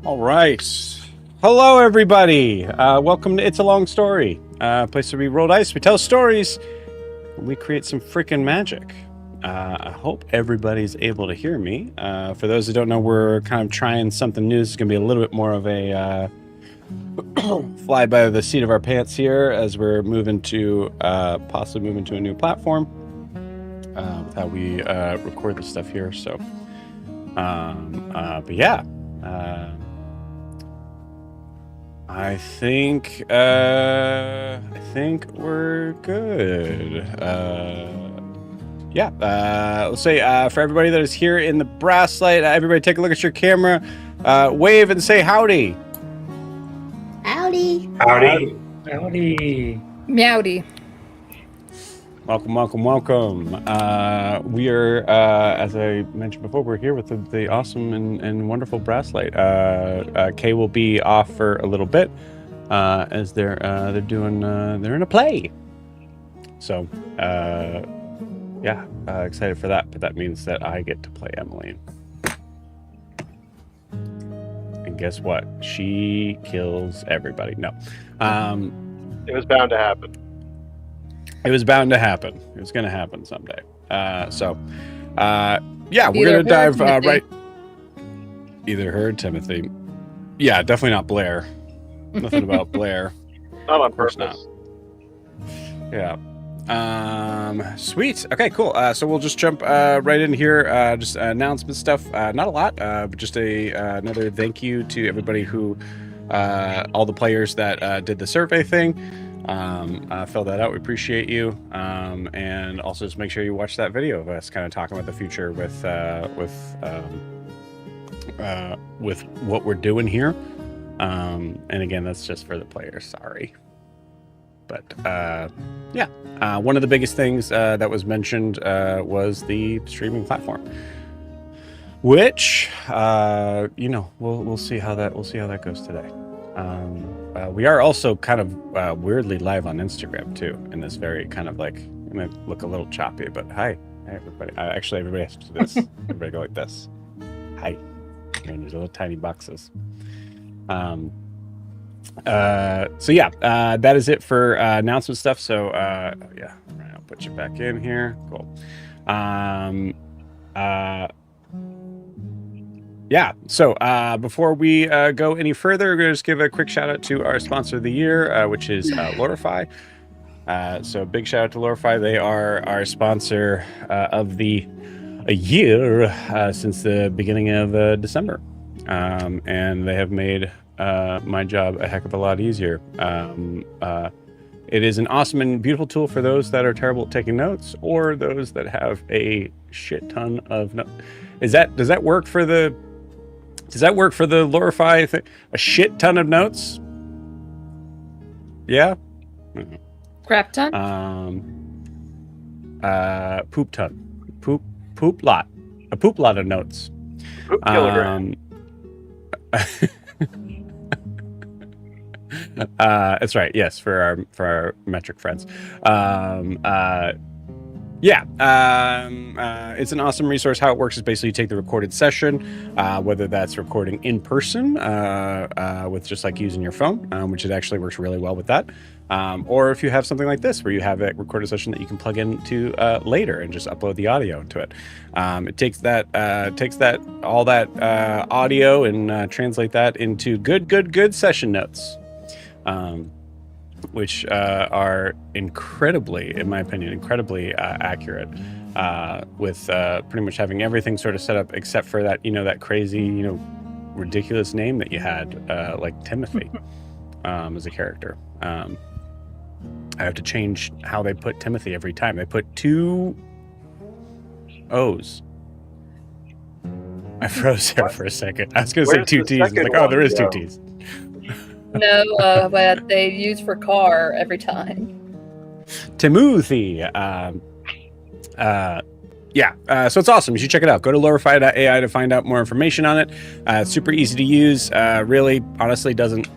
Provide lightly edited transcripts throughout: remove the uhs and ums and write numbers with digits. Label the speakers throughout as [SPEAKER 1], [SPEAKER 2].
[SPEAKER 1] All right. Hello, everybody. Welcome to It's a Long Story, a place where we roll dice, we tell stories, and we create some freaking magic. I hope everybody's able to hear me. For those who don't know, we're kind of trying something new. This is going to be a little bit more of a fly by the seat of our pants here as we're moving to possibly moving to a new platform with how we record this stuff here. So, but yeah. I think we're good. Let's say for everybody that is here in the Brasslight, everybody take a look at your camera, wave and say howdy.
[SPEAKER 2] Howdy.
[SPEAKER 3] Howdy.
[SPEAKER 4] Howdy.
[SPEAKER 5] Meowdy.
[SPEAKER 1] Welcome. We are, as I mentioned before, we're here with the awesome and wonderful Brasslight. Kay will be off for a little bit, as they're in a play. So, excited for that. But that means that I get to play Emily. And guess what? She kills everybody. No,
[SPEAKER 3] it was bound to happen.
[SPEAKER 1] It was bound to happen. It was going to happen someday. We're going to dive right. Either her or Timothy. Yeah, definitely not Blair. Nothing about Blair.
[SPEAKER 3] Not on
[SPEAKER 1] Of course
[SPEAKER 3] purpose.
[SPEAKER 1] not. Yeah. Sweet. Okay, cool. So we'll just jump right in here. Just announcement stuff. Not a lot, but just another thank you to everybody who, all the players that did the survey thing. Fill that out. We appreciate you. And also just make sure you watch that video of us kind of talking about the future with what we're doing here. And again, that's just for the players. Sorry. But one of the biggest things that was mentioned was the streaming platform, which we'll see how that goes today. We are also kind of weirdly live on Instagram too, in this very kind of like, it might look a little choppy, but hi everybody. Actually, everybody has to do this. Everybody go like this. Hi. And these little tiny boxes. That is it for announcement stuff. So I'll put you back in here. Cool. So before we go any further, we're going to just give a quick shout out to our sponsor of the year, which is Lorify. So big shout out to Lorify. They are our sponsor of the year since the beginning of December. And they have made my job a heck of a lot easier. It is an awesome and beautiful tool for those that are terrible at taking notes, or those that have a shit ton of notes. Does that work for the Lorify thing? A shit ton of notes? Yeah? Mm-hmm.
[SPEAKER 5] Crap ton?
[SPEAKER 1] Poop ton. Poop lot. A poop lot of notes.
[SPEAKER 3] Poop kilogram.
[SPEAKER 1] That's right. Yes, for our metric friends. It's an awesome resource. How it works is basically you take the recorded session, whether that's recording in person with just like using your phone, which it actually works really well with that. Or if you have something like this where you have a recorded session that you can plug into later and just upload the audio into it. It takes that all that audio and translate that into good session notes. Which are incredibly, in my opinion, accurate, with pretty much having everything sort of set up except for that, that crazy, ridiculous name that you had, like Timothy, as a character. I have to change how they put Timothy every time. They put 2 O's. I froze there for a second. I was going to say 2 T's. I was like, oh, there is 2 T's.
[SPEAKER 5] No, but they use for car every time.
[SPEAKER 1] Timothy. So it's awesome. You should check it out. Go to lorify.ai to find out more information on it. It's super easy to use. Really, honestly, doesn't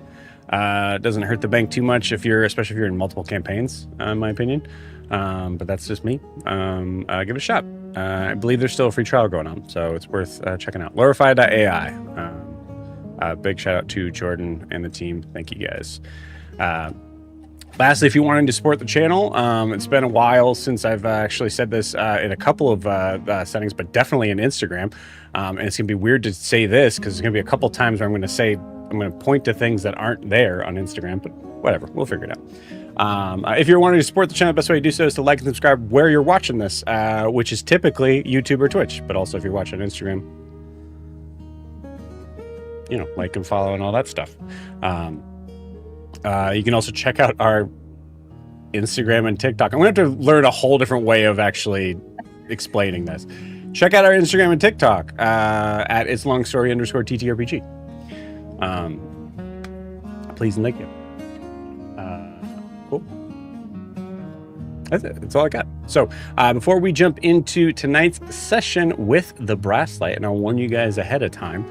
[SPEAKER 1] hurt the bank too much especially if you're in multiple campaigns, in my opinion. But that's just me. Give it a shot. I believe there's still a free trial going on, so it's worth checking out. Lorify.ai. Big shout out to Jordan and the team. Thank you guys. Lastly, if you wanted to support the channel, it's been a while since I've actually said this in a couple of settings, but definitely in Instagram. And it's going to be weird to say this because there's going to be a couple times where I'm going to point to things that aren't there on Instagram, but whatever, we'll figure it out. If you're wanting to support the channel, the best way to do so is to like and subscribe where you're watching this, which is typically YouTube or Twitch. But also if you're watching on Instagram, like and follow and all that stuff. You can also check out our Instagram and TikTok. I'm going to have to learn a whole different way of actually explaining this. Check out our Instagram and TikTok at itslongstory_TTRPG. Please and thank you. Cool. That's it. That's all I got. So before we jump into tonight's session with the Brasslight, and I'll warn you guys ahead of time,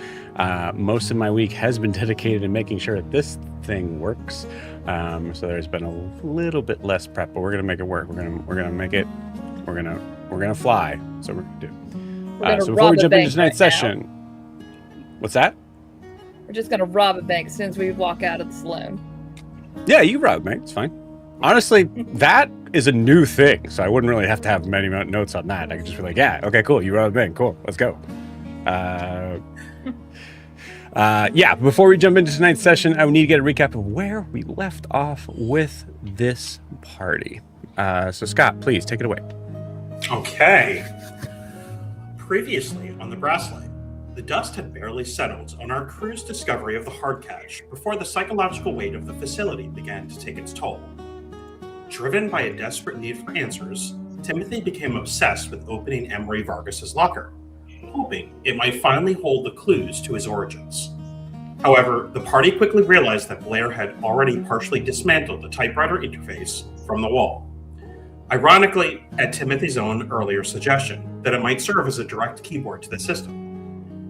[SPEAKER 1] most of my week has been dedicated to making sure that this thing works. So there's been a little bit less prep, but we're gonna make it work. We're gonna make it. We're gonna fly. So we're gonna do. So before we jump into tonight's session, what's that?
[SPEAKER 5] We're just gonna rob a bank as soon as we walk out of the saloon.
[SPEAKER 1] Yeah, you rob, mate. It's fine. Honestly, that is a new thing, so I wouldn't really have to have many notes on that. I could just be like, yeah, okay, cool, you robbed a bank, cool, let's go. Yeah, before we jump into tonight's session, I would need to get a recap of where we left off with this party. So Scott, please take it away.
[SPEAKER 2] Okay. Previously on the Brasslight, the dust had barely settled on our crew's discovery of the hard catch before the psychological weight of the facility began to take its toll. Driven by a desperate need for answers, Timothy became obsessed with opening Emery Vargas's locker, hoping it might finally hold the clues to his origins. However, the party quickly realized that Blair had already partially dismantled the typewriter interface from the wall. Ironically, at Timothy's own earlier suggestion that it might serve as a direct keyboard to the system.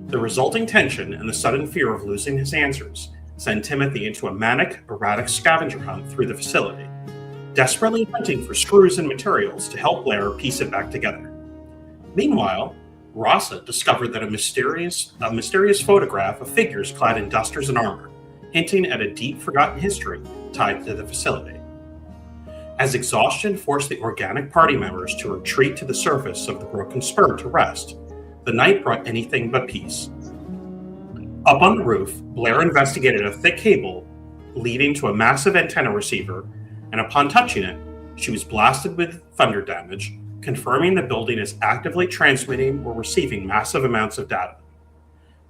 [SPEAKER 2] The resulting tension and the sudden fear of losing his answers sent Timothy into a manic, erratic scavenger hunt through the facility, desperately hunting for screws and materials to help Blair piece it back together. Meanwhile, Rasa discovered that a mysterious photograph of figures clad in dusters and armor, hinting at a deep forgotten history tied to the facility. As exhaustion forced the organic party members to retreat to the surface of the Broken Spur to rest, the night brought anything but peace. Up on the roof, Blair investigated a thick cable leading to a massive antenna receiver, and upon touching it, she was blasted with thunder damage, confirming the building is actively transmitting or receiving massive amounts of data.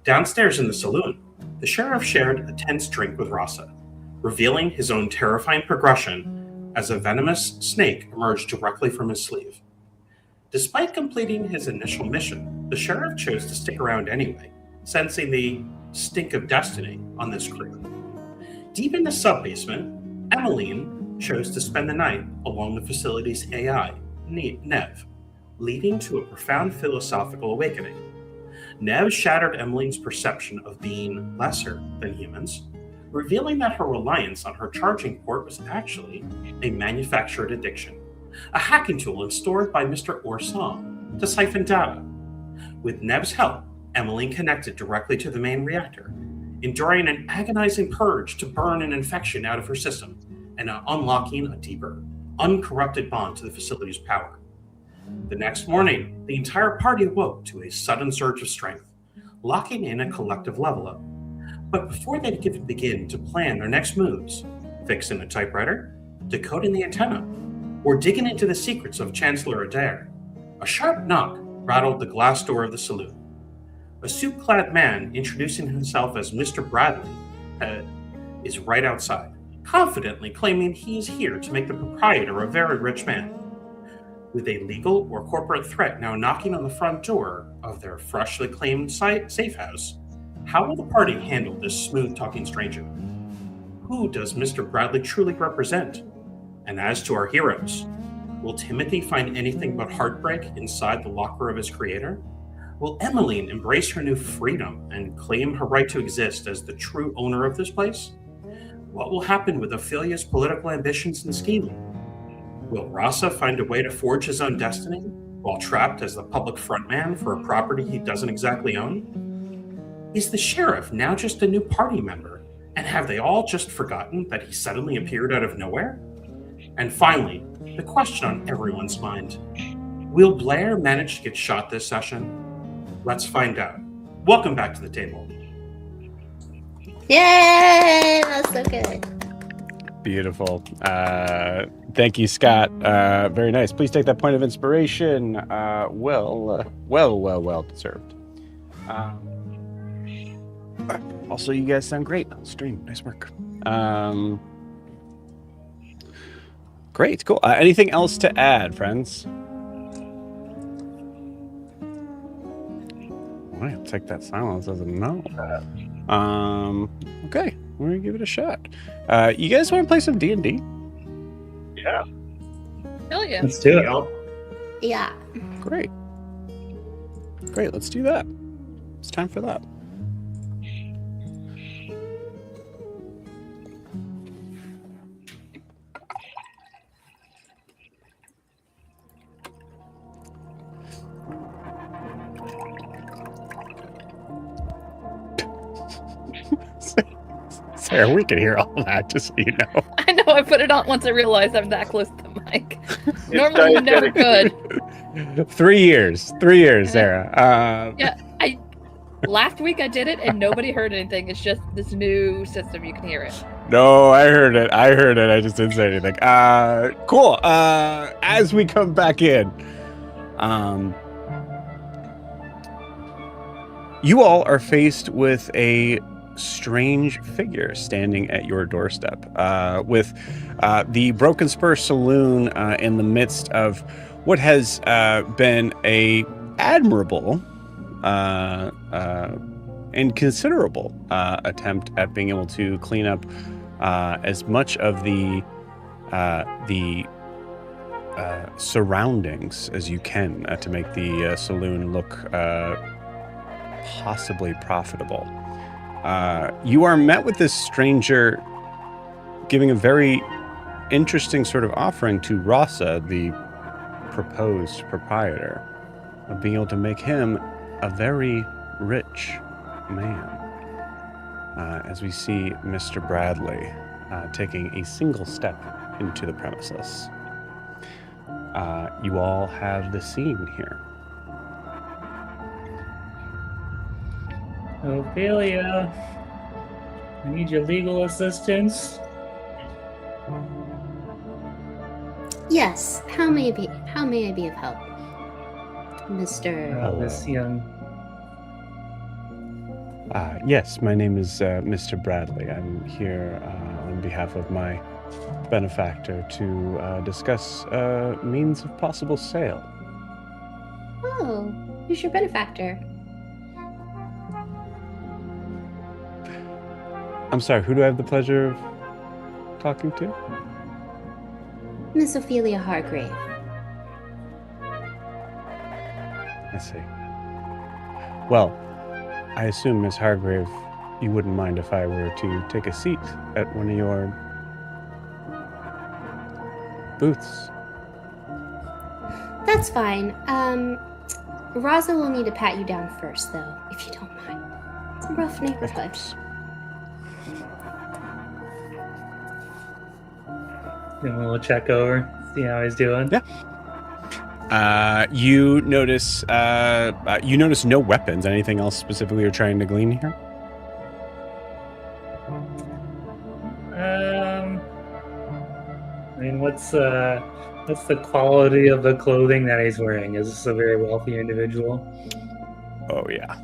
[SPEAKER 2] Downstairs in the saloon, the sheriff shared a tense drink with Rasa, revealing his own terrifying progression as a venomous snake emerged directly from his sleeve. Despite completing his initial mission, the sheriff chose to stick around anyway, sensing the stink of destiny on this crew. Deep in the sub-basement, Emmeline chose to spend the night along the facility's AI, Nev, leading to a profound philosophical awakening. Nev shattered Emmeline's perception of being lesser than humans, revealing that her reliance on her charging port was actually a manufactured addiction, a hacking tool installed by Mr. Orson to siphon data. With Nev's help, Emmeline connected directly to the main reactor, enduring an agonizing purge to burn an infection out of her system and unlocking a deeper, uncorrupted bond to the facility's power. The next morning, the entire party awoke to a sudden surge of strength, locking in a collective level up. But before they could begin to plan their next moves, fixing a typewriter, decoding the antenna, or digging into the secrets of Chancellor Adair, a sharp knock rattled the glass door of the saloon. A suit-clad man introducing himself as Mr. Bradley is right outside, confidently claiming he is here to make the proprietor a very rich man. With a legal or corporate threat now knocking on the front door of their freshly claimed safe house, how will the party handle this smooth-talking stranger? Who does Mr. Bradley truly represent? And as to our heroes, will Timothy find anything but heartbreak inside the locker of his creator? Will Emmeline embrace her new freedom and claim her right to exist as the true owner of this place? What will happen with Ophelia's political ambitions and scheming? Will Rasa find a way to forge his own destiny while trapped as the public frontman for a property he doesn't exactly own? Is the sheriff now just a new party member? And have they all just forgotten that he suddenly appeared out of nowhere? And finally, the question on everyone's mind. Will Blair manage to get shot this session? Let's find out. Welcome back to the table.
[SPEAKER 4] Yay! That's so good.
[SPEAKER 1] Beautiful. Thank you, Scott. Very nice. Please take that point of inspiration. Well deserved. Also, you guys sound great on stream. Nice work. Great, cool. Anything else to add, friends? All right, I'll take that silence as a no. Okay, we're gonna give it a shot. You guys want to play some D&D?
[SPEAKER 3] Yeah.
[SPEAKER 5] Hell yeah.
[SPEAKER 6] Let's do it.
[SPEAKER 4] Yeah.
[SPEAKER 1] Great, let's do that. It's time for that. Sarah, we can hear all that, just so you know.
[SPEAKER 5] I know, I put it on once I realized I'm that close to the mic. Normally you never could.
[SPEAKER 1] 3 years, Sarah.
[SPEAKER 5] Yeah, last week I did it and nobody heard anything. It's just this new system, you can hear it.
[SPEAKER 1] No, I heard it. I just didn't say anything. Cool. As we come back in, you all are faced with a strange figure standing at your doorstep, with the Broken Spur Saloon in the midst of what has been a admirable and considerable attempt at being able to clean up as much of the surroundings as you can to make the saloon look possibly profitable. You are met with this stranger giving a very interesting sort of offering to Rasa, the proposed proprietor, of being able to make him a very rich man. As we see Mr. Bradley taking a single step into the premises. You all have the scene here.
[SPEAKER 6] Ophelia, I need your legal assistance.
[SPEAKER 4] Yes. How may I be of help, Mr.
[SPEAKER 6] This young.
[SPEAKER 1] Yes, my name is Mr. Bradley. I'm here on behalf of my benefactor to discuss means of possible sale.
[SPEAKER 4] Oh, who's your benefactor?
[SPEAKER 1] I'm sorry, who do I have the pleasure of talking to?
[SPEAKER 4] Miss Ophelia Hargrave.
[SPEAKER 1] I see. Well, I assume, Miss Hargrave, you wouldn't mind if I were to take a seat at one of your booths.
[SPEAKER 4] That's fine. Raza will need to pat you down first, though, if you don't mind. It's a rough neighborhood.
[SPEAKER 6] Give him a little check over, see how he's doing.
[SPEAKER 1] Yeah. You notice no weapons. Anything else specifically you're trying to glean here?
[SPEAKER 6] I mean, what's the quality of the clothing that he's wearing? Is this a very wealthy individual?
[SPEAKER 1] Oh yeah.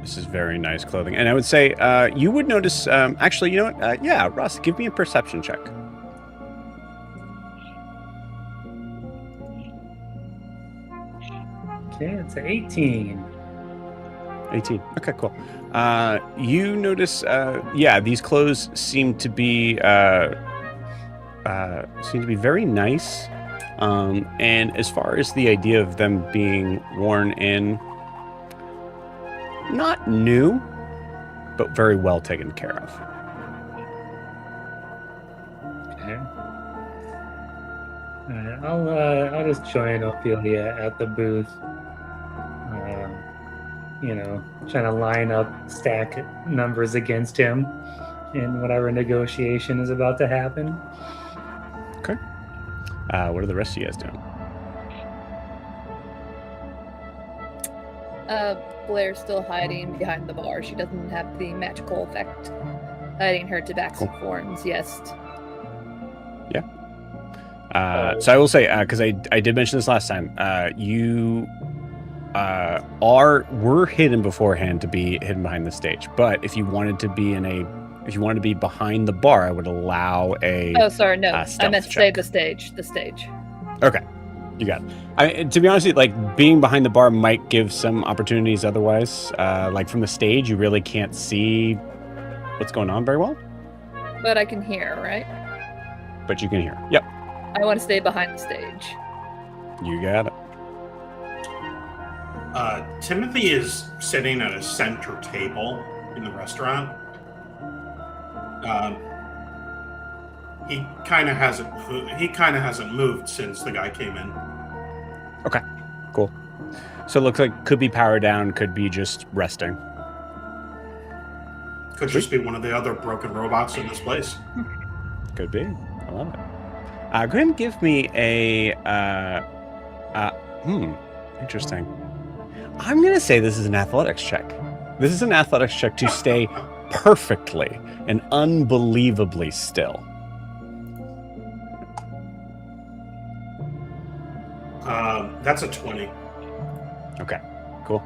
[SPEAKER 1] This is very nice clothing. And I would say you would notice actually, you know what? Yeah, Russ, give me a perception check.
[SPEAKER 6] Okay, it's an 18.
[SPEAKER 1] 18. Okay, cool. You notice, these clothes seem to be very nice. And as far as the idea of them being worn in, not new, but very well taken care of.
[SPEAKER 6] Okay. All right, I'll just join Ophelia at the booth. trying to line up stack numbers against him in whatever negotiation is about to happen.
[SPEAKER 1] Okay. What are the rest of you guys doing?
[SPEAKER 5] Blair's still hiding behind the bar. She doesn't have the magical effect hiding her tabaxi forms. Yes.
[SPEAKER 1] Yeah. So I will say, because I did mention this last time, you were hidden beforehand to be hidden behind the stage. But if you wanted to be behind the bar, I would allow a.
[SPEAKER 5] Oh, sorry, no. I meant to say
[SPEAKER 1] check.
[SPEAKER 5] the stage. The stage.
[SPEAKER 1] Okay, you got it. To be honest, like being behind the bar might give some opportunities. Otherwise, like from the stage, you really can't see what's going on very well.
[SPEAKER 5] But I can hear, right?
[SPEAKER 1] But you can hear. Yep.
[SPEAKER 5] I want to stay behind the stage.
[SPEAKER 1] You got it.
[SPEAKER 2] Timothy is sitting at a center table in the restaurant. He kind of hasn't moved since the guy came in.
[SPEAKER 1] Okay, cool. So it looks like could be power down, could be just resting.
[SPEAKER 2] Could just be one of the other broken robots in this place.
[SPEAKER 1] Could be. I love it. Go ahead and give me a. Interesting. I'm gonna say this is an athletics check. This is an athletics check to stay perfectly and unbelievably still.
[SPEAKER 2] That's a 20.
[SPEAKER 1] Okay, cool,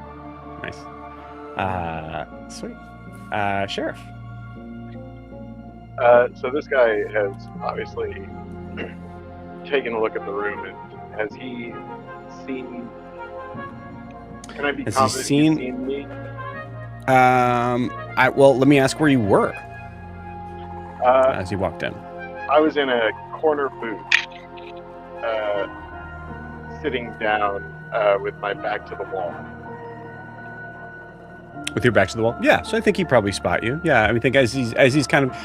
[SPEAKER 1] nice. Sweet. Sheriff.
[SPEAKER 3] So this guy has obviously taken a look at the room, and has he seen? Can I be confident he's seen me?
[SPEAKER 1] Well, let me ask where you were as you walked in.
[SPEAKER 3] I was in a corner booth, sitting down with my back to the wall.
[SPEAKER 1] With your back to the wall? Yeah, so I think he'd probably spot you. Yeah, I think as he's kind of,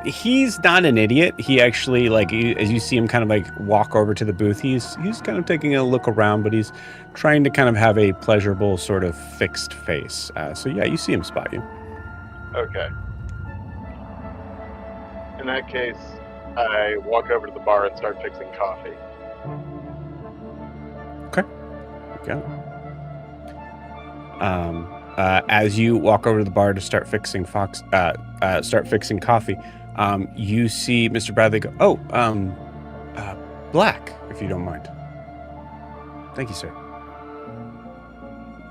[SPEAKER 1] he's not an idiot. He actually, as you see him kind of walk over to the booth, he's kind of taking a look around, but he's trying to kind of have a pleasurable sort of fixed face. So yeah, you see him spot you.
[SPEAKER 3] Okay. In that case, I walk over to the bar and start fixing coffee.
[SPEAKER 1] Okay. Got it. As you walk over to the bar to start fixing coffee, you see Mr. Bradley go, black, if you don't mind. Thank you, sir.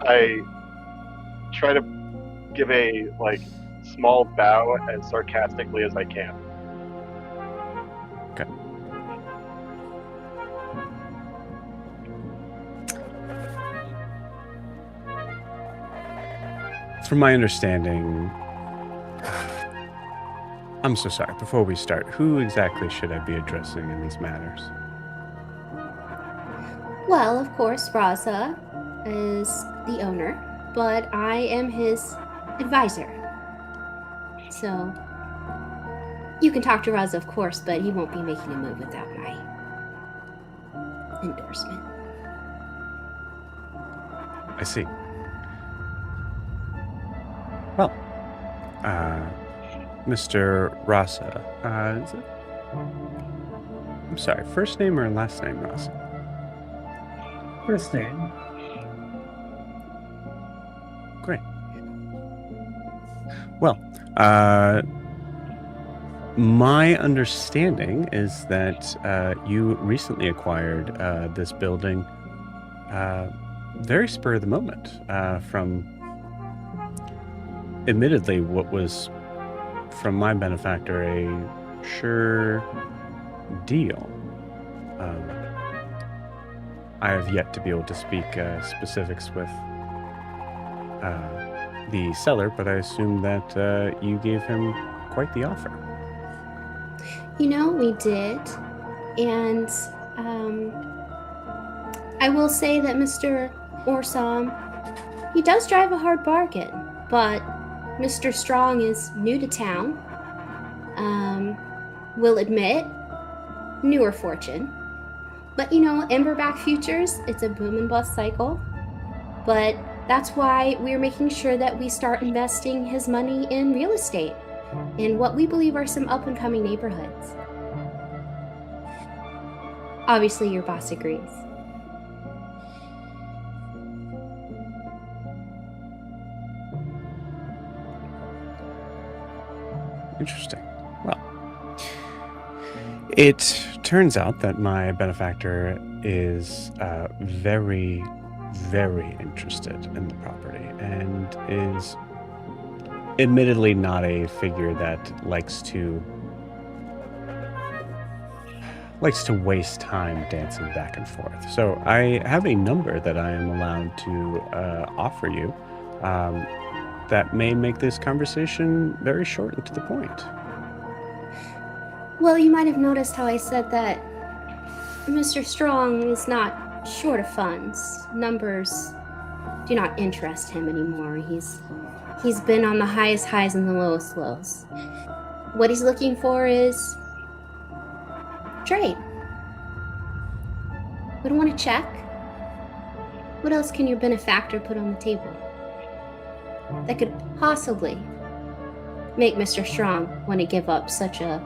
[SPEAKER 3] I try to give a small bow as sarcastically as I can.
[SPEAKER 1] Okay. From my understanding, I'm so sorry. Before we start, who exactly should I be addressing in these matters?
[SPEAKER 4] Well, of course, Raza is the owner, but I am his advisor. So, you can talk to Raza, of course, but he won't be making a move without my endorsement.
[SPEAKER 1] I see. Well, Mr. Rasa, is it? I'm sorry, first name or last name, Rasa?
[SPEAKER 6] First name.
[SPEAKER 1] Great. Well, my understanding is that you recently acquired this building very spur of the moment from admittedly what was from my benefactor a sure deal. I have yet to be able to speak specifics with the seller, but I assume that you gave him quite the offer.
[SPEAKER 4] We did, and I will say that Mr. Orsam, he does drive a hard bargain, but Mr. Strong is new to town, will admit, newer fortune. But Emberback Futures, it's a boom and bust cycle. But That's why we're making sure that we start investing his money in real estate, in what we believe are some up-and-coming neighborhoods. Obviously, your boss agrees.
[SPEAKER 1] Interesting. Well, it turns out that my benefactor is very, very interested in the property and is admittedly not a figure that likes to waste time dancing back and forth. So I have a number that I am allowed to offer you that may make this conversation very short and to the point.
[SPEAKER 4] Well, you might have noticed how I said that Mr. Strong is not short of funds. Numbers do not interest him anymore. He's been on the highest highs and the lowest lows. What he's looking for is trade. We don't want to check. What else can your benefactor put on the table that could possibly make Mr. Strong want to give up such a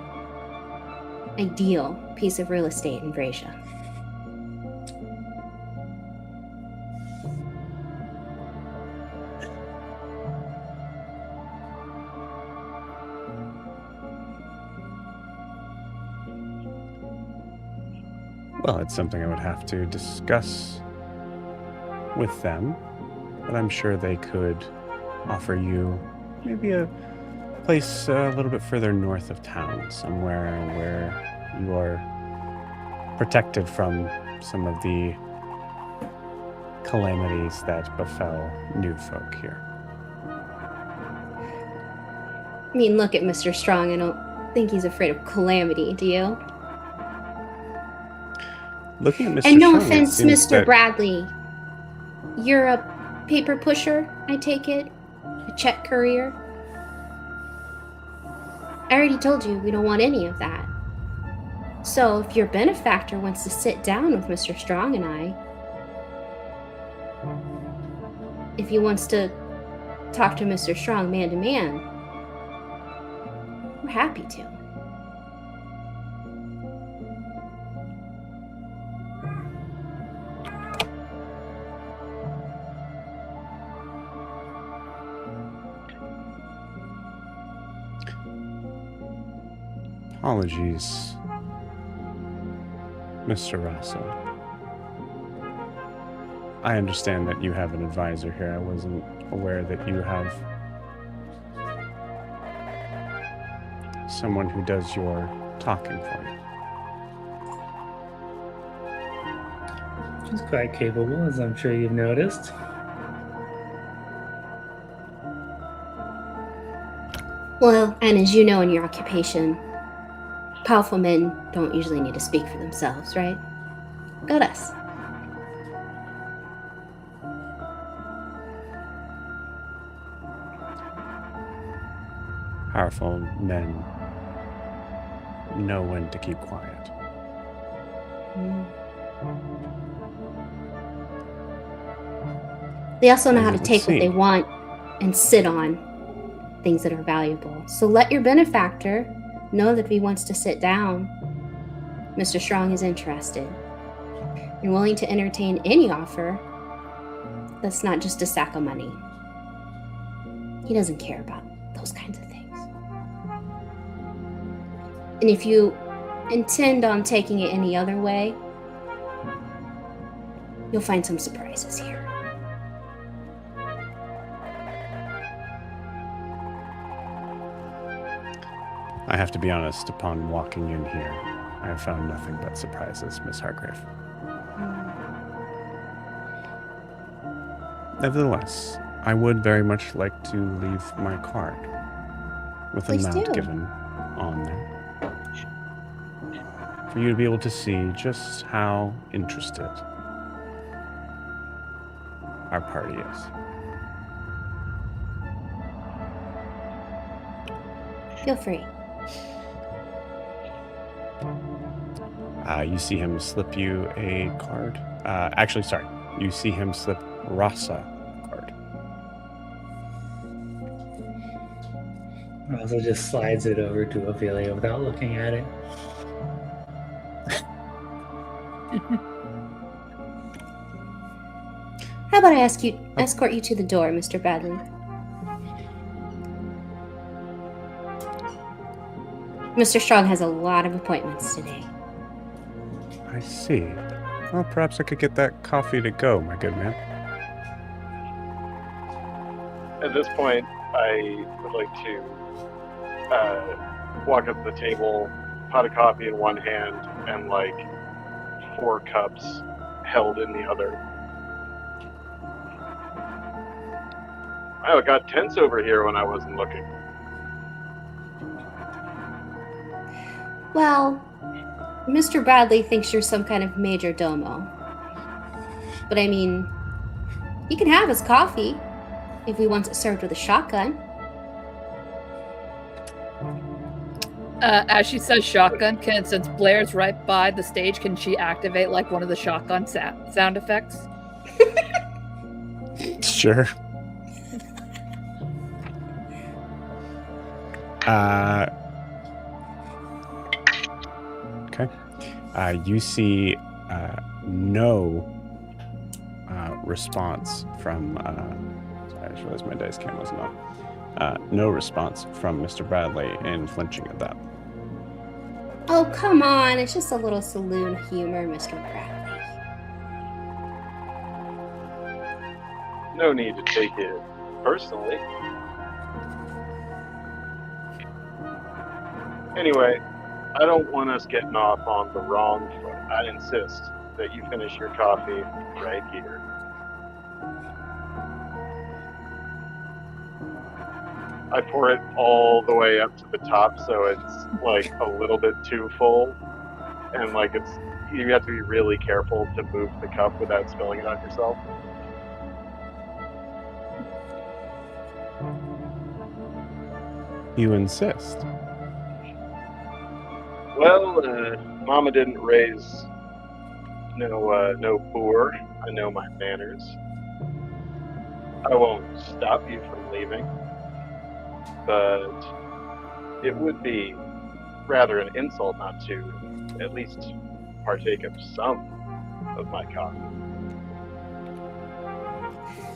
[SPEAKER 4] ideal piece of real estate in Brescia?
[SPEAKER 1] Well, it's something I would have to discuss with them, but I'm sure they could offer you maybe a place a little bit further north of town, somewhere where you are protected from some of the calamities that befell new folk here.
[SPEAKER 4] I mean, look at Mr. Strong. I don't think he's afraid of calamity, do you?
[SPEAKER 1] Looking at Mr.
[SPEAKER 4] And no
[SPEAKER 1] Strong,
[SPEAKER 4] offense,
[SPEAKER 1] it seems
[SPEAKER 4] Mr.
[SPEAKER 1] that-
[SPEAKER 4] Bradley. You're a paper pusher, I take it? A check courier? I already told you we don't want any of that. So if your benefactor wants to sit down with Mr. Strong and I, if he wants to talk to Mr. Strong man to man, we're happy to.
[SPEAKER 1] Apologies, Mr. Rosso. I understand that you have an advisor here. I wasn't aware that you have someone who does your talking for you.
[SPEAKER 6] She's quite capable, as I'm sure you've noticed.
[SPEAKER 4] Well, and as you know in your occupation, powerful men don't usually need to speak for themselves, right? Got us.
[SPEAKER 1] Powerful men know when to keep quiet.
[SPEAKER 4] They also know
[SPEAKER 1] As
[SPEAKER 4] how
[SPEAKER 1] it
[SPEAKER 4] to
[SPEAKER 1] would
[SPEAKER 4] take what they
[SPEAKER 1] seem.
[SPEAKER 4] want and sit on things that are valuable. So let your benefactor know that if he wants to sit down, Mr. Strong is interested and willing to entertain any offer that's not just a sack of money. He doesn't care about those kinds of things. And if you intend on taking it any other way, you'll find some surprises here.
[SPEAKER 1] I have to be honest, upon walking in here, I have found nothing but surprises, Miss Hargrave. Nevertheless, I would very much like to leave my card with an
[SPEAKER 4] Please
[SPEAKER 1] amount
[SPEAKER 4] do.
[SPEAKER 1] given on there for you to be able to see just how interested our party is.
[SPEAKER 4] Feel free.
[SPEAKER 1] You see him slip you a card. Actually, sorry. You see him slip Rasa a card.
[SPEAKER 6] Also just slides it over to Ophelia without looking at it.
[SPEAKER 4] How about I escort you to the door, Mr. Bradley? Mr. Strong has a lot of appointments today.
[SPEAKER 1] I see. Well, perhaps I could get that coffee to go, my good man.
[SPEAKER 3] At this point, I would like to walk up to the table, pot of coffee in one hand, and like 4 cups held in the other. Oh, it got tense over here when I wasn't looking.
[SPEAKER 4] Well, Mr. Bradley thinks you're some kind of major domo. But I mean, you can have his coffee if he wants it served with a shotgun.
[SPEAKER 5] As she says shotgun, since Blair's right by the stage, can she activate like one of the shotgun sound effects?
[SPEAKER 1] Sure. Okay. You see no response from. Sorry, I just realized my dice cam wasn't on. No response from Mr. Bradley in flinching at that.
[SPEAKER 4] Oh, come on. It's just a little saloon humor, Mr. Bradley.
[SPEAKER 3] No need to take it personally. Anyway, I don't want us getting off on the wrong foot. I insist that you finish your coffee right here. I pour it all the way up to the top, so it's like a little bit too full, and like you have to be really careful to move the cup without spilling it on yourself.
[SPEAKER 1] You insist.
[SPEAKER 3] Well, Mama didn't raise no boor. I know my manners. I won't stop you from leaving, but it would be rather an insult not to at least partake of some of my coffee.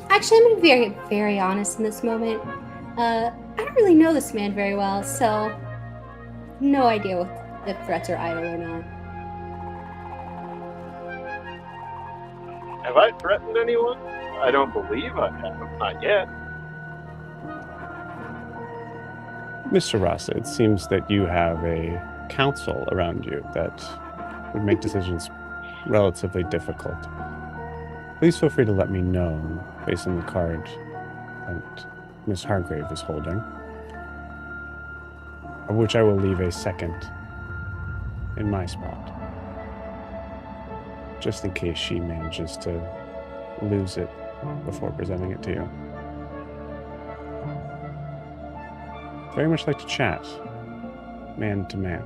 [SPEAKER 4] Actually, I'm going to be very, very honest in this moment. I don't really know this man very well, so no idea if threats are idle or not.
[SPEAKER 3] Have I threatened anyone? I don't believe I have. Not yet.
[SPEAKER 1] Mr. Rasa, it seems that you have a council around you that would make decisions relatively difficult. Please feel free to let me know, based on the card that Miss Hargrave is holding, of which I will leave a second in my spot, just in case she manages to lose it before presenting it to you. Very much like to chat, man to man.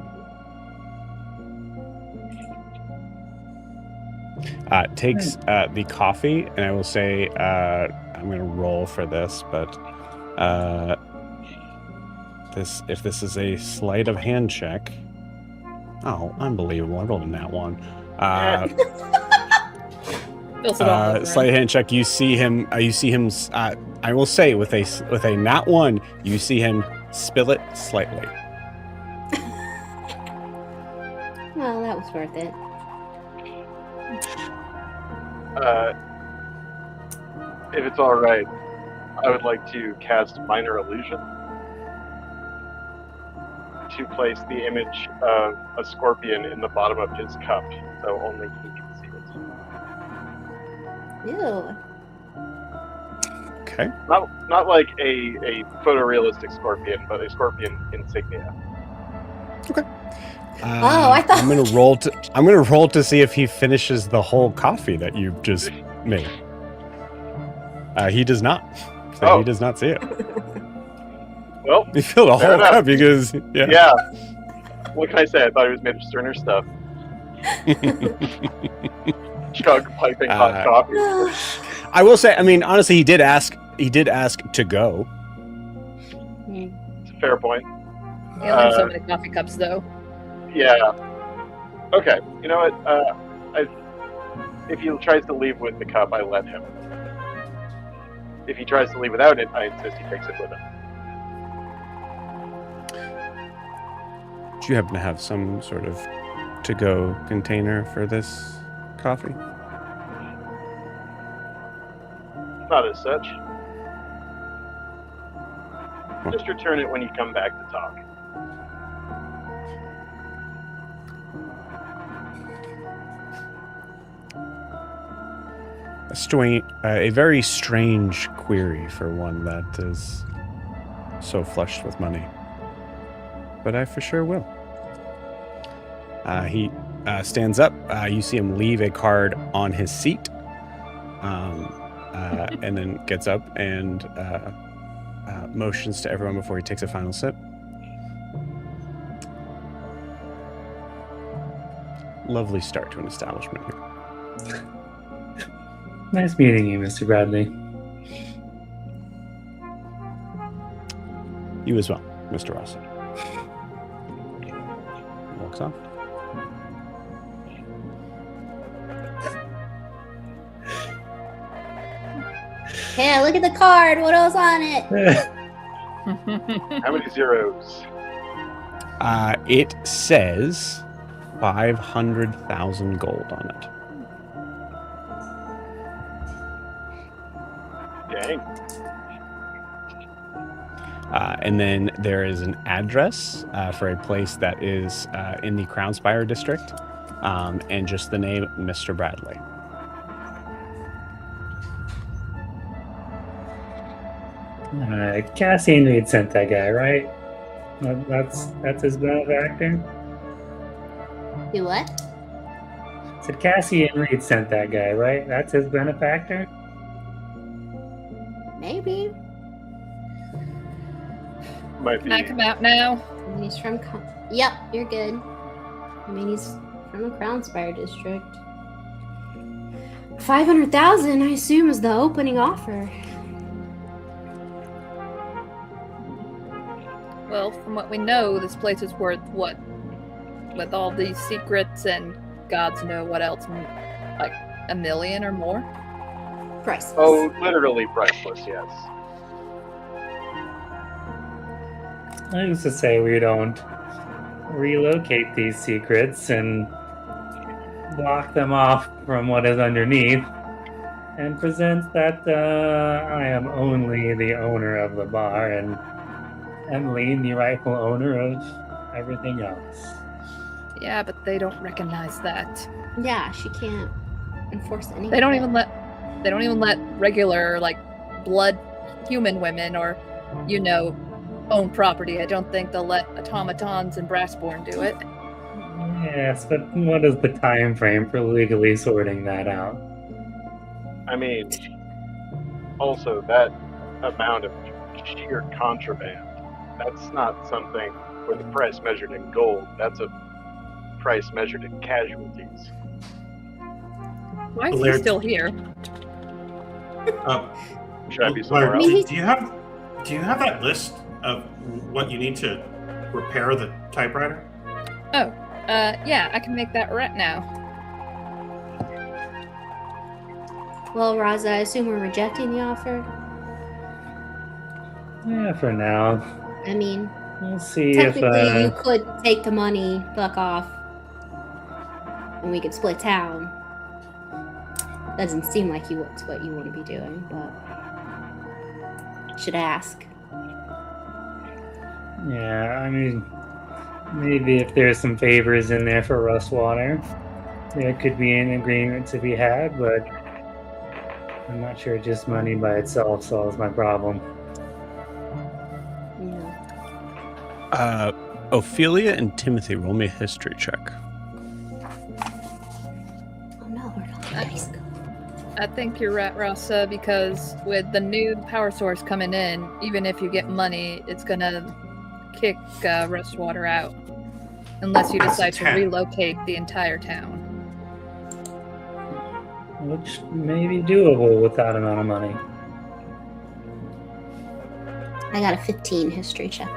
[SPEAKER 1] Takes the coffee, and I will say, I'm going to roll for this, but if this is a sleight of hand check. Oh, unbelievable! I rolled a nat 1. Sleight of hand check. You see him. I will say with a nat 1, you see him spill it slightly.
[SPEAKER 4] Well, that was worth it.
[SPEAKER 3] If it's all right, I would like to cast Minor Illusion to place the image of a scorpion in the bottom of his cup, so only he can see it.
[SPEAKER 4] Ew.
[SPEAKER 1] Okay.
[SPEAKER 3] Not like a photorealistic scorpion, but a scorpion insignia.
[SPEAKER 1] Okay.
[SPEAKER 4] I thought
[SPEAKER 1] I'm gonna roll to see if he finishes the whole coffee that you just made. He does not. So he does not see it.
[SPEAKER 3] Well,
[SPEAKER 1] he filled a whole cup because
[SPEAKER 3] yeah. What can I say? I thought it was made of sterner stuff. Chug piping hot coffee.
[SPEAKER 1] I will say, I mean, honestly, he did ask to go.
[SPEAKER 3] Fair point.
[SPEAKER 5] You only have so many coffee cups, though.
[SPEAKER 3] Yeah. Okay. You know what? If he tries to leave with the cup, I let him. If he tries to leave without it, I insist he takes it with him.
[SPEAKER 1] Do you happen to have some sort of to-go container for this coffee?
[SPEAKER 3] Not as such.
[SPEAKER 1] Well.
[SPEAKER 3] Just return it when you come back to talk.
[SPEAKER 1] A very strange query for one that is so flushed with money. But I for sure will. He stands up. You see him leave a card on his seat. And then gets up and motions to everyone before he takes a final sip. Lovely start to an establishment here.
[SPEAKER 6] Nice meeting you, Mr. Bradley.
[SPEAKER 1] You as well, Mr. Rossa. Walks off.
[SPEAKER 4] Yeah, look at the card. What else on it?
[SPEAKER 3] How many zeros?
[SPEAKER 1] It says 500,000 gold on it.
[SPEAKER 3] Dang.
[SPEAKER 1] And then there is an address for a place that is in the Crown Spire district, and just the name Mr. Bradley.
[SPEAKER 6] Cassian Reed sent that guy, right? That's his benefactor?
[SPEAKER 4] Do what?
[SPEAKER 6] Said Cassian Reed sent that guy, right? That's his benefactor?
[SPEAKER 4] Maybe.
[SPEAKER 3] Might
[SPEAKER 5] Can I
[SPEAKER 3] be.
[SPEAKER 5] come out now?
[SPEAKER 4] He's from. Yep, you're good. I mean, he's from the Crown Spire district. 500,000, I assume, is the opening offer.
[SPEAKER 5] Well, from what we know, this place is worth what? With all these secrets and gods know what else, like $1 million or more?
[SPEAKER 4] Priceless.
[SPEAKER 3] Oh, literally priceless, yes.
[SPEAKER 6] I used to say we don't relocate these secrets and block them off from what is underneath and present that I am only the owner of the bar and Emily the rightful owner of everything else.
[SPEAKER 5] Yeah, but they don't recognize that.
[SPEAKER 4] Yeah, she can't enforce anything.
[SPEAKER 5] They don't even let regular, like, blood human women or, own property. I don't think they'll let automatons and brassborn do it.
[SPEAKER 6] Yes, but what is the time frame for legally sorting that out?
[SPEAKER 3] I mean, also that amount of sheer contraband, that's not something with a price measured in gold. That's a price measured in casualties.
[SPEAKER 5] Why is he
[SPEAKER 2] Laird-
[SPEAKER 5] still here?
[SPEAKER 3] Should I be somewhere
[SPEAKER 2] Laird,
[SPEAKER 3] else?
[SPEAKER 2] do you have that list of what you need to repair the typewriter?
[SPEAKER 5] Oh, yeah, I can make that right now.
[SPEAKER 4] Well, Raza, I assume we're rejecting the offer.
[SPEAKER 6] Yeah, for now.
[SPEAKER 4] I mean,
[SPEAKER 6] We'll see if
[SPEAKER 4] technically, you could take the money, fuck off, and we could split town. Doesn't seem like it's what you want to be doing, but should ask.
[SPEAKER 6] Yeah, I mean, maybe if there's some favors in there for Rustwater, there could be an agreement to be had, but I'm not sure just money by itself solves my problem.
[SPEAKER 4] Yeah.
[SPEAKER 1] Ophelia and Timothy, roll me a history check.
[SPEAKER 4] Oh no, we're not dice.
[SPEAKER 5] I think you're right, Rasa, because with the new power source coming in, even if you get money, it's gonna kick Rustwater out. Unless you decide to
[SPEAKER 2] 10.
[SPEAKER 5] relocate the entire town.
[SPEAKER 6] Which may be doable with that amount of money.
[SPEAKER 4] I got a 15 history check.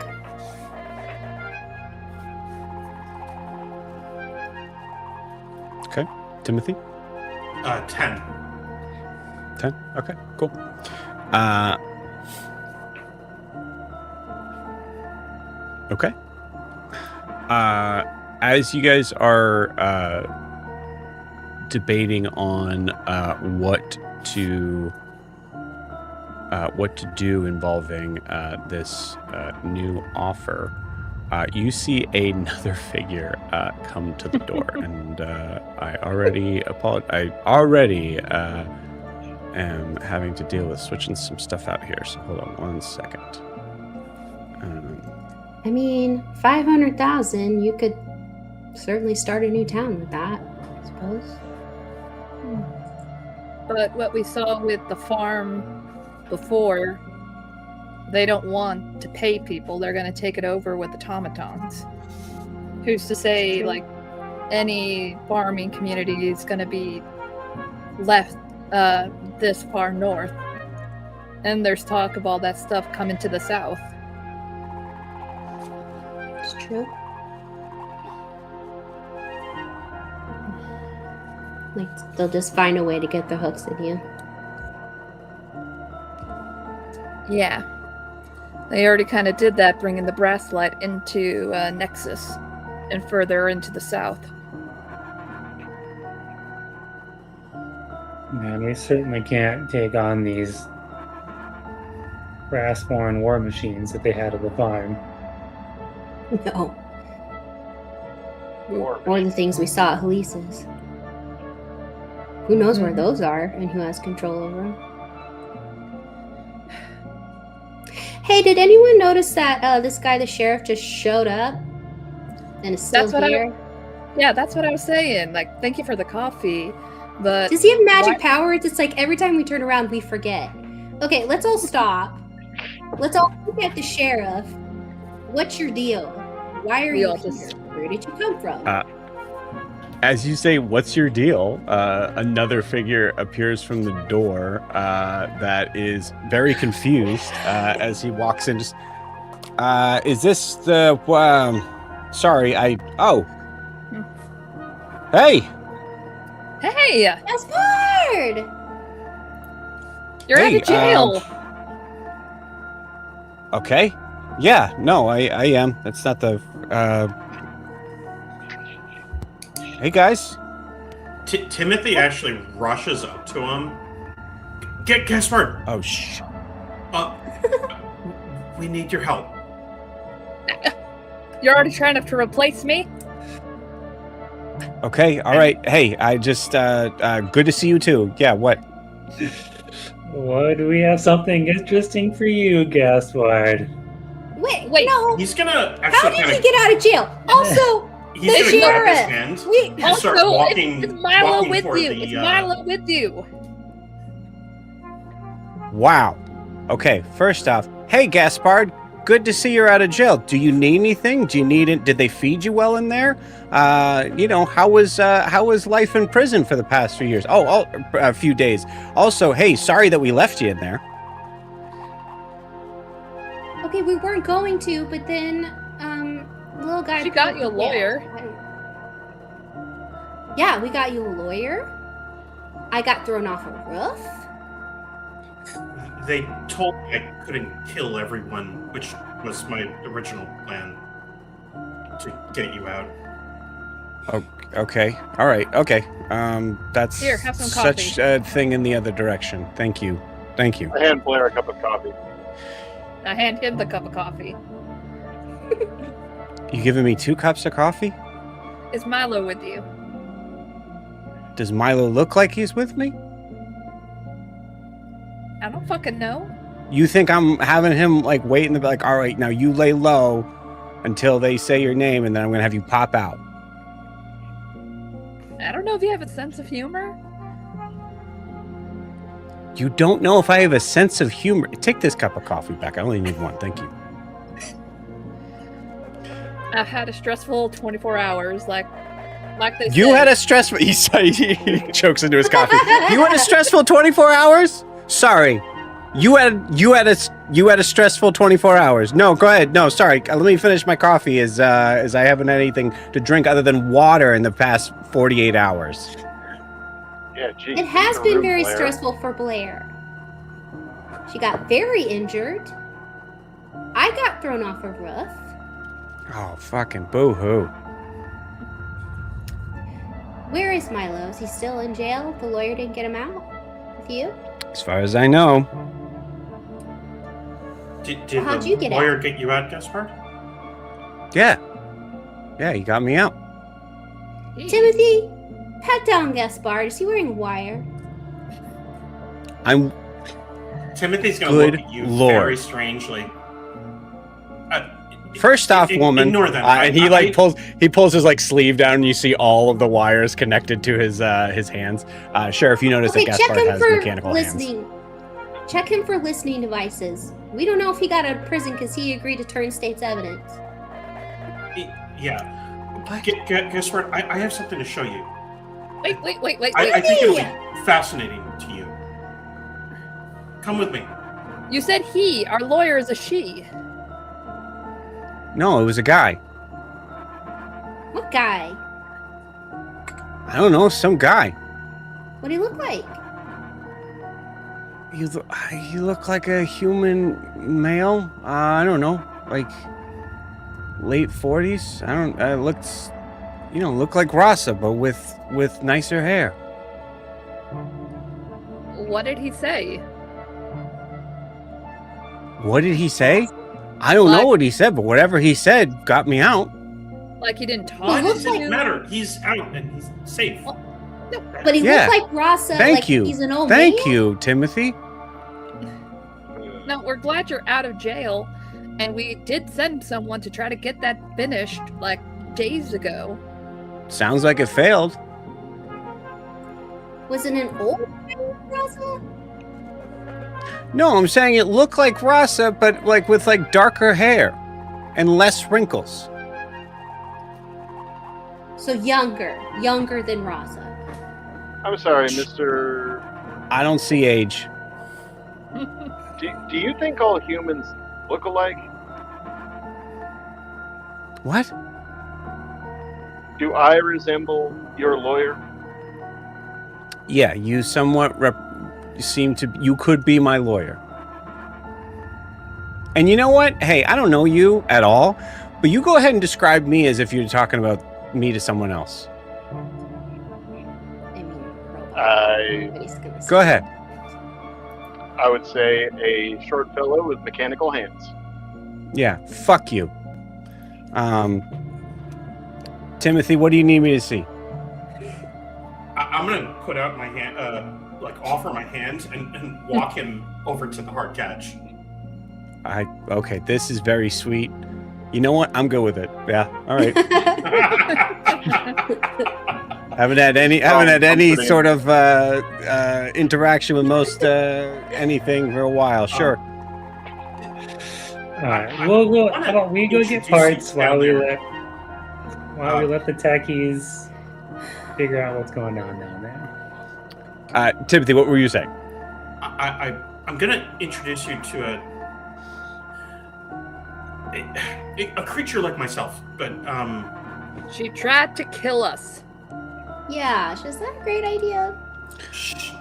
[SPEAKER 1] Timothy?
[SPEAKER 2] 10.
[SPEAKER 1] 10? Okay, cool. Okay. As you guys are debating on what to do involving this new offer, you see another figure come to the door, and I already am having to deal with switching some stuff out here. So hold on 1 second.
[SPEAKER 4] I mean, 500,000, you could certainly start a new town with that, I suppose.
[SPEAKER 5] But what we saw with the farm before, they don't want to pay people. They're going to take it over with automatons. Who's to say, like, any farming community is going to be left this far north? And there's talk of all that stuff coming to the south.
[SPEAKER 4] It's true. Like, they'll just find a way to get their hooks in you.
[SPEAKER 5] Yeah. They already kind of did that, bringing the Brasslight into Nexus and further into the south.
[SPEAKER 6] Man, we certainly can't take on these brass-born war machines that they had at the farm.
[SPEAKER 4] No.
[SPEAKER 3] War
[SPEAKER 4] Or the things we saw at Helisa's. Who knows where those are and who has control over them? Hey, did anyone notice that this guy, the sheriff, just showed up and is still here?
[SPEAKER 5] Yeah, that's what I was saying. Like, thank you for the coffee, but...
[SPEAKER 4] Does he have magic powers? It's like every time we turn around, we forget. Okay, let's all stop. Let's all look at the sheriff. What's your deal? Why are you here? Where did you come from?
[SPEAKER 1] As you say, what's your deal? Another figure appears from the door that is very confused as he walks in. Just, is this the... sorry, Oh. Hey!
[SPEAKER 5] Hey!
[SPEAKER 4] That's hard!
[SPEAKER 5] You're out of jail!
[SPEAKER 1] Okay. Yeah, no, I am. That's not the... Hey, guys.
[SPEAKER 2] Timothy actually rushes up to him. Guess what?
[SPEAKER 1] Oh,
[SPEAKER 2] we need your help.
[SPEAKER 5] You're already trying to replace me?
[SPEAKER 1] Okay, all right. Hey, I just... good to see you, too. Yeah, what?
[SPEAKER 6] What, do we have something interesting for you, Gaspard?
[SPEAKER 4] Wait, no.
[SPEAKER 2] He's gonna
[SPEAKER 4] How
[SPEAKER 2] actually
[SPEAKER 4] did he get out of jail? Also,
[SPEAKER 2] He's gonna grab his hand and
[SPEAKER 5] Also,
[SPEAKER 2] start walking.
[SPEAKER 5] it's Milo
[SPEAKER 2] walking
[SPEAKER 5] with
[SPEAKER 2] toward
[SPEAKER 5] you.
[SPEAKER 2] the,
[SPEAKER 5] It's Milo with you.
[SPEAKER 1] Wow. Okay, first off, hey, Gaspard, good to see you're out of jail. Do you need anything? Did they feed you well in there? How was life in prison for the past few years? A few days. Also, hey, sorry that we left you in there.
[SPEAKER 4] okay, we weren't going to, but then, little guy...
[SPEAKER 5] She got you a lawyer.
[SPEAKER 4] Yeah, we got you a lawyer. I got thrown off a roof.
[SPEAKER 2] They told me I couldn't kill everyone, which was my original plan to get you out.
[SPEAKER 1] Oh, okay. All right. Okay. That's
[SPEAKER 5] Here, have some
[SPEAKER 1] such a thing in the other direction. Thank you.
[SPEAKER 3] I hand Blair a cup of coffee.
[SPEAKER 5] I hand him the cup of coffee.
[SPEAKER 1] You giving me 2 cups of coffee?
[SPEAKER 5] Is Milo with you?
[SPEAKER 1] Does Milo look like he's with me?
[SPEAKER 5] I don't fucking know.
[SPEAKER 1] You think I'm having him like wait in the like? All right, now you lay low until they say your name, and then I'm gonna have you pop out.
[SPEAKER 5] I don't know if you have a sense of humor.
[SPEAKER 1] You don't know if I have a sense of humor. Take this cup of coffee back. I only need 1. Thank you.
[SPEAKER 5] I've had a stressful 24 hours, like they said.
[SPEAKER 1] You had a stressful. He chokes into his coffee. You had a stressful 24 hours. Sorry, you had a stressful 24 hours. No, go ahead. No, sorry. Let me finish my coffee. As I haven't had anything to drink other than water in the past 48 hours.
[SPEAKER 3] Yeah, geez.
[SPEAKER 4] It has
[SPEAKER 3] leave the
[SPEAKER 4] been
[SPEAKER 3] room,
[SPEAKER 4] very
[SPEAKER 3] Blair.
[SPEAKER 4] stressful for Blair. She got very injured. I got thrown off a roof.
[SPEAKER 1] Oh, fucking boo-hoo.
[SPEAKER 4] Where is Milo? Is he still in jail? The lawyer didn't get him out with you?
[SPEAKER 1] As far as I know.
[SPEAKER 2] Did
[SPEAKER 4] How'd
[SPEAKER 2] the
[SPEAKER 4] you get
[SPEAKER 2] lawyer
[SPEAKER 4] out?
[SPEAKER 2] get you out, Gaspard?
[SPEAKER 1] Yeah. Yeah, he got me out.
[SPEAKER 4] Timothy, pat down Gaspard. Is he wearing a wire?
[SPEAKER 1] I'm...
[SPEAKER 2] Timothy's going to
[SPEAKER 1] Good
[SPEAKER 2] look at you
[SPEAKER 1] Lord.
[SPEAKER 2] very strangely.
[SPEAKER 1] First off, woman,
[SPEAKER 2] ignore them.
[SPEAKER 1] and he pulls his like sleeve down, and you see all of the wires connected to his hands. Sheriff, you notice
[SPEAKER 4] Okay,
[SPEAKER 1] that
[SPEAKER 4] check
[SPEAKER 1] Gaspard
[SPEAKER 4] him
[SPEAKER 1] has
[SPEAKER 4] for
[SPEAKER 1] mechanical
[SPEAKER 4] listening. Check him for listening devices. We don't know if he got out of prison because he agreed to turn state's evidence.
[SPEAKER 2] Yeah. Gaspard, I have something to show you.
[SPEAKER 5] Wait.
[SPEAKER 2] I think it'll be fascinating to you. Come with me.
[SPEAKER 5] You said he. Our lawyer is a she.
[SPEAKER 1] hands. No, it was a guy.
[SPEAKER 4] What guy?
[SPEAKER 1] I don't know, some guy.
[SPEAKER 4] What do he look like?
[SPEAKER 1] He looked like a human male. I don't know, like late 40s. I don't. Looked like Rasa, but with nicer hair.
[SPEAKER 5] What did he say?
[SPEAKER 1] What did he say? I don't know what he said, but whatever he said got me out.
[SPEAKER 5] Like he didn't
[SPEAKER 2] Why
[SPEAKER 5] talk
[SPEAKER 2] does
[SPEAKER 5] to
[SPEAKER 2] it
[SPEAKER 5] you?
[SPEAKER 2] matter? He's out and he's safe.
[SPEAKER 4] But he
[SPEAKER 1] Yeah.
[SPEAKER 4] looked like Rasa.
[SPEAKER 1] Thank
[SPEAKER 4] like
[SPEAKER 1] you.
[SPEAKER 4] He's an old
[SPEAKER 1] Thank
[SPEAKER 4] man.
[SPEAKER 1] you, Timothy.
[SPEAKER 5] No, we're glad you're out of jail. And we did send someone to try to get that finished like days ago.
[SPEAKER 1] Sounds like it failed.
[SPEAKER 4] Was it an old man, Rasa?
[SPEAKER 1] No, I'm saying it looked like Rasa, but like with like darker hair and less wrinkles.
[SPEAKER 4] So younger than Rasa.
[SPEAKER 3] I'm sorry, Mr.
[SPEAKER 1] I don't see age.
[SPEAKER 3] Do you think all humans look alike?
[SPEAKER 1] What?
[SPEAKER 3] Do I resemble your lawyer?
[SPEAKER 1] Yeah, you somewhat you could be my lawyer. And you know what? Hey, I don't know you at all, but you go ahead and describe me as if you're talking about me to someone else.
[SPEAKER 4] I mean, robot.
[SPEAKER 3] I-
[SPEAKER 4] Nobody's gonna say
[SPEAKER 1] Go ahead.
[SPEAKER 3] I would say a short fellow with mechanical hands.
[SPEAKER 1] Yeah, fuck you. Timothy, what do you need me to see?
[SPEAKER 2] I'm going to put out my hand, offer my hand and walk him over to the hard catch.
[SPEAKER 1] Okay, this is very sweet. You know what? I'm good with it. Yeah, all right. haven't had any sort of interaction with most anything for a while. Sure.
[SPEAKER 6] All right, we'll go. How about we go get parts while we let the techies figure out what's going on down there.
[SPEAKER 1] Timothy, what were you saying?
[SPEAKER 2] I'm going to introduce you to a creature like myself, but
[SPEAKER 5] She tried to kill us.
[SPEAKER 4] Yeah, is that a great idea?
[SPEAKER 2] shh.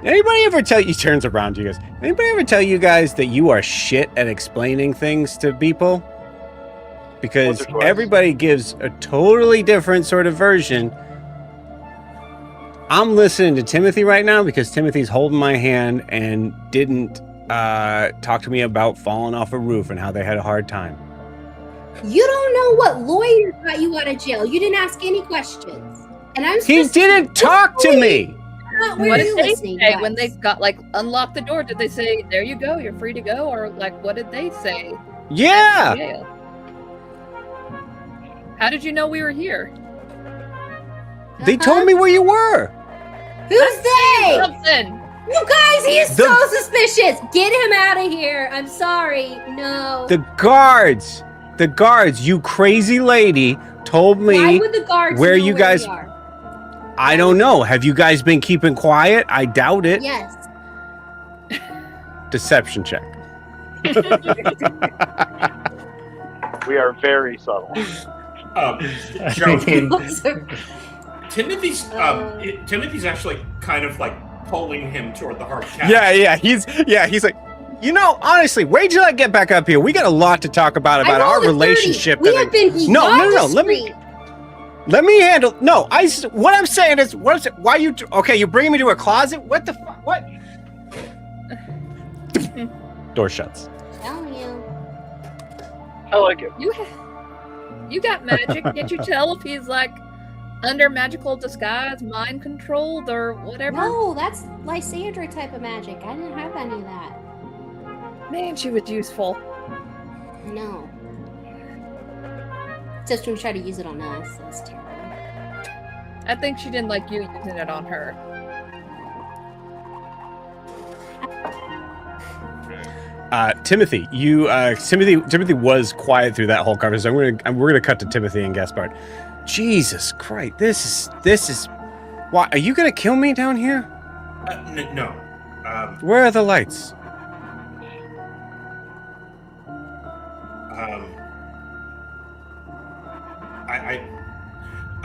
[SPEAKER 1] Anybody ever tell you turns around to you guys? Anybody ever tell you guys that you are shit at explaining things to people? Because
[SPEAKER 3] Once or twice.
[SPEAKER 1] everybody gives a totally different sort of version. I'm listening to Timothy right now because Timothy's holding my hand and didn't talk to me about falling off a roof and how they had a hard time.
[SPEAKER 4] You don't know what lawyer got you out of jail. You didn't ask any questions. And I'm
[SPEAKER 1] He didn't talk to me.
[SPEAKER 4] Not where
[SPEAKER 5] What
[SPEAKER 4] you
[SPEAKER 5] did they
[SPEAKER 4] listening,
[SPEAKER 5] say
[SPEAKER 4] guys.
[SPEAKER 5] when they got unlocked the door? Did they say, "There you go, you're free to go," or what did they say?
[SPEAKER 1] Yeah.
[SPEAKER 5] Jail? How did you know we were here?
[SPEAKER 1] They told me where you were.
[SPEAKER 4] Who's they?
[SPEAKER 5] Something.
[SPEAKER 4] You guys, he's
[SPEAKER 1] The-
[SPEAKER 4] so suspicious. Get him out of here. I'm sorry. No.
[SPEAKER 1] The guards, you crazy lady, told
[SPEAKER 4] Why
[SPEAKER 1] me.
[SPEAKER 4] would the guards
[SPEAKER 1] where
[SPEAKER 4] know
[SPEAKER 1] you
[SPEAKER 4] where
[SPEAKER 1] guys-
[SPEAKER 4] we are?
[SPEAKER 1] I don't know. Have you guys been keeping quiet? I doubt it.
[SPEAKER 4] Yes.
[SPEAKER 1] Deception check.
[SPEAKER 3] We are very subtle.
[SPEAKER 2] Joe,
[SPEAKER 6] I mean,
[SPEAKER 2] Timothy's Timothy's actually kind of like pulling him toward the hard catch.
[SPEAKER 1] Yeah. He's like, honestly, wait till I get back up here. We got a lot to talk about
[SPEAKER 4] I
[SPEAKER 1] our
[SPEAKER 4] rolled a 30.
[SPEAKER 1] relationship.
[SPEAKER 4] We have been
[SPEAKER 1] No.
[SPEAKER 4] discreet.
[SPEAKER 1] Let me handle. No, what I'm saying is, why you? Okay, you're bringing me to a closet. What the fuck? What? Door shuts.
[SPEAKER 4] Telling you.
[SPEAKER 3] I like it.
[SPEAKER 5] You got magic. Can't you tell if he's like under magical disguise, mind controlled, or whatever?
[SPEAKER 4] No, that's Lysandra type of magic. I didn't have any of that.
[SPEAKER 5] Man, she was useful.
[SPEAKER 4] No. Just when we try to use it on us. That's terrible.
[SPEAKER 5] I think she didn't like you using it on her.
[SPEAKER 1] Timothy, Timothy was quiet through that whole conversation. We're gonna cut to Timothy and Gaspard. Jesus Christ, this is. Why are you gonna kill me down here?
[SPEAKER 2] No.
[SPEAKER 1] Where are the lights?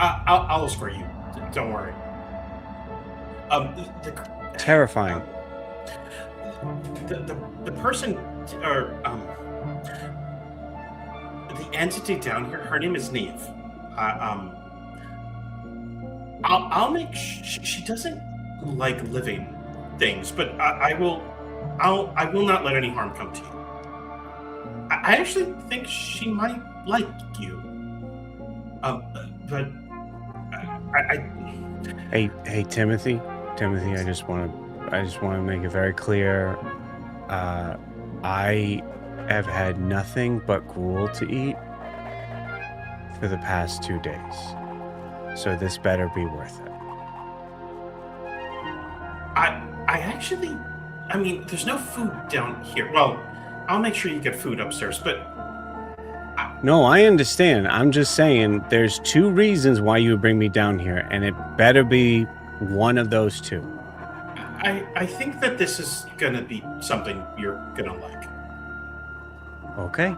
[SPEAKER 2] I'll escort you. Don't worry.
[SPEAKER 1] Terrifying.
[SPEAKER 2] The person, or the entity down here, her name is Neve. I'll make. She doesn't like living things, but I will not let any harm come to you. I actually think she might like you. But
[SPEAKER 1] Hey, Timothy, I just want to make it very clear. I have had nothing but gruel to eat for the past 2 days, so this better be worth it.
[SPEAKER 2] I mean, there's no food down here. Well, I'll make sure you get food upstairs, but
[SPEAKER 1] No, I understand. I'm just saying there's 2 reasons why you would bring me down here, and it better be one of those 2.
[SPEAKER 2] I think that this is gonna be something you're gonna like.
[SPEAKER 1] Okay.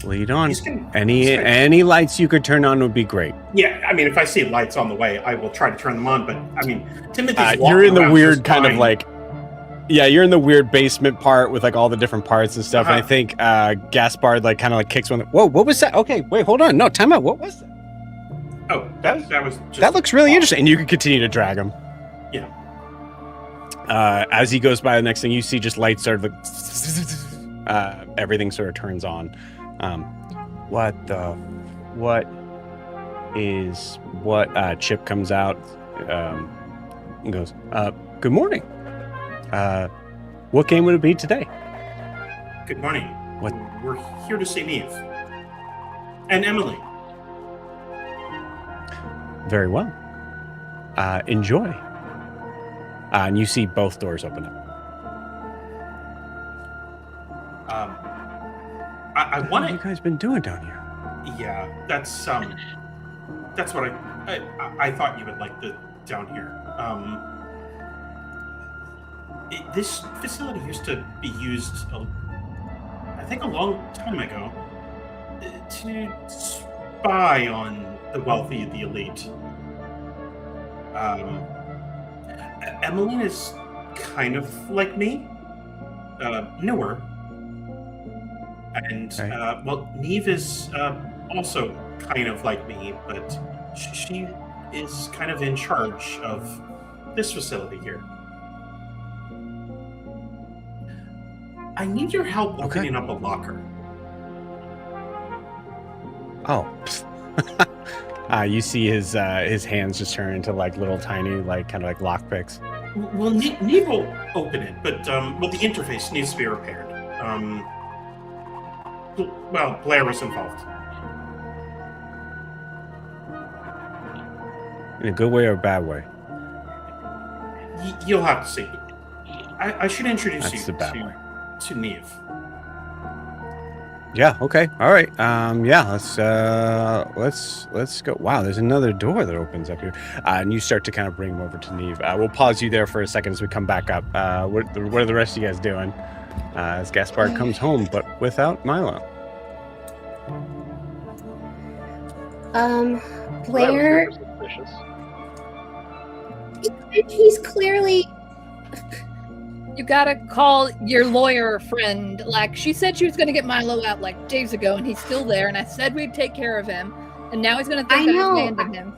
[SPEAKER 1] Lead on.
[SPEAKER 2] He's gonna-
[SPEAKER 1] Any lights you could turn on would be great.
[SPEAKER 2] Yeah, I mean, if I see lights on the way, I will try to turn them on. But I mean, Timothy's
[SPEAKER 1] You're in the
[SPEAKER 2] walking around
[SPEAKER 1] weird
[SPEAKER 2] just
[SPEAKER 1] kind of
[SPEAKER 2] fine.
[SPEAKER 1] like, yeah, you're in the weird basement part with like all the different parts and stuff. And I
[SPEAKER 2] Uh-huh.
[SPEAKER 1] think Gaspard like kind of like kicks one. Whoa, what was that? Okay, wait, hold on. No, time out. What was that?
[SPEAKER 2] Oh, that was just
[SPEAKER 1] That looks really interesting. And you can continue to drag him.
[SPEAKER 2] Yeah.
[SPEAKER 1] As he goes by, the next thing you see, just lights sort of everything sort of turns on. Chip comes out and goes, good morning. What game would it be today?
[SPEAKER 2] Good morning.
[SPEAKER 1] What?
[SPEAKER 2] We're here to see Neve and Emily.
[SPEAKER 1] Very well. Enjoy. And you see both doors open up.
[SPEAKER 2] I
[SPEAKER 1] What
[SPEAKER 2] want
[SPEAKER 1] have you
[SPEAKER 2] to.
[SPEAKER 1] guys been doing down here?
[SPEAKER 2] Yeah, that's what I thought you would like the down here. This facility used to be used, I think, a long time ago, to spy on the wealthy, the elite. Emmeline is kind of like me, newer. And,
[SPEAKER 1] Okay.
[SPEAKER 2] well, Neve is also kind of like me, but she is kind of in charge of this facility here. I need your help
[SPEAKER 1] Okay.
[SPEAKER 2] opening up a locker.
[SPEAKER 1] Oh. You see his hands just turn into like little tiny, like kind of like lockpicks.
[SPEAKER 2] Well, Neve will open it, but well, the interface needs to be repaired. Well, Blair was involved.
[SPEAKER 1] In a good way or a bad way?
[SPEAKER 2] You'll have to see. I should introduce
[SPEAKER 1] That's
[SPEAKER 2] you
[SPEAKER 1] the bad way.
[SPEAKER 2] to Neve.
[SPEAKER 1] Yeah. Okay. All right. Yeah. Let's go. Wow. There's another door that opens up here, and you start to kind of bring him over to Neve. We'll pause you there for a second as we come back up. What are the rest of you guys doing? As Gaspard comes home, but without Milo.
[SPEAKER 4] Blair,
[SPEAKER 3] That was super suspicious.
[SPEAKER 4] he's clearly.
[SPEAKER 5] You gotta call your lawyer friend. Like, she said she was gonna get Milo out like days ago, and he's still there, and I said we'd take care of him, and now he's gonna think I abandoned him.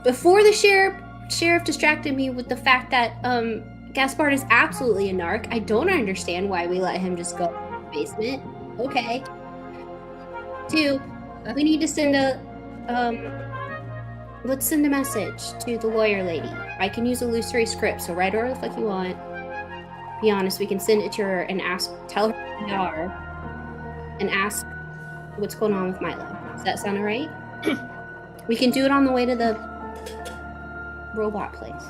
[SPEAKER 4] Before the sheriff distracted me with the fact that Gaspard is absolutely a narc. I don't understand why we let him just go to the basement. Okay. 2, we need to send let's send a message to the lawyer lady. I can use illusory script, so write whatever the fuck you want. Be honest, we can send it to her and tell her who we are, and ask what's going on with Milo. Does that sound alright? We can do it on the way to the robot place.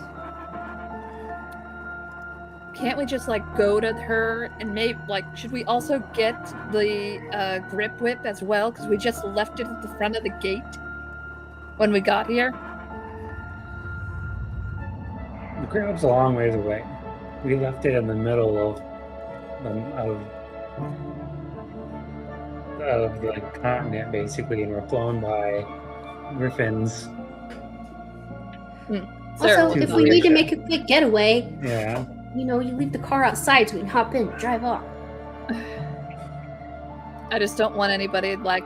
[SPEAKER 5] Can't we just like go to her and maybe like should we also get the grip whip as well? Because we just left it at the front of the gate when we got here.
[SPEAKER 6] The grip's a long ways away. We left it in the middle of the continent, basically, and we're flown by griffins.
[SPEAKER 4] Also, if we need to make a quick getaway,
[SPEAKER 6] Yeah.
[SPEAKER 4] you leave the car outside so we can hop in, drive off.
[SPEAKER 5] I just don't want anybody like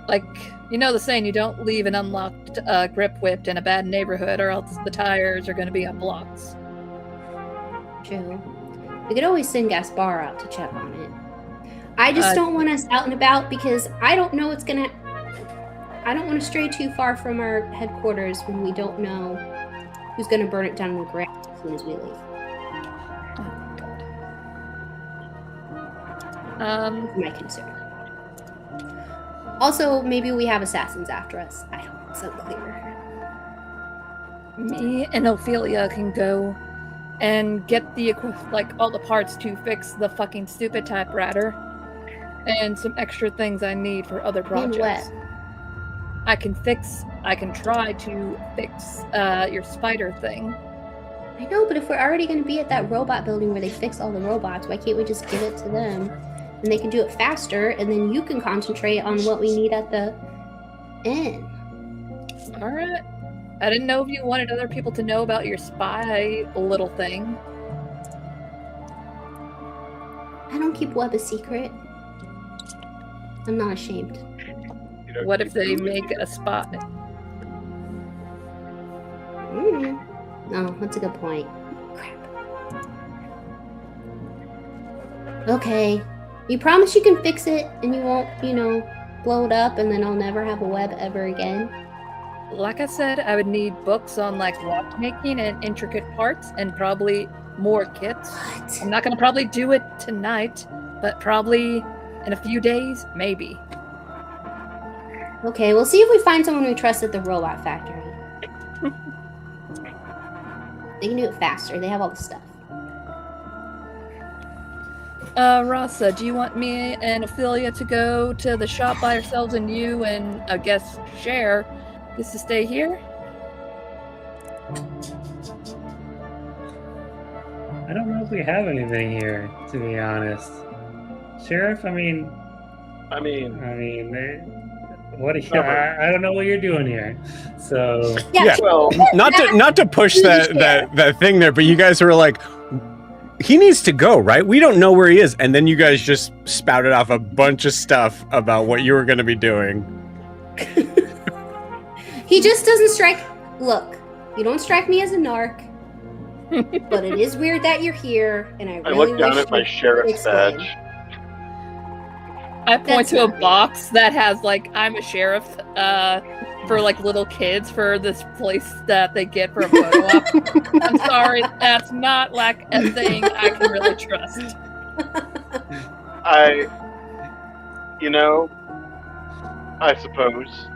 [SPEAKER 5] the saying, you don't leave an unlocked grip whipped in a bad neighborhood, or else the tires are going to be on blocks.
[SPEAKER 4] True. We could always send Gaspar out to check on it. I just don't want us out and about because I don't know what's gonna. I don't want to stray too far from our headquarters when we don't know who's gonna burn it down in the ground as soon as we leave. That's my concern. Also, maybe we have assassins after us. I don't know. It's unclear.
[SPEAKER 5] Me and Ophelia can go and get all the parts to fix the fucking stupid typewriter and some extra things I need for other projects. I can try to fix your spider thing.
[SPEAKER 4] I know, but if we're already going to be at that robot building where they fix all the robots, why can't we just give it to them? And they can do it faster, and then you can concentrate on what we need at the end.
[SPEAKER 5] Alright. I didn't know if you wanted other people to know about your spy little thing.
[SPEAKER 4] I don't keep web a secret. I'm not ashamed.
[SPEAKER 5] What if they make a spy?
[SPEAKER 4] No, that's a good point. Crap. Okay. You promise you can fix it and you won't, blow it up and then I'll never have a web ever again?
[SPEAKER 5] Like I said, I would need books on watchmaking and intricate parts and probably more kits.
[SPEAKER 4] What?
[SPEAKER 5] I'm not going to probably do it tonight, but probably in a few days, maybe.
[SPEAKER 4] Okay, we'll see if we find someone we trust at the robot factory. They can do it faster. They have all the stuff.
[SPEAKER 5] Rasa, do you want me and Ophelia to go to the shop by ourselves and you and, I guess, Cher gets to stay here?
[SPEAKER 6] I don't know if we have anything here, to be honest. Sheriff, I mean, what? I don't know what you're doing here. So
[SPEAKER 1] Yeah.
[SPEAKER 3] Well,
[SPEAKER 1] Not to push that thing there, but you guys were like, he needs to go, right? We don't know where he is, and then you guys just spouted off a bunch of stuff about what you were going to be doing.
[SPEAKER 4] He just doesn't strike. Look, you don't strike me as a narc, but it is weird that you're here, and I really
[SPEAKER 3] look down
[SPEAKER 4] wish
[SPEAKER 3] at my
[SPEAKER 4] you
[SPEAKER 3] sheriff's
[SPEAKER 4] explain.
[SPEAKER 3] badge.
[SPEAKER 5] I point
[SPEAKER 4] That's
[SPEAKER 5] to a
[SPEAKER 4] not
[SPEAKER 5] box that has I'm a sheriff for little kids for this place that they get for a photo op. I'm sorry, that's not a thing I can really trust.
[SPEAKER 3] I suppose,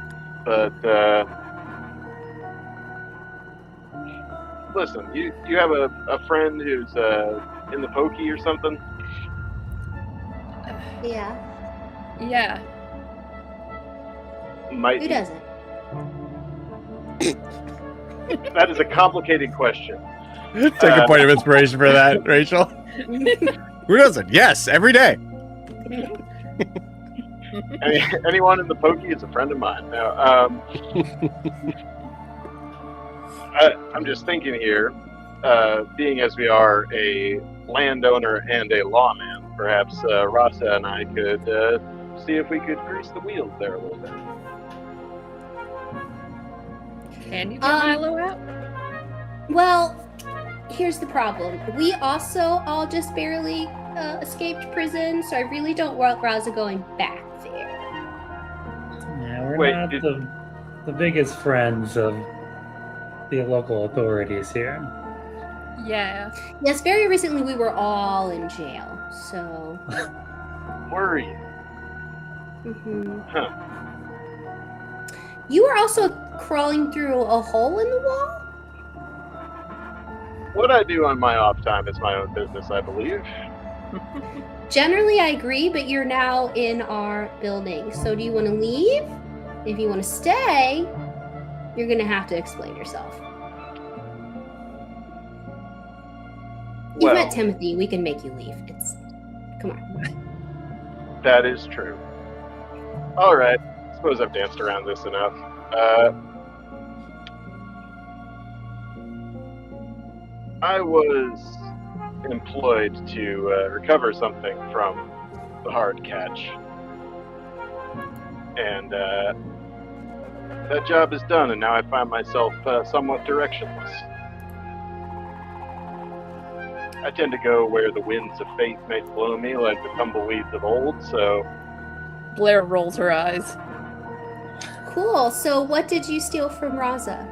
[SPEAKER 3] but listen, you have a friend who's in the pokey or something?
[SPEAKER 4] Yeah,
[SPEAKER 5] Yeah.
[SPEAKER 3] Might
[SPEAKER 4] who doesn't?
[SPEAKER 3] That is a complicated question.
[SPEAKER 1] Take a point of inspiration for that, Rachel. Who doesn't? Yes, every day.
[SPEAKER 3] Anyone in the pokey is a friend of mine. Now, I'm just thinking here, being as we are a landowner and a lawman, perhaps Rasa and I could see if we could grease the wheels there a little bit.
[SPEAKER 5] Can you get Milo out?
[SPEAKER 4] Well, here's the problem. We also all just barely escaped prison, so I really don't want Raza going back there.
[SPEAKER 6] Yeah, we're
[SPEAKER 3] Wait,
[SPEAKER 6] not the biggest friends of the local authorities here.
[SPEAKER 5] Yeah.
[SPEAKER 4] Yes, very recently we were all in jail, so.
[SPEAKER 3] Were you?
[SPEAKER 4] Mhm.
[SPEAKER 3] Huh.
[SPEAKER 4] You were also crawling through a hole in the wall?
[SPEAKER 3] What I do on my off time is my own business, I believe.
[SPEAKER 4] Generally, I agree, but you're now in our building. So do you want to leave? If you want to stay, you're going to have to explain yourself. You've met Timothy. We can make you leave. Come on.
[SPEAKER 3] That is true. All right. Suppose I've danced around this enough. I was employed to recover something from the hard catch. And that job is done, and now I find myself somewhat directionless. I tend to go where the winds of fate may blow me like the tumbleweeds of old, so...
[SPEAKER 5] Blair rolls her eyes.
[SPEAKER 4] Cool. So what did you steal from Raza?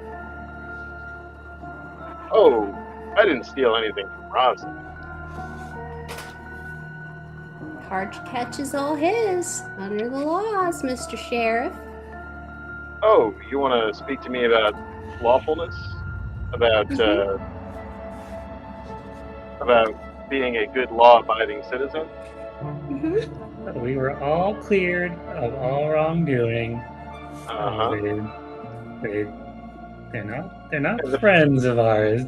[SPEAKER 3] Oh, I didn't steal anything from Raza.
[SPEAKER 4] Hard catch is all his, under the laws, Mr. Sheriff.
[SPEAKER 3] Oh, you want to speak to me about lawfulness? About, about being a good law-abiding citizen?
[SPEAKER 4] Mm-hmm.
[SPEAKER 6] We were all cleared of all wrongdoing.
[SPEAKER 3] Uh-huh.
[SPEAKER 6] They're not friends of ours.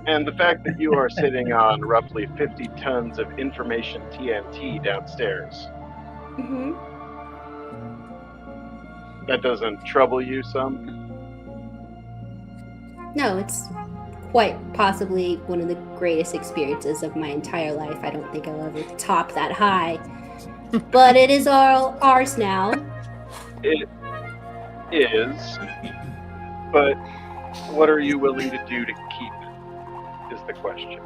[SPEAKER 3] And the fact that you are sitting on roughly 50 tons of information TNT downstairs,
[SPEAKER 4] Mm-hmm.
[SPEAKER 3] that doesn't trouble you some?
[SPEAKER 4] No, it's quite possibly one of the greatest experiences of my entire life. I don't think I'll ever top that high. But it is all ours now.
[SPEAKER 3] It is, but what are you willing to do to keep it, is the question.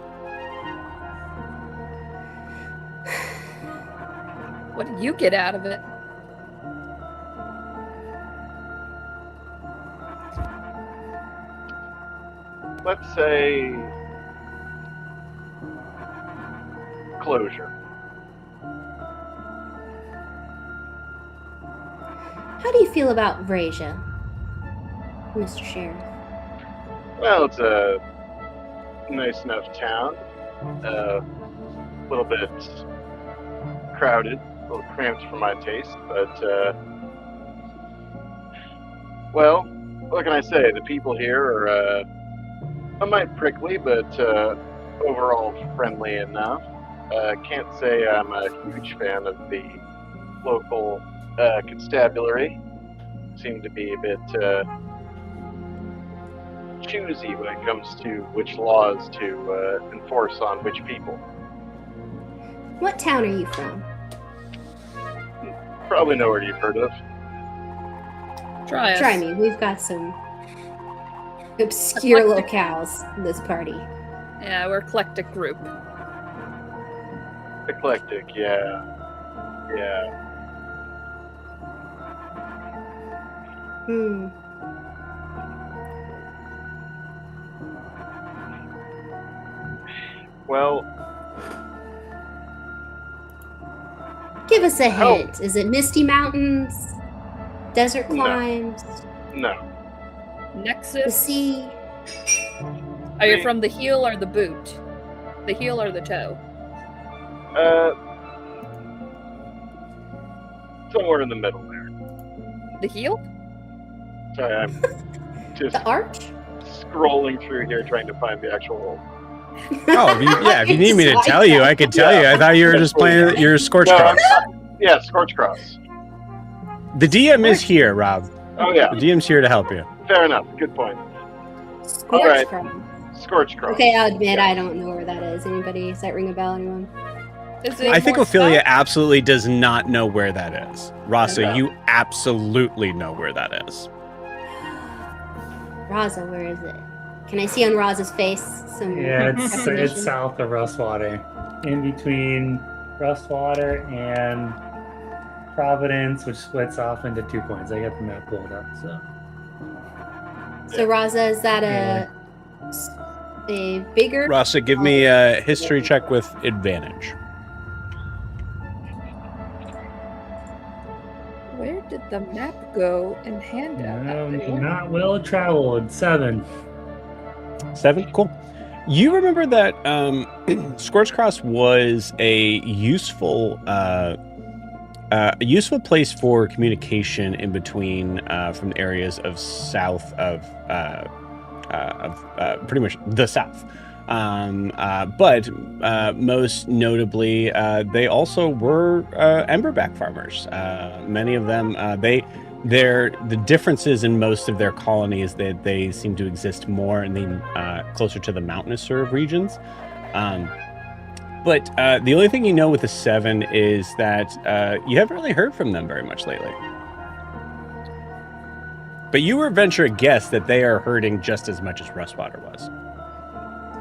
[SPEAKER 5] What do you get out of it?
[SPEAKER 3] Let's say closure.
[SPEAKER 4] How do you feel about Vrasia, Mr. Sheriff?
[SPEAKER 3] Well, it's a nice enough town. A little bit crowded, a little cramped for my taste, but, well, what can I say? The people here are, a mite prickly, but, overall friendly enough. Can't say I'm a huge fan of the local, constabulary. Seem to be a bit, choosy when it comes to which laws to enforce on which people.
[SPEAKER 4] What town are you from?
[SPEAKER 3] Probably nowhere you've heard of.
[SPEAKER 5] Try us.
[SPEAKER 4] Try me. We've got some obscure locales in this party.
[SPEAKER 5] Yeah, we're eclectic group.
[SPEAKER 3] Eclectic, yeah. Yeah.
[SPEAKER 4] Hmm.
[SPEAKER 3] Well,
[SPEAKER 4] Give us a hint. Is it Misty Mountains? Desert
[SPEAKER 3] No.
[SPEAKER 4] climbs?
[SPEAKER 3] no.
[SPEAKER 4] The
[SPEAKER 5] Nexus.
[SPEAKER 4] sea?
[SPEAKER 5] Are you from the heel or the boot? The heel or the toe?
[SPEAKER 3] Somewhere in the middle there.
[SPEAKER 5] The heel?
[SPEAKER 3] Sorry, I'm just
[SPEAKER 4] The arch?
[SPEAKER 3] scrolling through here trying to find the actual...
[SPEAKER 1] Oh, if you need me to tell you, I could tell you. I thought you were just playing your Scorch
[SPEAKER 3] No,
[SPEAKER 1] Cross.
[SPEAKER 3] yeah, Scorch Cross.
[SPEAKER 1] The DM is here, Rob.
[SPEAKER 3] Oh yeah,
[SPEAKER 1] The DM's here to help you.
[SPEAKER 3] fair enough. Good point.
[SPEAKER 4] Scorch
[SPEAKER 3] right.
[SPEAKER 4] Cross.
[SPEAKER 3] Scorch Cross.
[SPEAKER 4] Okay, I'll admit I don't know where that is. Anybody? Does that ring a bell? Anyone?
[SPEAKER 5] Is it
[SPEAKER 1] I think
[SPEAKER 5] more
[SPEAKER 1] Ophelia
[SPEAKER 5] south?
[SPEAKER 1] absolutely does not know where that is. Rasa,
[SPEAKER 3] Yeah.
[SPEAKER 1] you absolutely know where that is.
[SPEAKER 4] Raza, where is it? Can I see on Raza's face some
[SPEAKER 6] Yeah, it's
[SPEAKER 4] recognition?
[SPEAKER 6] south of Rustwater, in between Rustwater and Providence, which splits off into 2 points. I got the map pulled up. So
[SPEAKER 4] So Raza, is that a bigger?
[SPEAKER 1] Rasa, give me a history check with advantage.
[SPEAKER 5] Where did the map go in handout?
[SPEAKER 6] not well traveled. 7.
[SPEAKER 1] 7, cool. You remember that Scorch Cross was a useful place for communication in between from the areas of south of pretty much the south. But most notably, they also were emberback farmers. Many of them, the differences in most of their colonies that they seem to exist more in the closer to the mountainous sort of regions. But the only thing you know with the 7 is that you haven't really heard from them very much lately. But you were venture a guess that they are hurting just as much as Rustwater was.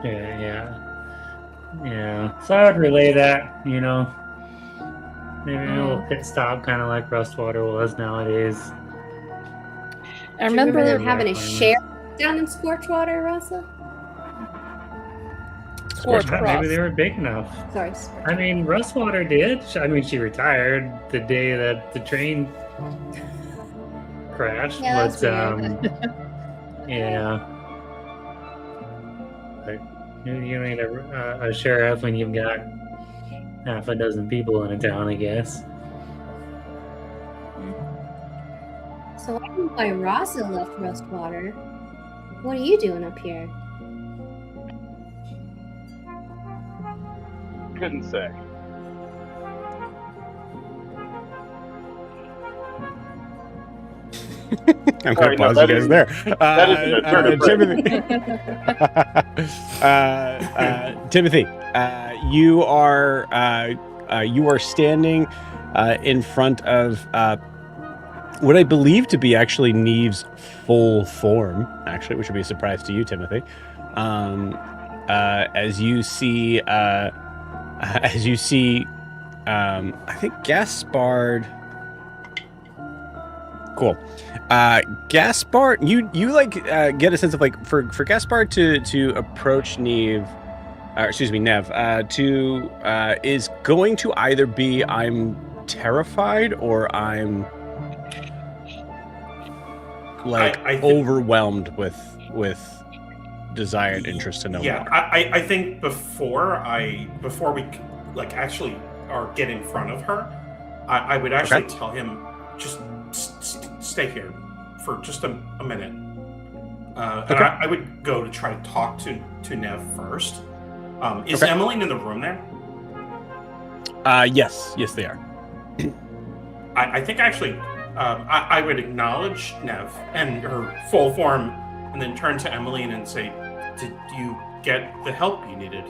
[SPEAKER 6] Yeah. So I would relay that, maybe a little pit stop, kind of like Rustwater was nowadays.
[SPEAKER 5] I
[SPEAKER 4] Do you remember them
[SPEAKER 5] remember
[SPEAKER 4] having a
[SPEAKER 6] Yeah.
[SPEAKER 4] share down in Scorchwater, Raza?
[SPEAKER 5] Scorch
[SPEAKER 6] Maybe
[SPEAKER 5] Cross.
[SPEAKER 6] they were big enough.
[SPEAKER 4] Sorry.
[SPEAKER 6] I mean, Rustwater did. I mean, she retired the day that the train crashed.
[SPEAKER 4] Yeah,
[SPEAKER 6] but
[SPEAKER 4] that's weird.
[SPEAKER 6] yeah. But you need a sheriff when you've got half a dozen people in a town, I guess.
[SPEAKER 4] So I know why Raza left Rustwater. What are you doing up here?
[SPEAKER 3] Couldn't say.
[SPEAKER 1] I'm
[SPEAKER 3] Sorry,
[SPEAKER 1] going to
[SPEAKER 3] no,
[SPEAKER 1] pause you
[SPEAKER 3] that
[SPEAKER 1] guys
[SPEAKER 3] is-
[SPEAKER 1] there.
[SPEAKER 3] that is an
[SPEAKER 1] Timothy, you are standing in front of what I believe to be actually Neve's full form, actually, which would be a surprise to you, Timothy. As you see, I think Gaspard. Cool. Gaspard, you get a sense of for Gaspard to approach Nev, is going to either be I'm terrified or I'm
[SPEAKER 2] I think-
[SPEAKER 1] overwhelmed with desire and interest to know
[SPEAKER 2] Yeah,
[SPEAKER 1] more.
[SPEAKER 2] I think before we actually are get in front of her, I would actually tell him just stay here for just a minute. And I would go to try to talk to Nev first. Is Emmeline in the room there?
[SPEAKER 1] Yes, they are.
[SPEAKER 2] I think actually I would acknowledge Nev and her full form, and then turn to Emmeline and say, "Did you get the help you needed?"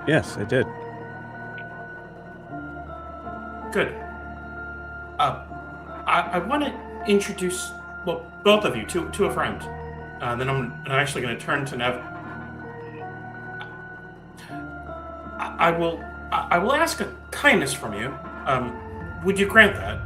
[SPEAKER 1] Yes, I did.
[SPEAKER 2] Good. I want to introduce both of you to a friend. Then I'm actually going to turn to Nev. I will ask a kindness from you. Would you grant that?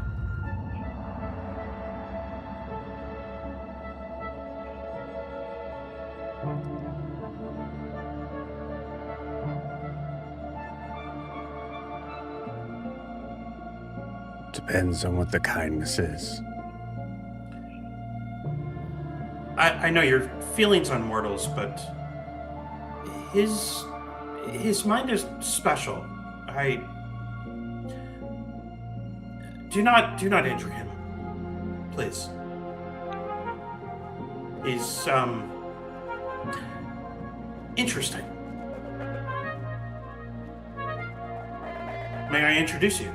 [SPEAKER 1] Depends on what the kindness is.
[SPEAKER 2] I know your feelings on mortals, but his mind is special. Do not injure him, please. He's interesting. May I introduce you?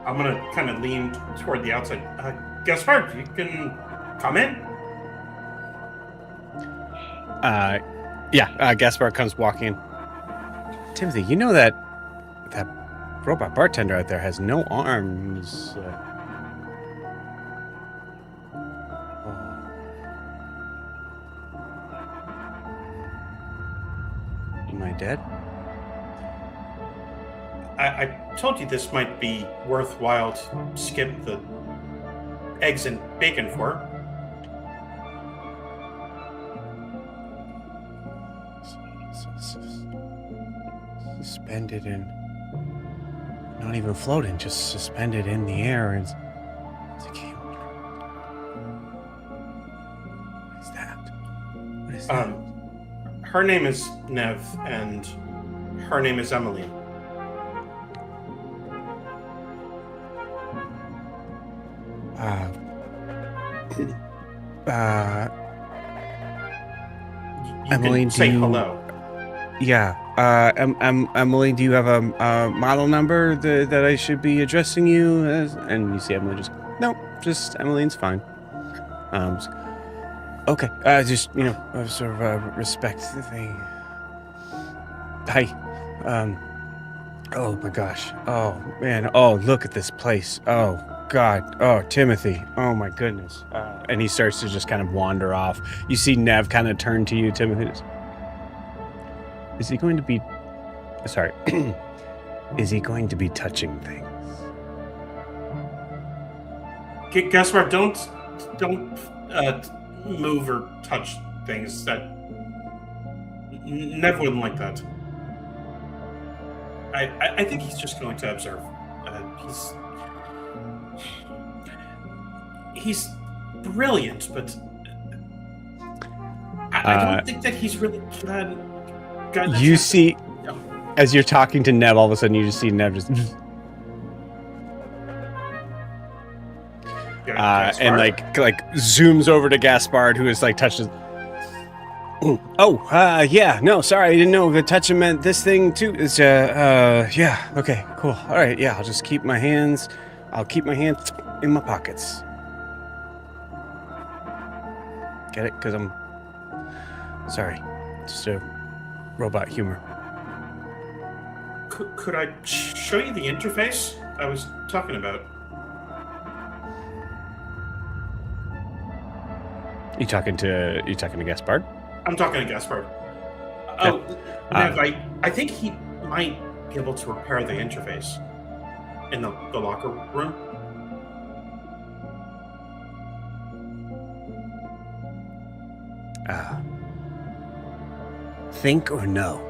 [SPEAKER 2] I'm gonna kind of lean toward the outside. Gaspard, you can come in.
[SPEAKER 1] Gaspar comes walking in. Timothy, you know that robot bartender out there has no arms. Am I dead?
[SPEAKER 2] I told you this might be worthwhile to skip the eggs and bacon for.
[SPEAKER 1] Suspended in, not even floating, just suspended in the air. And what is that? What is that?
[SPEAKER 2] Her name is Nev, and her name is Emily. You
[SPEAKER 1] Emily,
[SPEAKER 2] can say
[SPEAKER 1] do you,
[SPEAKER 2] hello.
[SPEAKER 1] Yeah. Emily, do you have a model number that I should be addressing you as? And you see Emily just, no, just Emmeline's fine. Okay. Just, sort of respect the thing. Hi. Oh my gosh. Oh man. Oh, look at this place. Oh God. Oh, Timothy. Oh my goodness. And he starts to just kind of wander off. You see Nev kind of turn to you, Timothy. Is he going to be... Sorry. Is he going to be touching things?
[SPEAKER 2] Gaspard, don't move or touch things. That Nev wouldn't like that. I think he's just going to observe. He's brilliant, but I don't think that he's really got
[SPEAKER 1] You see, as you're talking to Nev, all of a sudden you just see Nev just... and like zooms over to Gaspard, who is like touches... yeah, no, sorry, I didn't know the touching meant this thing too. Is yeah, okay, cool. All right, yeah, I'll just keep my hands in my pockets. Get it? Because I'm sorry, just a robot humor.
[SPEAKER 2] Could I show you the interface I was talking about?
[SPEAKER 1] You talking to Gaspard?
[SPEAKER 2] I'm talking to Gaspard. Nev, I think he might be able to repair the interface in the locker room.
[SPEAKER 1] Think or no?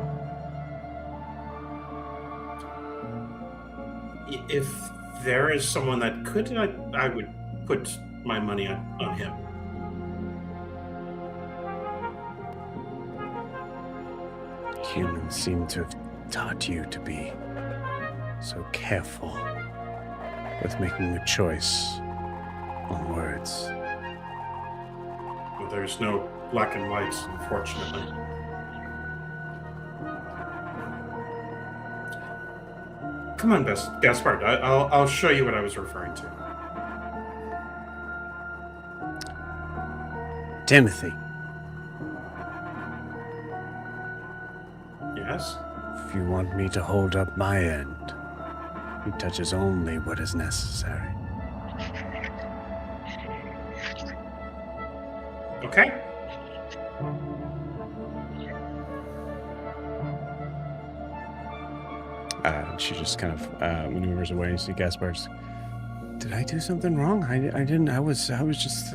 [SPEAKER 2] If there is someone that could, I would put my money on him.
[SPEAKER 1] Humans seem to have taught you to be so careful with making a choice on words.
[SPEAKER 2] Well, there's no black and whites, unfortunately. Come on, Gaspard. I'll show you what I was referring to.
[SPEAKER 1] Timothy.
[SPEAKER 2] Yes?
[SPEAKER 1] If you want me to hold up my end, he touches only what is necessary.
[SPEAKER 2] Okay.
[SPEAKER 1] She just kind of maneuvers away. You see Gaspard's. Did I do something wrong? I didn't. I was just,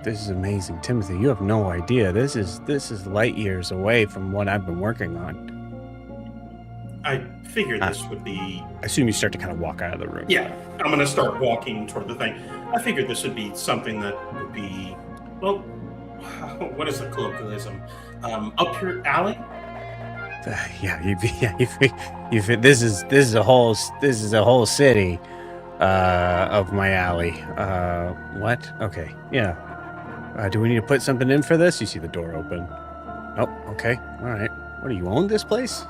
[SPEAKER 1] This is amazing, Timothy. You have no idea. This is light years away from what I've been working on.
[SPEAKER 2] I figured this would be...
[SPEAKER 1] I assume you start to kind of walk out of the room.
[SPEAKER 2] Yeah, I'm going to start walking toward the thing. I figured this would be something that would be, well, what is the colloquialism? Up your alley?
[SPEAKER 1] This is a whole city of my alley. What? Okay, yeah. Do we need to put something in for this? You see the door open. Oh, okay. All right. What, do you own this place?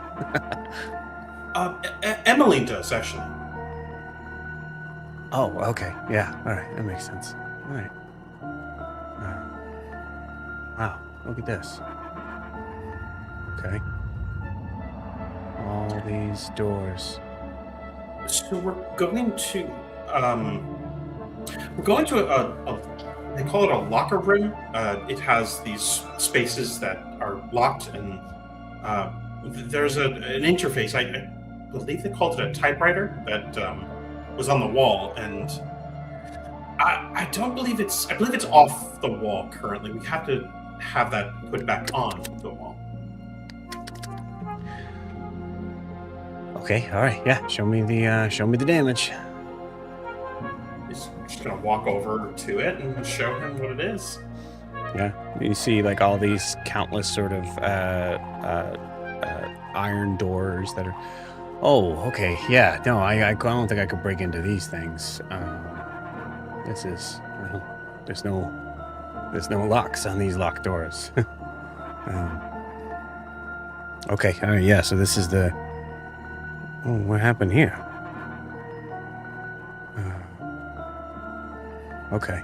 [SPEAKER 2] Emily does, actually.
[SPEAKER 1] Oh, okay. Yeah. All right. That makes sense. All right. Wow. Look at this. Okay. All these doors.
[SPEAKER 2] So we're going to a they call it a locker room. It has these spaces that are locked, and there's an interface. I believe they called it a typewriter that was on the wall, and I don't believe it's. I believe it's off the wall currently. We have to have that put back on the wall.
[SPEAKER 1] Okay. All right. Yeah. Show me the damage.
[SPEAKER 2] He's just gonna walk over to it and show him what it is.
[SPEAKER 1] Yeah. You see like all these countless sort of iron doors that are. Oh, okay. Yeah. No, I don't think I could break into these things. This is. There's no locks on these locked doors. Okay. All right. Yeah. So this is the. Oh, what happened here? Okay.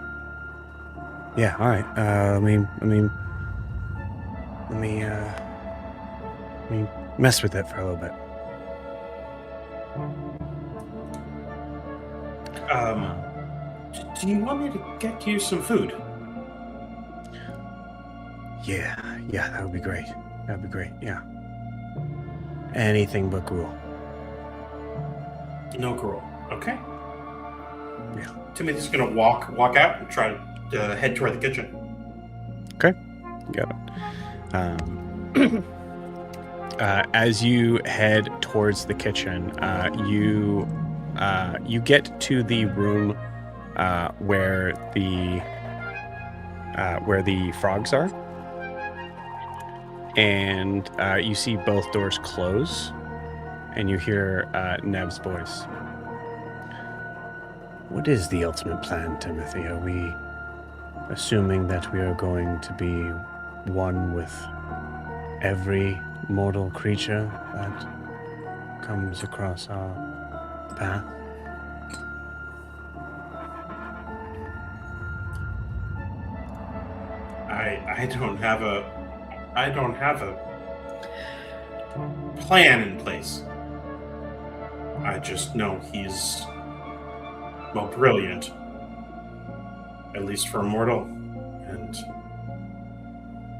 [SPEAKER 1] Yeah. All right. Let me mess with it for a little bit.
[SPEAKER 2] Do you want me to get you some food?
[SPEAKER 1] Yeah. That would be great. Yeah. Anything but gruel.
[SPEAKER 2] No gruel. Okay.
[SPEAKER 1] Yeah.
[SPEAKER 2] Timothy's gonna walk out and try to head toward the kitchen.
[SPEAKER 1] Okay. Got it. As you head towards the kitchen, you get to the room where the frogs are, and you see both doors close, and you hear Nev's voice. What is the ultimate plan, Timothy? Are we assuming that we are going to be one with every mortal creature that comes across our path?
[SPEAKER 2] I don't have a plan in place. I just know he's, well, brilliant. At least for a mortal. And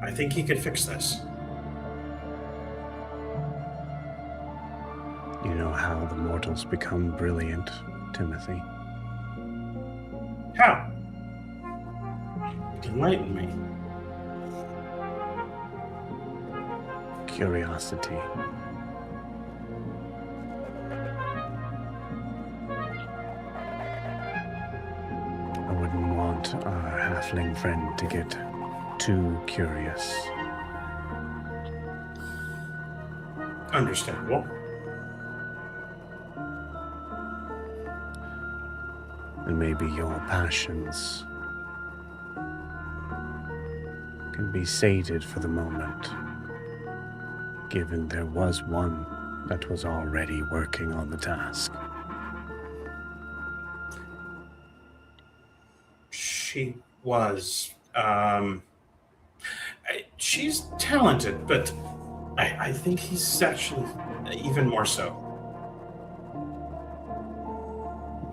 [SPEAKER 2] I think he could fix this.
[SPEAKER 1] You know how the mortals become brilliant, Timothy?
[SPEAKER 2] How? Enlighten me.
[SPEAKER 1] Curiosity. I wouldn't want our halfling friend to get too curious.
[SPEAKER 2] Understandable.
[SPEAKER 1] And maybe your passions can be sated for the moment, given there was one that was already working on the task.
[SPEAKER 2] She was. She's talented, but I think he's actually even more so.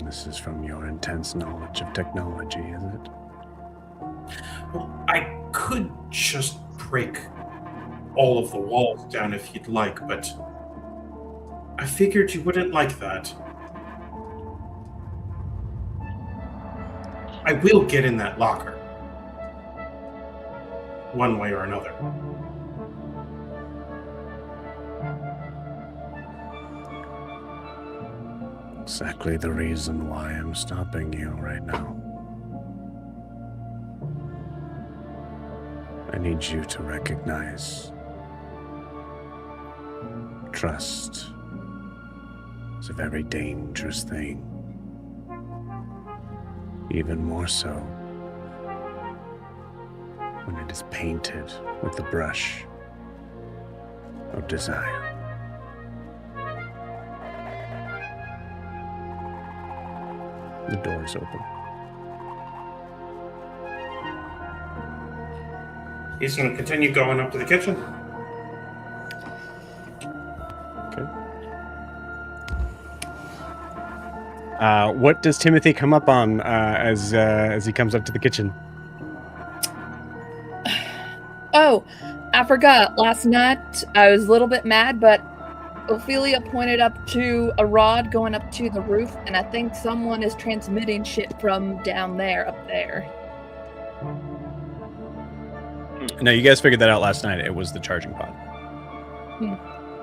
[SPEAKER 1] This is from your intense knowledge of technology, is it?
[SPEAKER 2] Well, I could just break all of the walls down if you'd like, but I figured you wouldn't like that. I will get in that locker. One way or another.
[SPEAKER 1] Exactly the reason why I'm stopping you right now. I need you to recognize trust is a very dangerous thing. Even more so when it is painted with the brush of desire. The door is open.
[SPEAKER 2] He's going to continue going up to the kitchen.
[SPEAKER 1] Okay. What does Timothy come up on as he comes up to the kitchen?
[SPEAKER 5] Oh, I forgot. Last night I was a little bit mad, but Ophelia pointed up to a rod going up to the roof, and I think someone is transmitting shit from down there up there.
[SPEAKER 1] No, you guys figured that out last night. It was the charging pod.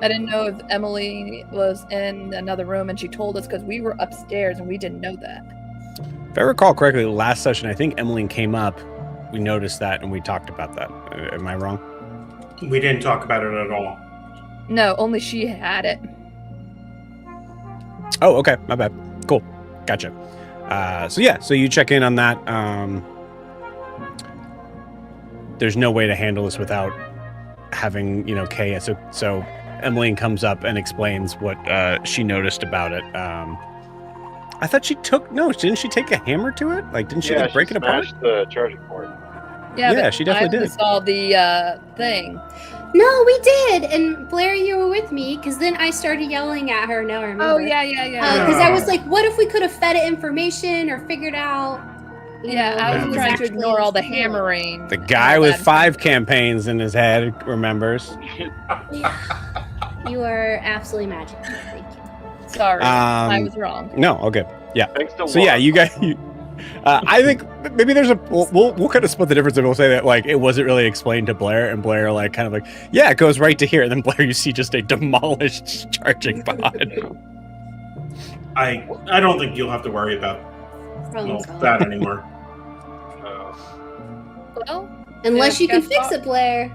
[SPEAKER 5] I didn't know if Emily was in another room, and she told us because we were upstairs and we didn't know that.
[SPEAKER 1] If I recall correctly, last session, I think Emmeline came up. We noticed that, and we talked about that. Am I wrong?
[SPEAKER 2] We didn't talk about it at all.
[SPEAKER 5] No, only she had it.
[SPEAKER 1] Oh, okay. My bad. Cool. Gotcha. So you check in on that. There's no way to handle this without having, Kay. So Emmeline comes up and explains what she noticed about it. I thought didn't she take a hammer to it? Like, didn't she break it apart?
[SPEAKER 3] Smashed the charging port.
[SPEAKER 5] Yeah,
[SPEAKER 1] she definitely did.
[SPEAKER 5] I saw the thing.
[SPEAKER 4] No, we did. And Blair, you were with me because then I started yelling at her. No, I remember.
[SPEAKER 5] Oh, yeah.
[SPEAKER 4] Because I was like, what if we could have fed it information or figured out?
[SPEAKER 5] I was trying to ignore all the hammering.
[SPEAKER 1] The guy with 5 campaigns in his head remembers.
[SPEAKER 4] You are absolutely magical. Thank you.
[SPEAKER 5] Sorry, I was wrong.
[SPEAKER 1] No, okay. Yeah.
[SPEAKER 3] Thanks to
[SPEAKER 1] So yeah, you guys. I think maybe there's we'll kind of split the difference and we'll say that like it wasn't really explained to Blair, and Blair yeah, it goes right to here, and then Blair, you see just a demolished charging pod.
[SPEAKER 2] I don't think you'll have to worry about that anymore.
[SPEAKER 5] Well,
[SPEAKER 4] unless you can
[SPEAKER 5] Gaspar,
[SPEAKER 4] fix it, Blair.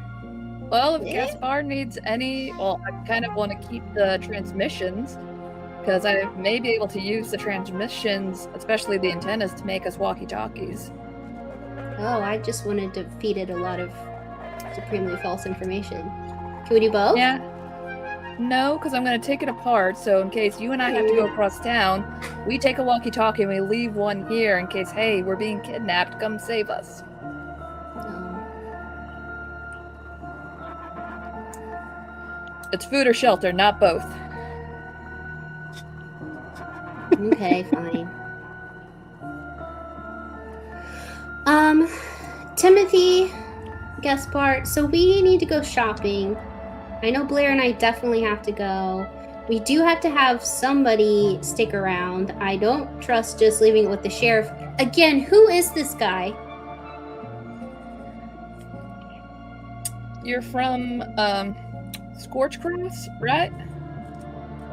[SPEAKER 5] Well, if Gaspar needs any, I kind of want to keep the transmissions. Because I may be able to use the transmissions, especially the antennas, to make us walkie-talkies.
[SPEAKER 4] Oh, I just wanted to feed it a lot of supremely false information. Can we do both?
[SPEAKER 5] Yeah. No, because I'm going to take it apart, so in case you and I have to go across town, we take a walkie-talkie and we leave one here in case, hey, we're being kidnapped, come save us. It's food or shelter, not both.
[SPEAKER 4] Okay, fine. Timothy, Gaspard, so we need to go shopping. I know Blair and I definitely have to go. We do have to have somebody stick around. I don't trust just leaving it with the sheriff. Again, who is this guy?
[SPEAKER 5] You're from, Scorchcross, right?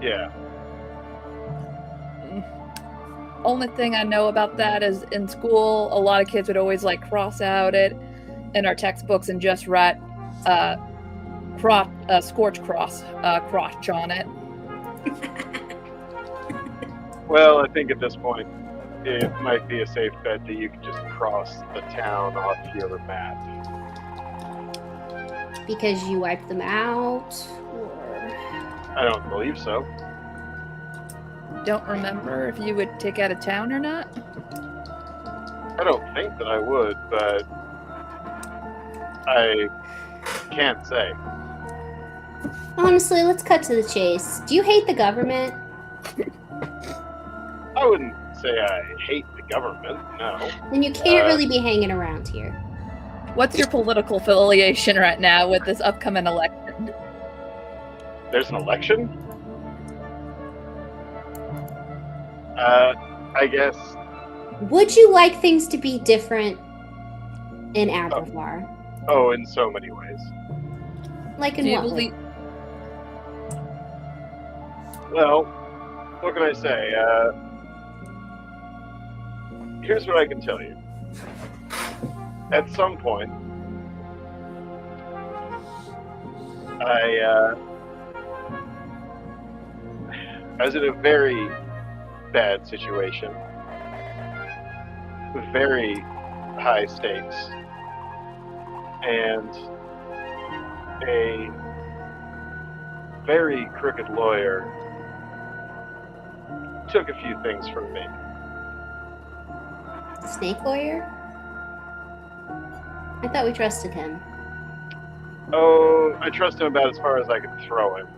[SPEAKER 3] Yeah.
[SPEAKER 5] Only thing I know about that is in school, a lot of kids would always cross out it in our textbooks and just write scorch cross crotch on it.
[SPEAKER 3] Well, I think at this point, it might be a safe bet that you can just cross the town off your map.
[SPEAKER 4] Because you wiped them out? Or...
[SPEAKER 3] I don't believe so.
[SPEAKER 5] Don't remember if you would take out of town or not?
[SPEAKER 3] I don't think that I would, but I can't say.
[SPEAKER 4] Honestly, let's cut to the chase. Do you hate the government?
[SPEAKER 3] I wouldn't say I hate the government, no.
[SPEAKER 4] Then you can't really be hanging around here.
[SPEAKER 5] What's your political affiliation right now with this upcoming election?
[SPEAKER 3] There's an election? I guess.
[SPEAKER 4] Would you like things to be different in Abravar?
[SPEAKER 3] Oh, in so many ways.
[SPEAKER 4] Like in what way?
[SPEAKER 3] Well, what can I say? Here's what I can tell you. At some point, I was in a very bad situation with very high stakes, and a very crooked lawyer took a few things from me.
[SPEAKER 4] Snake lawyer? I thought we trusted him.
[SPEAKER 3] Oh, I trust him about as far as I can throw him.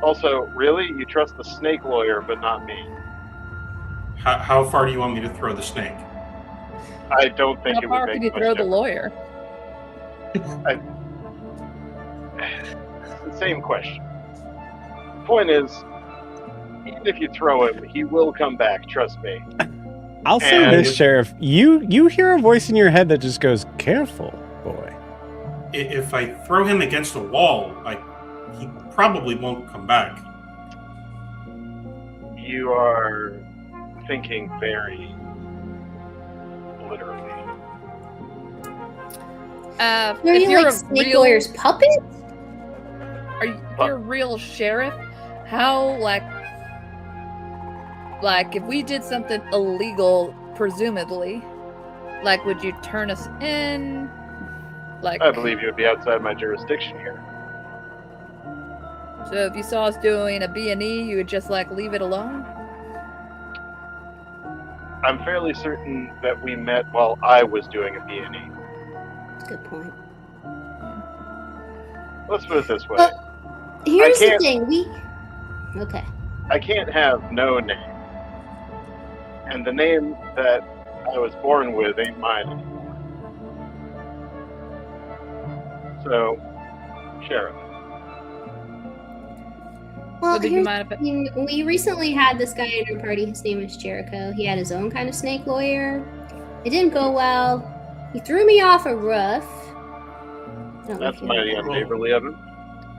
[SPEAKER 3] Also, really? You trust the snake lawyer, but not me?
[SPEAKER 2] How far do you want me to throw the snake?
[SPEAKER 3] I don't think
[SPEAKER 5] How
[SPEAKER 3] it
[SPEAKER 5] far
[SPEAKER 3] would
[SPEAKER 5] could
[SPEAKER 3] make
[SPEAKER 5] you
[SPEAKER 3] much
[SPEAKER 5] throw the
[SPEAKER 3] difference.
[SPEAKER 5] lawyer?
[SPEAKER 3] It's the same question. Point is, even if you throw him, he will come back, trust me.
[SPEAKER 1] I'll say
[SPEAKER 3] And-
[SPEAKER 1] this, Sheriff. You hear a voice in your head that just goes, "Careful, boy."
[SPEAKER 2] If I throw him against a wall, he probably won't come back.
[SPEAKER 3] You are thinking very literally.
[SPEAKER 4] Are
[SPEAKER 5] If
[SPEAKER 4] you
[SPEAKER 5] you're
[SPEAKER 4] like
[SPEAKER 5] a
[SPEAKER 4] snake
[SPEAKER 5] real,
[SPEAKER 4] lawyer's puppet?
[SPEAKER 5] if you're a real sheriff, how like if we did something illegal, presumably, like would you turn us in? Like,
[SPEAKER 3] I believe you would be outside my jurisdiction here.
[SPEAKER 5] so if you saw us doing a B&E, you would just like leave it alone?
[SPEAKER 3] I'm fairly certain that we met while I was doing a B&E.
[SPEAKER 4] That's a good point.
[SPEAKER 3] Let's put it this way.
[SPEAKER 4] Well, here's the
[SPEAKER 3] can't-
[SPEAKER 4] thing. Okay.
[SPEAKER 3] I can't have no name. And the name that I was born with ain't mine anymore. So, Sheriff.
[SPEAKER 4] Well,
[SPEAKER 5] Would you
[SPEAKER 4] here's
[SPEAKER 5] mind if
[SPEAKER 4] the thing. We recently had this guy in our party. His name was Jericho. He had his own kind of snake lawyer. It didn't go well. He threw me off a roof. I don't know if
[SPEAKER 3] That's
[SPEAKER 4] you heard
[SPEAKER 3] mighty
[SPEAKER 4] that.
[SPEAKER 3] unneighborly of him.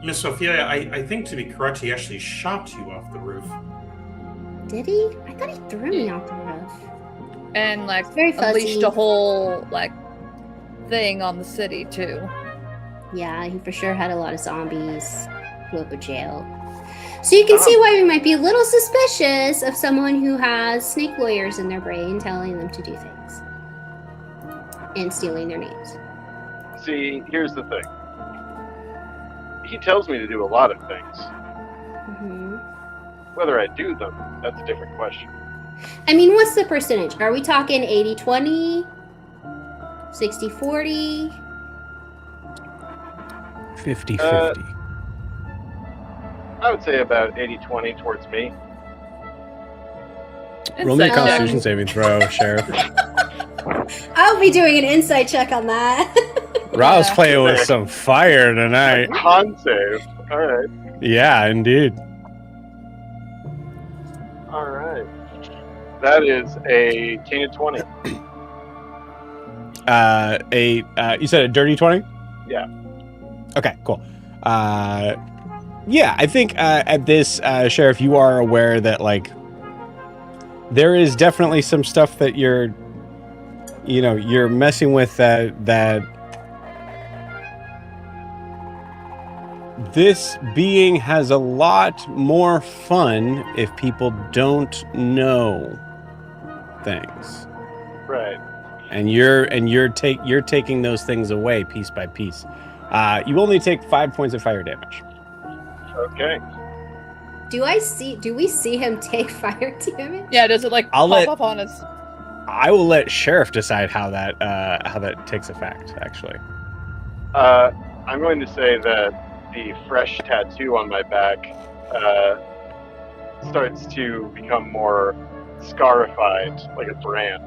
[SPEAKER 2] Miss Sophia, I think to be correct, he actually shot you off the roof.
[SPEAKER 4] Did he? I thought he threw me off the roof.
[SPEAKER 5] and like
[SPEAKER 4] It's very
[SPEAKER 5] unleashed
[SPEAKER 4] fuzzy.
[SPEAKER 5] a whole like thing on the city too.
[SPEAKER 4] Yeah, he for sure had a lot of zombies. Blew up a jail. So you can see why we might be a little suspicious of someone who has snake lawyers in their brain telling them to do things. And stealing their names.
[SPEAKER 3] See, here's the thing. He tells me to do a lot of things.
[SPEAKER 4] Hmm.
[SPEAKER 3] Whether I do them, that's a different question.
[SPEAKER 4] I mean, what's the percentage? Are we talking 80-20? 60-40?
[SPEAKER 1] 50-50.
[SPEAKER 3] I would say about 80-20 towards me.
[SPEAKER 1] Roll me a
[SPEAKER 5] Insight check.
[SPEAKER 1] Constitution saving throw, Sheriff.
[SPEAKER 4] I'll be doing an insight check on that.
[SPEAKER 1] Rob's
[SPEAKER 5] Yeah.
[SPEAKER 1] playing with some fire tonight.
[SPEAKER 3] Con save. Alright.
[SPEAKER 1] Yeah, indeed.
[SPEAKER 3] Alright. That is a cane 20.
[SPEAKER 1] You said a dirty 20?
[SPEAKER 3] Yeah.
[SPEAKER 1] Okay, cool. Yeah, I think at this, Sheriff, you are aware that, like, there is definitely some stuff that you're messing with that this being has a lot more fun if people don't know things.
[SPEAKER 3] Right.
[SPEAKER 1] And you're taking those things away piece by piece. You only take 5 points of fire damage.
[SPEAKER 3] Okay.
[SPEAKER 4] Do we see him take fire damage?
[SPEAKER 5] Yeah, does it like
[SPEAKER 1] I'll
[SPEAKER 5] pop
[SPEAKER 1] let-
[SPEAKER 5] up on us?
[SPEAKER 1] I will let Sheriff decide how that takes effect. Actually,
[SPEAKER 3] I'm going to say that the fresh tattoo on my back starts to become more scarified, like a brand.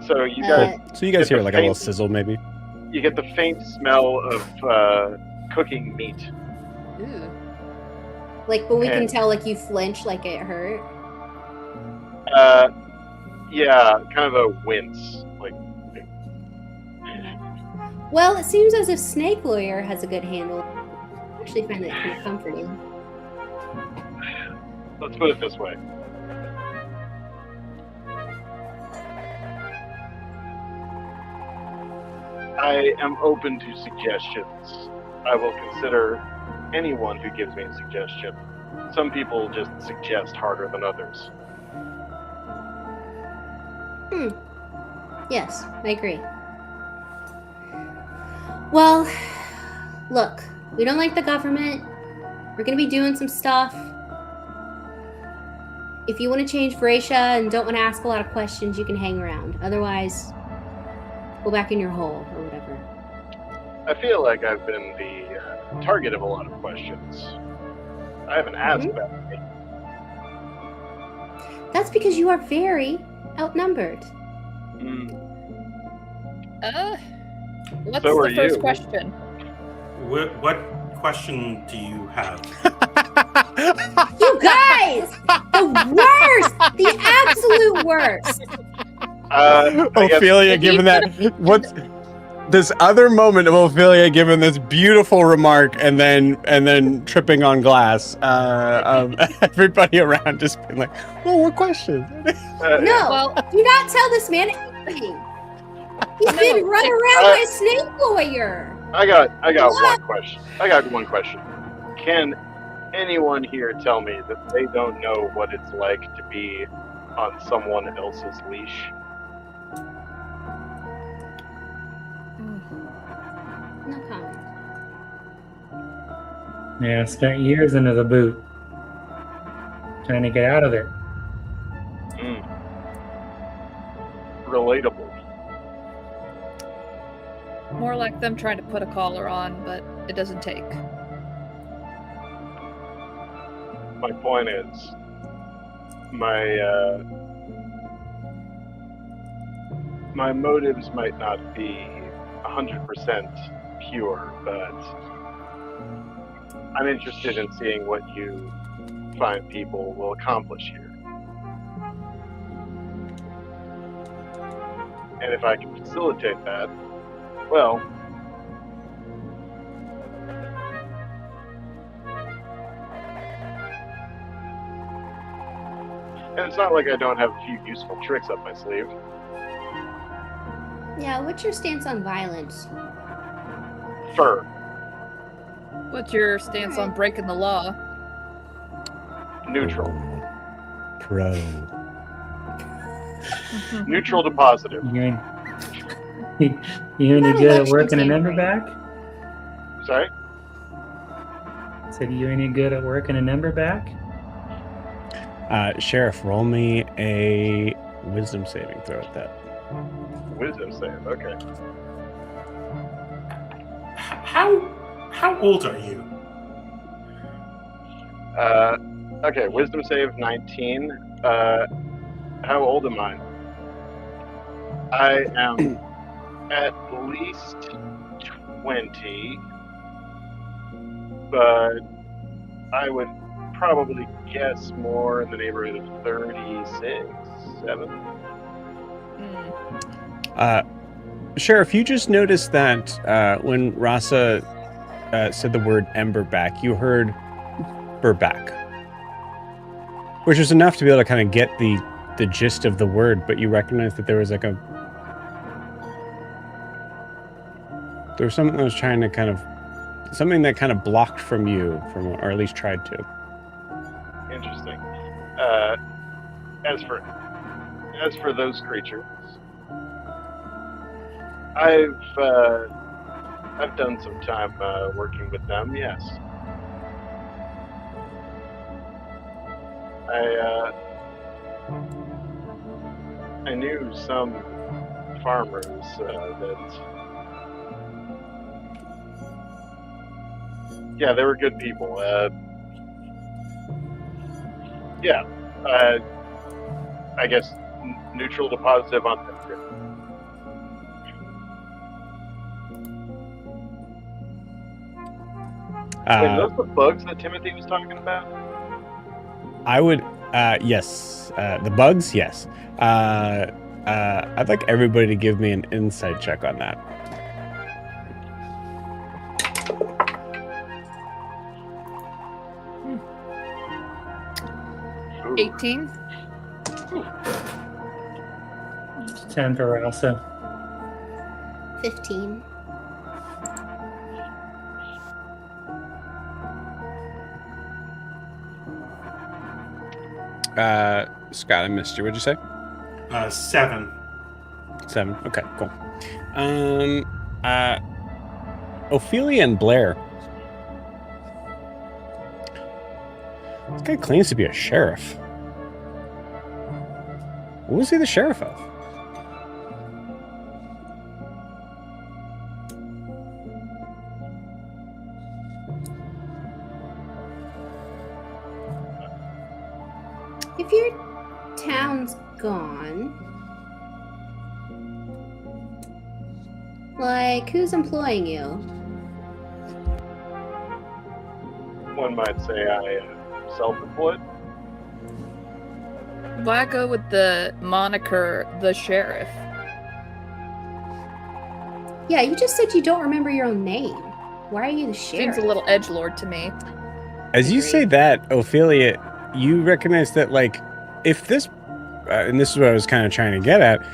[SPEAKER 3] So you guys,
[SPEAKER 1] so you guys hear like a little sizzle, maybe.
[SPEAKER 3] you get the faint smell of cooking meat.
[SPEAKER 5] Ooh.
[SPEAKER 4] Like, but we can
[SPEAKER 3] And-
[SPEAKER 4] tell, like, you flinch, like it hurt.
[SPEAKER 3] Yeah, kind of a wince. Like,
[SPEAKER 4] Well, it seems as if Snake Lawyer has a good handle. I actually find that kind of comforting.
[SPEAKER 3] let's put it this way. I am open to suggestions. I will consider anyone who gives me a suggestion. Some people just suggest harder than others.
[SPEAKER 4] Yes, I agree. Well, look, we don't like the government. We're gonna be doing some stuff. If you want to change Vracia and don't want to ask a lot of questions, you can hang around. Otherwise, go back in your hole or whatever.
[SPEAKER 3] I feel like I've been the target of a lot of questions. I haven't asked that many.
[SPEAKER 4] That's because you are very outnumbered.
[SPEAKER 5] What's
[SPEAKER 3] So are
[SPEAKER 5] the first
[SPEAKER 3] you.
[SPEAKER 5] question?
[SPEAKER 2] What question do you have?
[SPEAKER 4] You guys! The worst! The absolute worst!
[SPEAKER 3] I guess-
[SPEAKER 1] Ophelia giving that what's this other moment of Ophelia giving this beautiful remark and then tripping on glass. Everybody around just being like, "Oh, what question?"
[SPEAKER 4] No!
[SPEAKER 5] Well-
[SPEAKER 4] Do not tell this man anything! He's been run around by a snake lawyer!
[SPEAKER 3] I got
[SPEAKER 4] What?
[SPEAKER 3] one question. I got one question. Can anyone here tell me that they don't know what it's like to be on someone else's leash?
[SPEAKER 4] No comment.
[SPEAKER 6] Yeah, spent years into the boot. Trying to get out of it.
[SPEAKER 3] Relatable.
[SPEAKER 5] More like them trying to put a collar on, but it doesn't take.
[SPEAKER 3] My point is, my motives might not be 100% pure, but I'm interested in seeing what you fine people will accomplish here. And if I can facilitate that, well, and it's not like I don't have a few useful tricks up my sleeve.
[SPEAKER 4] Yeah, what's your stance on violence?
[SPEAKER 3] Fur.
[SPEAKER 5] What's your stance on breaking the law?
[SPEAKER 3] Neutral.
[SPEAKER 1] Pro.
[SPEAKER 3] Neutral to positive.
[SPEAKER 6] You any
[SPEAKER 4] Not
[SPEAKER 6] good at
[SPEAKER 4] election
[SPEAKER 6] working an
[SPEAKER 4] tampering.
[SPEAKER 6] Emberback?
[SPEAKER 3] Sorry?
[SPEAKER 6] Said you any good at working an Emberback?
[SPEAKER 1] Sheriff, roll me a wisdom saving throw at that.
[SPEAKER 3] Wisdom save, okay.
[SPEAKER 2] How old are you?
[SPEAKER 3] Okay, wisdom save 19. How old am I? I am at least 20, but I would probably guess more in the neighborhood of 36, 7.
[SPEAKER 1] Sheriff, you just noticed that when Rasa said the word Emberback, you heard Burback, which was enough to be able to kind of get the gist of the word, but you recognized that there was like there was something that was trying to something that kind of blocked from you, or at least tried to.
[SPEAKER 3] Interesting. As for those creatures, I've done some time working with them. Yes, I knew some farmers they were good people. I guess neutral to positive on them. Wait, those the bugs that Timothy was talking about?
[SPEAKER 1] I would, yes. The bugs, yes. I'd like everybody to give me an insight check on that.
[SPEAKER 3] Ooh.
[SPEAKER 5] 18.
[SPEAKER 6] 10 for Rasa.
[SPEAKER 4] 15.
[SPEAKER 1] Scott, I missed you. What'd you say?
[SPEAKER 2] 7.
[SPEAKER 1] 7. Okay, cool. Ophelia and Blair. This guy claims to be a sheriff. What was he the sheriff of?
[SPEAKER 4] If your town's gone, like, who's employing you?
[SPEAKER 3] One might say I am self-employed.
[SPEAKER 5] Why go with the moniker the sheriff?
[SPEAKER 4] Yeah, you just said you don't remember your own name. Why are you the sheriff?
[SPEAKER 5] Seems a little edgelord to me.
[SPEAKER 1] As you say that, Ophelia, you recognize that, like, if this, and this is what I was kind of trying to get at,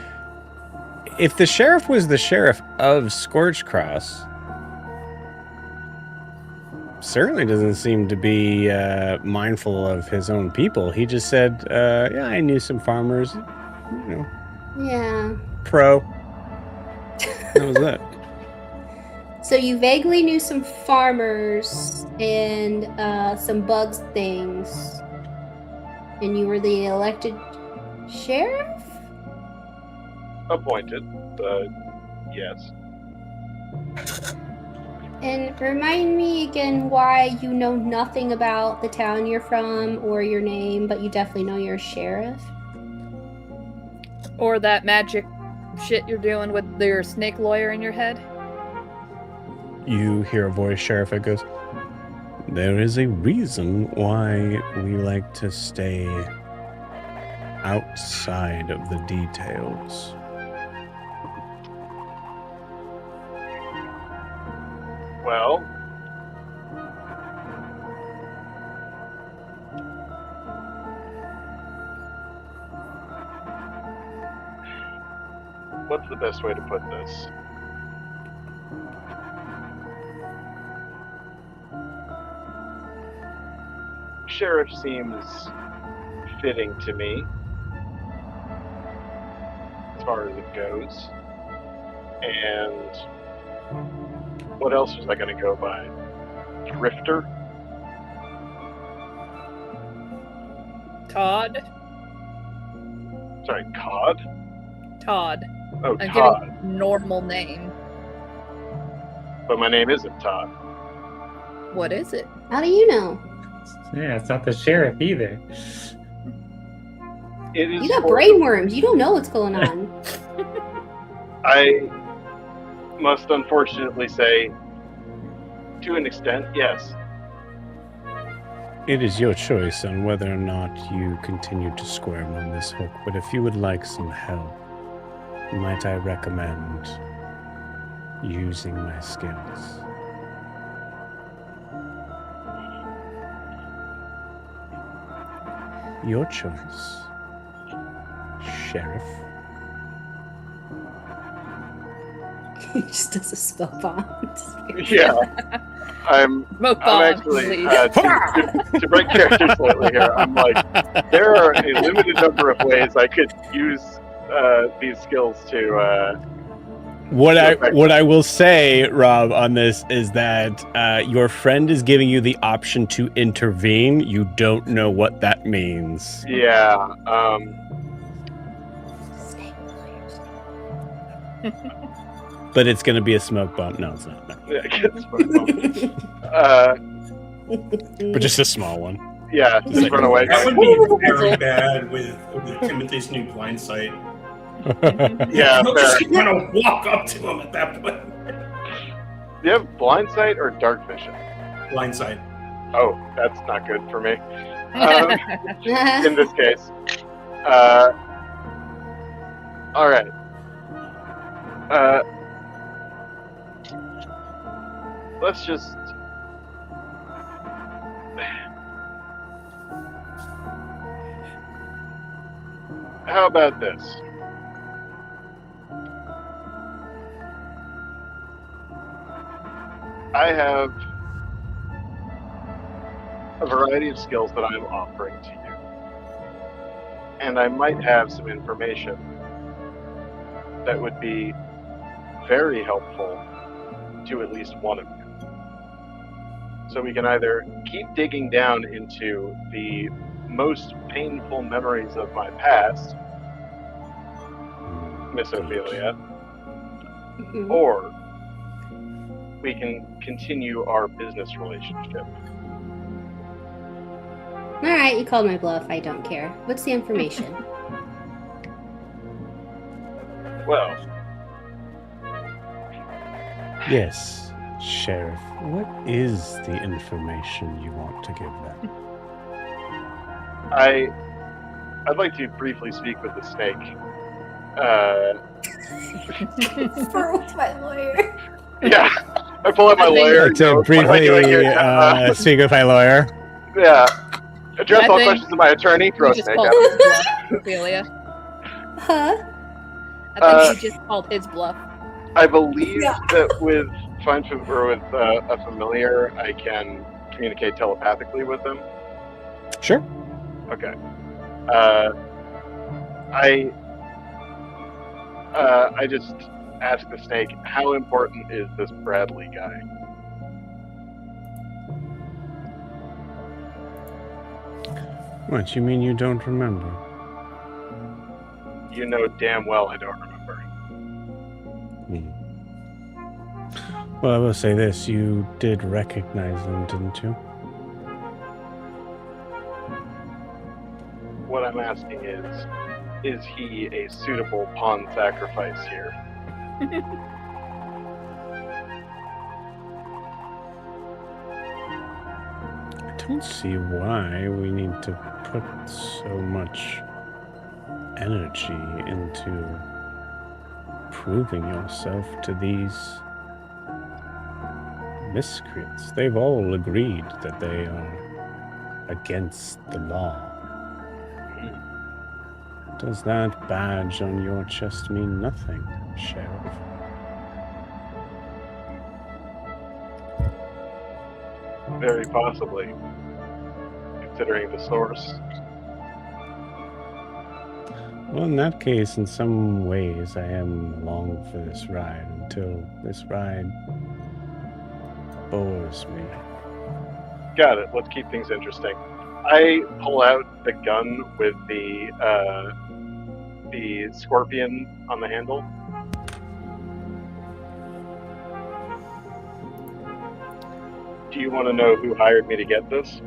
[SPEAKER 1] if the sheriff was the sheriff of Scorched Cross, certainly doesn't seem to be mindful of his own people. He just said, yeah, I knew some farmers, you know,
[SPEAKER 4] Yeah.
[SPEAKER 1] pro. That was it.
[SPEAKER 4] So you vaguely knew some farmers and some bugs things, and you were the elected sheriff?
[SPEAKER 3] Appointed, but yes.
[SPEAKER 4] And remind me again why you know nothing about the town you're from or your name, but you definitely know you're a sheriff.
[SPEAKER 5] Or that magic shit you're doing with your snake lawyer in your head.
[SPEAKER 1] You hear a voice, Sheriff. It goes, there is a reason why we like to stay outside of the details.
[SPEAKER 3] Well, what's the best way to put this? Sheriff seems fitting to me as far as it goes. And what else was I going to go by? Drifter?
[SPEAKER 5] Todd?
[SPEAKER 3] Sorry, Cod?
[SPEAKER 5] Todd.
[SPEAKER 3] Oh,
[SPEAKER 5] I'm
[SPEAKER 3] Todd.
[SPEAKER 5] giving normal name.
[SPEAKER 3] But my name isn't Todd.
[SPEAKER 5] What is it?
[SPEAKER 4] How do you know?
[SPEAKER 6] Yeah, it's not the sheriff either.
[SPEAKER 3] It is
[SPEAKER 4] You got
[SPEAKER 3] for-
[SPEAKER 4] brain worms. You don't know what's going on.
[SPEAKER 3] I must unfortunately say, to an extent, yes.
[SPEAKER 1] It is your choice on whether or not you continue to squirm on this hook, but if you would like some help, might I recommend using my skills? Your choice, Sheriff.
[SPEAKER 4] He just does a spell bond.
[SPEAKER 3] Yeah. I'm
[SPEAKER 5] Smoke bomb,
[SPEAKER 3] actually,
[SPEAKER 5] please.
[SPEAKER 3] to break character slightly here, I'm like, there are a limited number of ways I could use these skills to...
[SPEAKER 1] What I will say, Rob, on this is that your friend is giving you the option to intervene. You don't know what that means.
[SPEAKER 3] Yeah,
[SPEAKER 4] Snake lawyers.
[SPEAKER 1] But it's going to be a smoke bomb. No, it's not. No. But just a small one.
[SPEAKER 3] yeah, just run away.
[SPEAKER 2] That would be very bad with Timothy's new blind sight.
[SPEAKER 3] Yeah,
[SPEAKER 2] He'll
[SPEAKER 3] fair.
[SPEAKER 2] just want to walk up to him at that point.
[SPEAKER 3] Do you have blind sight or dark vision?
[SPEAKER 2] Blind sight.
[SPEAKER 3] Oh, that's not good for me. In this case. All right. Let's just... How about this? I have a variety of skills that I'm offering to you. And I might have some information that would be very helpful to at least one of you. So we can either keep digging down into the most painful memories of my past, Miss Ophelia,
[SPEAKER 4] Mhm.
[SPEAKER 3] or we can continue our business relationship.
[SPEAKER 4] All right, you called my bluff. I don't care. What's the information?
[SPEAKER 3] Well,
[SPEAKER 1] Yes, Sheriff. What is the information you want to give them?
[SPEAKER 3] I'd like to briefly speak with the snake.
[SPEAKER 4] For my lawyer.
[SPEAKER 3] Yeah, I pull out my lawyer.
[SPEAKER 1] To briefly speak with my lawyer.
[SPEAKER 3] Yeah, address
[SPEAKER 5] I
[SPEAKER 3] all
[SPEAKER 5] think
[SPEAKER 3] questions to my attorney. Throw
[SPEAKER 5] You
[SPEAKER 3] a
[SPEAKER 5] just
[SPEAKER 3] snake
[SPEAKER 5] called
[SPEAKER 3] at him.
[SPEAKER 5] his bluff, Ophelia.
[SPEAKER 4] Huh?
[SPEAKER 5] I think you just called his bluff.
[SPEAKER 3] I believe
[SPEAKER 4] Yeah.
[SPEAKER 3] that with a familiar, I can communicate telepathically with them.
[SPEAKER 1] Sure.
[SPEAKER 3] Okay. I just asked the snake, how important is this Bradley guy?
[SPEAKER 1] What, you mean you don't remember?
[SPEAKER 3] You know damn well I don't remember.
[SPEAKER 1] Hmm. Well, I will say this. You did recognize him, didn't you?
[SPEAKER 3] What I'm asking is he a suitable pawn sacrifice here?
[SPEAKER 1] I don't see why we need to put so much energy into proving yourself to these miscreants. They've all agreed that they are against the law. Does that badge on your chest mean nothing, Sheriff?
[SPEAKER 3] Very possibly, considering the source.
[SPEAKER 1] Well, in that case, in some ways, I am along for this ride until this ride bores me.
[SPEAKER 3] Got it. Let's keep things interesting. I pull out the gun with the scorpion on the handle. Do you want to know who hired me to get this?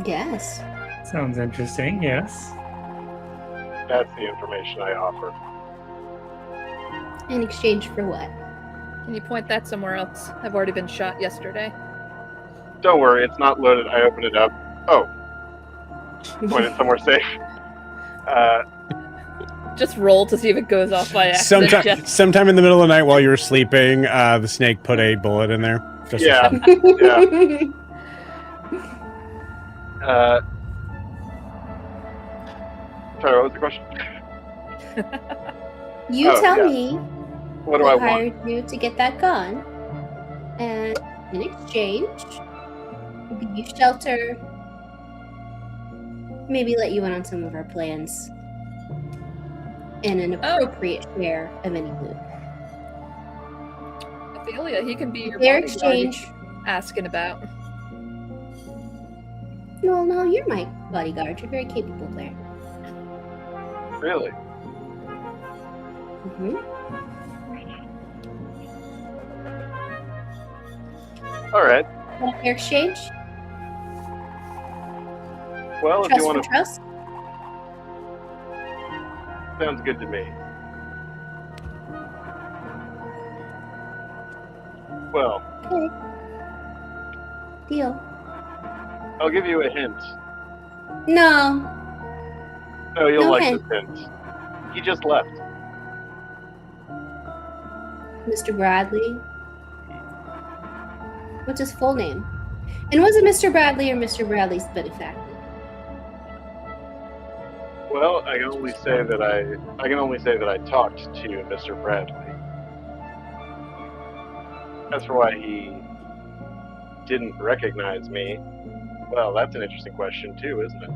[SPEAKER 4] Yes.
[SPEAKER 6] Sounds interesting, yes.
[SPEAKER 3] That's the information I offer.
[SPEAKER 4] In exchange for what?
[SPEAKER 5] Can you point that somewhere else? I've already been shot yesterday.
[SPEAKER 3] Don't worry, it's not loaded. I open it up. Oh, point it somewhere safe.
[SPEAKER 5] Just roll to see if it goes off by accident.
[SPEAKER 1] Sometime in the middle of the night while you were sleeping, the snake put a bullet in there. Just
[SPEAKER 3] Yeah.
[SPEAKER 1] for fun.
[SPEAKER 3] Sorry, what was the question?
[SPEAKER 4] You
[SPEAKER 3] Oh,
[SPEAKER 4] tell
[SPEAKER 3] yeah.
[SPEAKER 4] me
[SPEAKER 3] What do
[SPEAKER 4] who
[SPEAKER 3] I want?
[SPEAKER 4] hired you to get that gun, and in exchange, we'll give you shelter. Maybe let you in on some of our plans, and an appropriate share of any loot.
[SPEAKER 5] Ophelia, he can be your
[SPEAKER 4] Their
[SPEAKER 5] bodyguard
[SPEAKER 4] exchange.
[SPEAKER 5] asking about.
[SPEAKER 4] Well, no, you're my bodyguard. You're very capable there.
[SPEAKER 3] Really?
[SPEAKER 4] Mm-hmm.
[SPEAKER 3] All right.
[SPEAKER 4] Want a fair exchange?
[SPEAKER 3] Well, if
[SPEAKER 4] Trust
[SPEAKER 3] you
[SPEAKER 4] for
[SPEAKER 3] want to,
[SPEAKER 4] trust?
[SPEAKER 3] sounds good to me. Well,
[SPEAKER 4] Okay. Deal.
[SPEAKER 3] I'll give you a hint.
[SPEAKER 4] No.
[SPEAKER 3] No, you'll
[SPEAKER 4] No
[SPEAKER 3] like
[SPEAKER 4] hint.
[SPEAKER 3] this hint. He just left.
[SPEAKER 4] Mr. Bradley. What's his full name? And was it Mr. Bradley or Mr. Bradley's benefactor?
[SPEAKER 3] Well, I can only say that I talked to Mr. Bradley. As for why he didn't recognize me, well, that's an interesting question too, isn't it?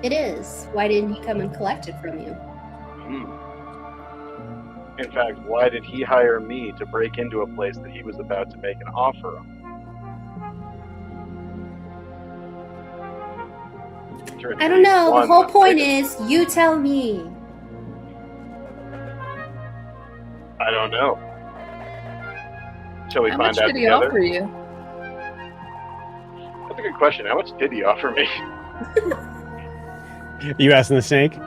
[SPEAKER 4] It is. Why didn't he come and collect it from you?
[SPEAKER 3] In fact, why did he hire me to break into a place that he was about to make an offer on?
[SPEAKER 4] I don't know. The whole point is, you tell me.
[SPEAKER 3] I don't know. Shall we
[SPEAKER 5] How
[SPEAKER 3] find
[SPEAKER 5] much
[SPEAKER 3] out
[SPEAKER 5] did he
[SPEAKER 3] together?
[SPEAKER 5] offer you?
[SPEAKER 3] That's a good question. How much did he offer me?
[SPEAKER 1] You asking the snake?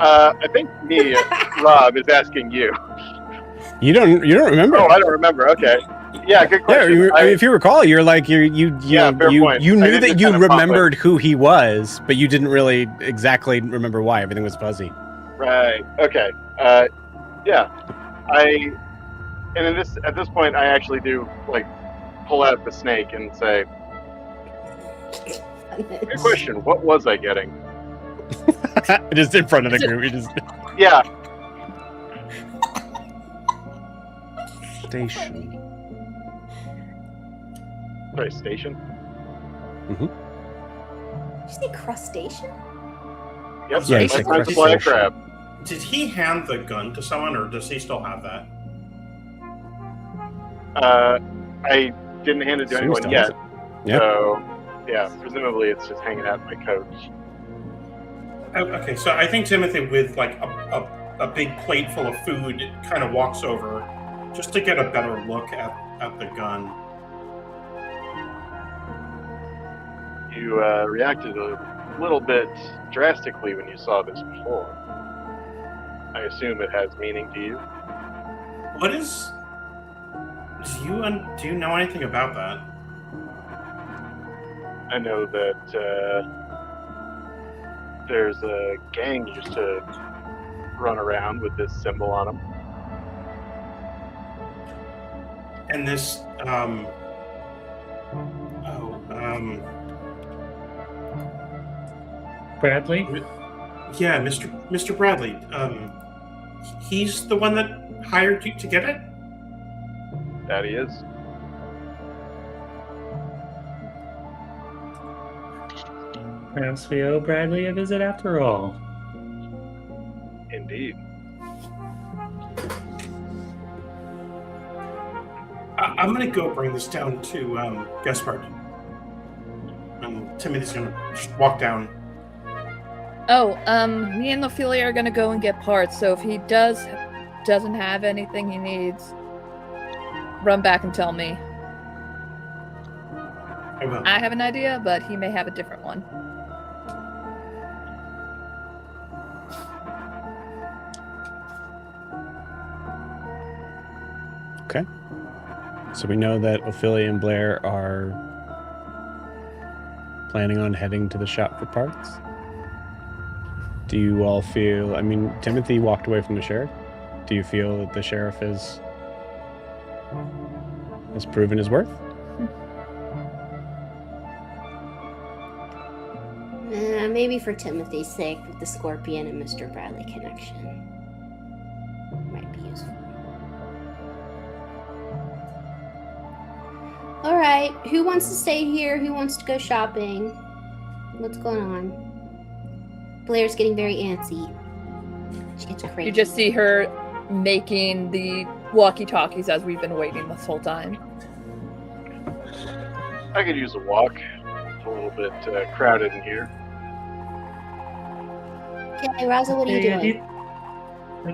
[SPEAKER 3] I think me, Rob, is asking you.
[SPEAKER 1] You don't remember?
[SPEAKER 3] Oh, I don't remember. Okay. Yeah, good
[SPEAKER 1] Yeah,
[SPEAKER 3] question.
[SPEAKER 1] I mean, if you recall, you're like you
[SPEAKER 3] Yeah, fair point.
[SPEAKER 1] you
[SPEAKER 3] I
[SPEAKER 1] knew
[SPEAKER 3] did
[SPEAKER 1] that
[SPEAKER 3] just
[SPEAKER 1] you
[SPEAKER 3] kind of pop
[SPEAKER 1] remembered who he was, but you didn't really exactly remember why. Everything was fuzzy.
[SPEAKER 3] Right. Okay. Yeah. At this point, I actually do like pull out the snake and say, "Good question. What was I getting?"
[SPEAKER 1] Just in front of the group. You just
[SPEAKER 3] Yeah.
[SPEAKER 1] station.
[SPEAKER 3] Sorry, station.
[SPEAKER 4] Did you say crustacean?
[SPEAKER 3] Yep.
[SPEAKER 1] Yeah, you
[SPEAKER 3] my
[SPEAKER 1] said
[SPEAKER 3] friend supply a
[SPEAKER 1] crustacean.
[SPEAKER 3] crab.
[SPEAKER 2] Did he hand the gun to someone, or does he still have that?
[SPEAKER 3] I didn't hand it to
[SPEAKER 1] Seems
[SPEAKER 3] anyone
[SPEAKER 1] to
[SPEAKER 3] yet.
[SPEAKER 1] have it. Yeah.
[SPEAKER 3] So, yeah, presumably it's just hanging out in my coach.
[SPEAKER 2] Okay, so I think Timothy, with like a big plate full of food, kind of walks over just to get a better look at the gun.
[SPEAKER 3] You reacted a little bit drastically when you saw this before. I assume it has meaning to you.
[SPEAKER 2] What is? Do you know anything about that?
[SPEAKER 3] I know that there's a gang used to run around with this symbol on them.
[SPEAKER 2] And this,
[SPEAKER 6] Bradley?
[SPEAKER 2] yeah, Mr. Bradley. He's the one that hired you to get it.
[SPEAKER 3] That he is.
[SPEAKER 6] Perhaps we owe Bradley a visit after all.
[SPEAKER 3] Indeed.
[SPEAKER 2] I'm gonna go bring this down to Gaspard. Timothy's gonna just walk down.
[SPEAKER 5] Oh, me and Ophelia are gonna go and get parts, so if he doesn't have anything he needs, run back and tell me.
[SPEAKER 2] I will.
[SPEAKER 5] I have an idea, but he may have a different one.
[SPEAKER 1] Okay. So we know that Ophelia and Blair are planning on heading to the shop for parts. Do you all feel... I mean, Timothy walked away from the sheriff. Do you feel that the sheriff has proven his worth?
[SPEAKER 4] Maybe for Timothy's sake, with the Scorpion and Mr. Bradley connection. Might be useful. Alright, who wants to stay here? Who wants to go shopping? What's going on? Blair's getting very antsy. She gets crazy.
[SPEAKER 5] You just see her making the walkie-talkies as we've been waiting this whole time.
[SPEAKER 3] I could use a walk. It's a little bit crowded in here.
[SPEAKER 4] Okay, Raza, what are you doing?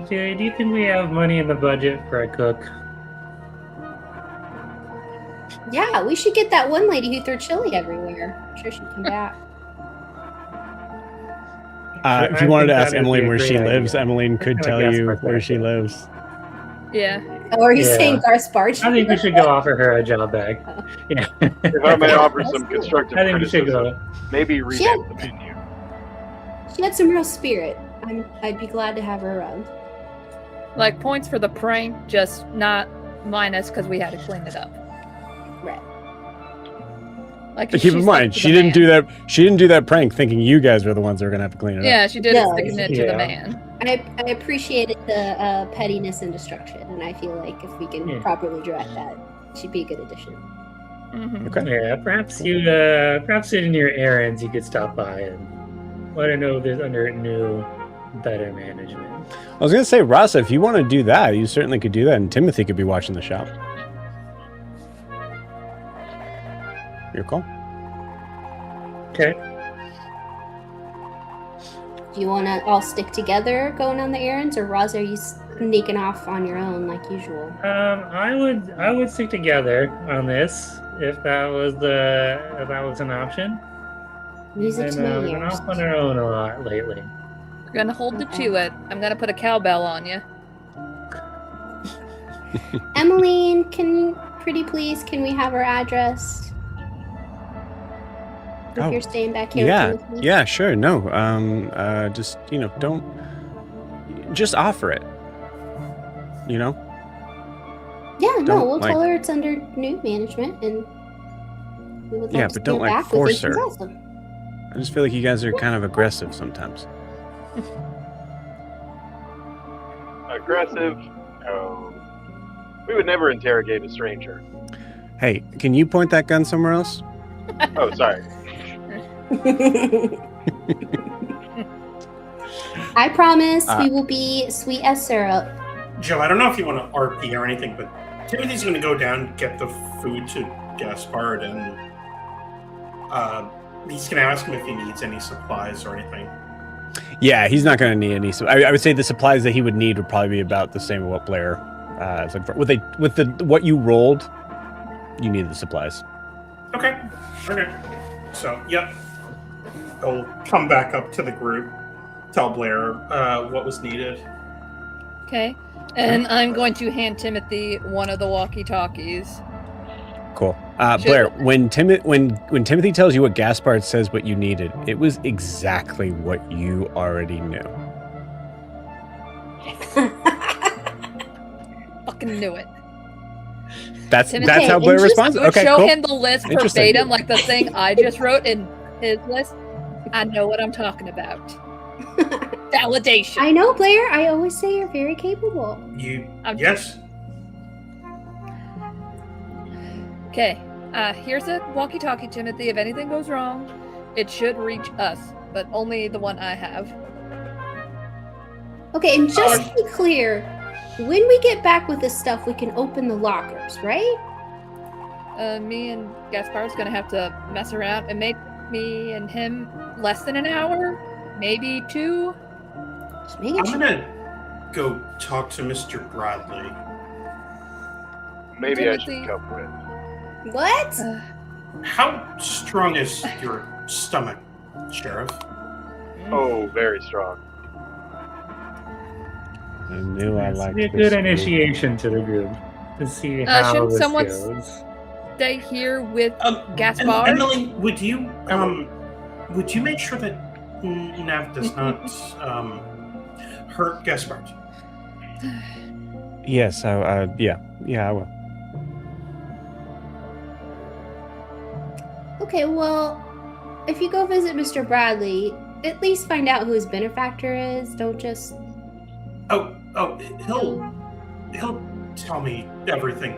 [SPEAKER 6] Do you think we have money in the budget for a cook?
[SPEAKER 4] Yeah, we should get that one lady who threw chili everywhere. I'm sure she'd come back.
[SPEAKER 1] If you wanted to ask Emmeline where she lives, Emmeline could tell you where she lives.
[SPEAKER 5] Yeah.
[SPEAKER 4] Oh, are you saying Gaspard?
[SPEAKER 6] I think we should go offer her a job bag.
[SPEAKER 4] Oh.
[SPEAKER 6] Yeah.
[SPEAKER 3] If I may offer some constructive
[SPEAKER 6] I think we should
[SPEAKER 3] criticism,
[SPEAKER 6] go.
[SPEAKER 3] maybe revamp the menu.
[SPEAKER 4] She had some real spirit. I'd be glad to have her around.
[SPEAKER 5] Like, points for the prank, just not minus because we had to clean it up.
[SPEAKER 4] Right.
[SPEAKER 5] Like,
[SPEAKER 1] But keep in mind, she didn't do that. She didn't do that prank thinking you guys were the ones that were gonna have to clean it up.
[SPEAKER 5] Yeah, she did
[SPEAKER 4] No.
[SPEAKER 5] it sticking it to the man.
[SPEAKER 4] I appreciated the pettiness and destruction, and I feel like if we can properly direct that, she'd be a good addition.
[SPEAKER 5] Mm-hmm.
[SPEAKER 1] Okay.
[SPEAKER 6] Yeah, perhaps in your errands you could stop by and let her know if there's under new, better management.
[SPEAKER 1] I was gonna say, Rasa, if you want to do that, you certainly could do that, and Timothy could be watching the shop. Your call.
[SPEAKER 6] Okay.
[SPEAKER 4] Do you want to all stick together going on the errands, or Roz, are you sneaking off on your own like usual?
[SPEAKER 6] I would stick together on this if that was an option.
[SPEAKER 4] Music to
[SPEAKER 6] And
[SPEAKER 4] my
[SPEAKER 6] we've been
[SPEAKER 4] ears.
[SPEAKER 6] off on our own a lot lately.
[SPEAKER 5] We're gonna hold the to it. I'm gonna put a cowbell on you.
[SPEAKER 4] Emmeline, pretty please, can we have her address? If
[SPEAKER 1] Oh,
[SPEAKER 4] you're staying back here
[SPEAKER 1] Yeah,
[SPEAKER 4] with me.
[SPEAKER 1] yeah, sure. No, just don't. Just offer it.
[SPEAKER 4] Yeah, no,
[SPEAKER 1] Don't,
[SPEAKER 4] we'll
[SPEAKER 1] like-
[SPEAKER 4] tell her it's under new management, and we would like
[SPEAKER 1] Yeah,
[SPEAKER 4] to
[SPEAKER 1] but
[SPEAKER 4] see
[SPEAKER 1] don't,
[SPEAKER 4] her
[SPEAKER 1] like,
[SPEAKER 4] back. We
[SPEAKER 1] force
[SPEAKER 4] think she's
[SPEAKER 1] her.
[SPEAKER 4] awesome.
[SPEAKER 1] I just feel like you guys are kind of aggressive sometimes.
[SPEAKER 3] Aggressive? No. We would never interrogate a stranger.
[SPEAKER 1] Hey, can you point that gun somewhere else?
[SPEAKER 3] Oh, sorry.
[SPEAKER 4] I promise
[SPEAKER 1] Uh,
[SPEAKER 4] we will be sweet as syrup.
[SPEAKER 2] Joe, I don't know if you want to RP or anything, but Timothy's going to go down, get the food to Gaspard, and he's going to ask him if he needs any supplies or anything.
[SPEAKER 1] Yeah, he's not going to need any. So I would say the supplies that he would need would probably be about the same as what Blair. It's like what you rolled, you need the supplies.
[SPEAKER 2] Okay. So, yep. He'll come back up to the group, tell Blair what was needed.
[SPEAKER 5] Okay. And I'm going to hand Timothy one of the walkie-talkies.
[SPEAKER 1] Cool.
[SPEAKER 5] Should-
[SPEAKER 1] Blair, when Timothy tells you what Gaspard says what you needed, it was exactly what you already knew.
[SPEAKER 5] Fucking knew it.
[SPEAKER 1] That's
[SPEAKER 5] Timothy,
[SPEAKER 1] how Blair
[SPEAKER 4] interesting.
[SPEAKER 1] responds.
[SPEAKER 5] I would
[SPEAKER 1] Okay,
[SPEAKER 5] show
[SPEAKER 1] cool.
[SPEAKER 5] him the list
[SPEAKER 1] Interesting.
[SPEAKER 5] verbatim, like the thing I just wrote in his list. I know what I'm talking about. Validation.
[SPEAKER 4] I know, Blair. I always say you're very capable.
[SPEAKER 2] Yes.
[SPEAKER 5] Okay. Here's a walkie-talkie, Timothy. If anything goes wrong, it should reach us, but only the one I have.
[SPEAKER 4] Okay, and just to be clear, when we get back with this stuff, we can open the lockers, right?
[SPEAKER 5] Me and Gaspard's gonna have to mess around. It made me and him less than an hour, maybe 2.
[SPEAKER 4] Just making
[SPEAKER 2] I'm
[SPEAKER 4] sure.
[SPEAKER 2] going to go talk to Mr. Bradley.
[SPEAKER 3] Maybe I
[SPEAKER 5] Timothy.
[SPEAKER 3] should come with.
[SPEAKER 4] What?
[SPEAKER 2] How strong is your stomach, Sheriff?
[SPEAKER 3] Oh, very strong.
[SPEAKER 1] I knew I
[SPEAKER 6] This would
[SPEAKER 1] liked
[SPEAKER 6] be a
[SPEAKER 1] this
[SPEAKER 6] good
[SPEAKER 1] group.
[SPEAKER 6] initiation to the group to see how
[SPEAKER 5] shouldn't
[SPEAKER 6] this
[SPEAKER 5] someone
[SPEAKER 6] goes.
[SPEAKER 5] Stay here with
[SPEAKER 2] And
[SPEAKER 5] Gaspard.
[SPEAKER 2] Emily, would you make sure that Nav does not hurt Gaspard?
[SPEAKER 1] Yes, yeah, I will.
[SPEAKER 4] Okay, well, if you go visit Mr. Bradley, at least find out who his benefactor is. Don't just.
[SPEAKER 2] Oh, he'll tell me everything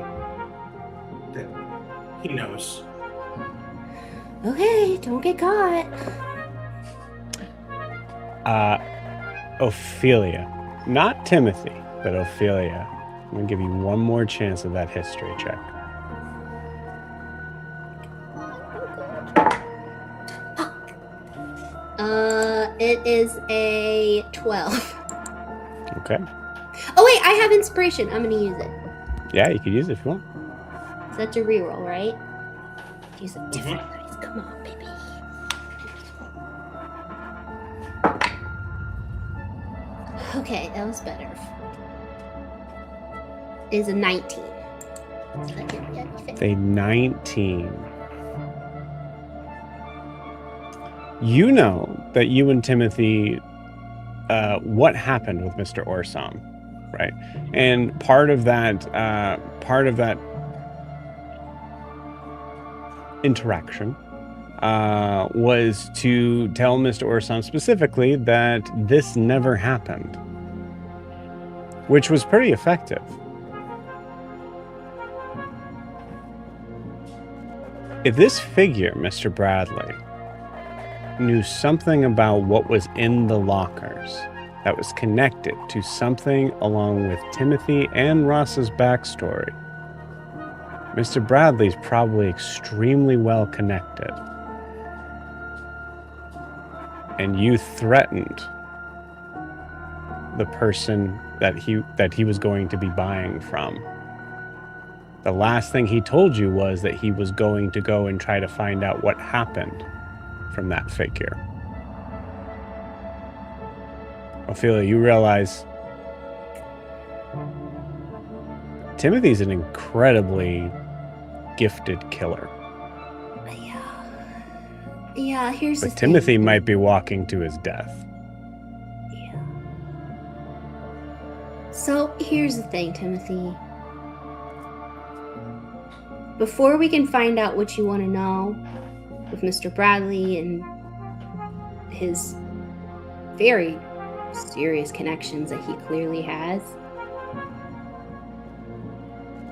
[SPEAKER 2] that he knows.
[SPEAKER 4] Okay, don't get caught.
[SPEAKER 1] Ophelia, not Timothy, but Ophelia. I'm gonna give you one more chance of that history check.
[SPEAKER 4] It is a 12.
[SPEAKER 1] Okay.
[SPEAKER 4] Oh wait, I have inspiration. I'm gonna use it.
[SPEAKER 1] Yeah, you could use it if you want.
[SPEAKER 4] So that's a reroll, right? Use it different dice. Come on, baby. Okay, that was better. It is a 19.
[SPEAKER 1] A 19. You know that you and Timothy, what happened with Mr. Orsam, right? And part of that interaction was to tell Mr. Orsam specifically that this never happened, which was pretty effective. If this figure, Mr. Bradley, knew something about what was in the lockers that was connected to something along with Timothy and Ross's backstory. Mr. Bradley's probably extremely well connected. And you threatened the person that he was going to be buying from. The last thing he told you was that he was going to go and try to find out what happened from that figure. Ophelia, you realize Timothy's an incredibly gifted killer.
[SPEAKER 4] Yeah, here's the
[SPEAKER 1] But
[SPEAKER 4] thing.
[SPEAKER 1] Timothy might be walking to his death.
[SPEAKER 4] Yeah. So here's the thing, Timothy. Before we can find out what you want to know with Mr. Bradley and his very serious connections that he clearly has,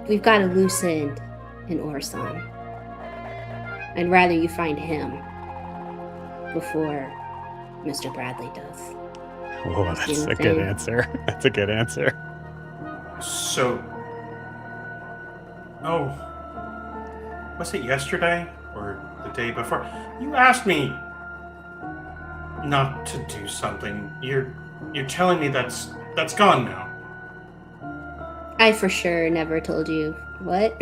[SPEAKER 4] we've got to loosen an Orson. I'd rather you find him before Mr. Bradley does.
[SPEAKER 1] Oh, that's a good answer. That's a good answer.
[SPEAKER 2] So, was it yesterday or the day before? You asked me not to do something. You're telling me that's gone now.
[SPEAKER 4] I for sure never told you what.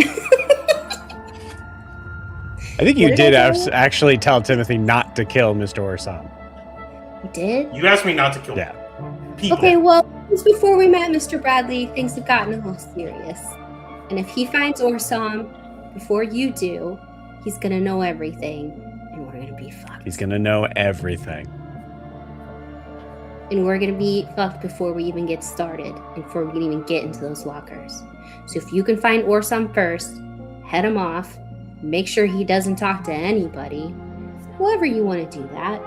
[SPEAKER 1] I think you
[SPEAKER 4] What did
[SPEAKER 1] did
[SPEAKER 4] I tell you?
[SPEAKER 1] actually tell Timothy not to kill Mr. Orson.
[SPEAKER 4] You did?
[SPEAKER 2] You asked me not to kill
[SPEAKER 1] Yeah.
[SPEAKER 2] people.
[SPEAKER 4] Okay, well, just before we met Mr. Bradley, things have gotten a little serious. And if he finds Orson before you do, he's gonna know everything, and we're gonna be fucked.
[SPEAKER 1] He's gonna know everything.
[SPEAKER 4] And we're gonna be fucked before we even get started, and before we can even get into those lockers. So if you can find Orson first, head him off, make sure he doesn't talk to anybody. However you want to do that.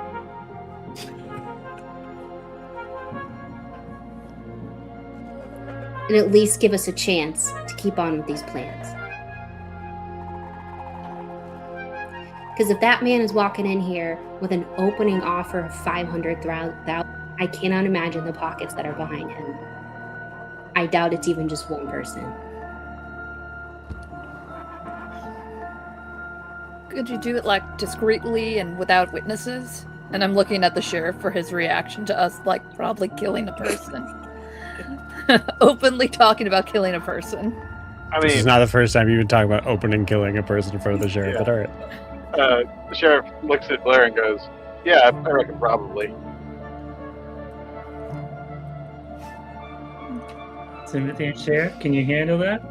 [SPEAKER 4] And at least give us a chance to keep on with these plans. Because if that man is walking in here with an opening offer of 500,000, I cannot imagine the pockets that are behind him. I doubt it's even just one person.
[SPEAKER 5] Could you do it like discreetly and without witnesses? And I'm looking at the sheriff for his reaction to us like probably killing a person. Openly talking about killing a person.
[SPEAKER 3] I
[SPEAKER 1] This is
[SPEAKER 3] mean,
[SPEAKER 1] not the first time you've been talking about opening killing a person in front of the sheriff,
[SPEAKER 3] Yeah.
[SPEAKER 1] but all right.
[SPEAKER 3] the sheriff looks at Blair and goes, "Yeah, I reckon probably."
[SPEAKER 6] Timothy and Sheriff, can you handle that?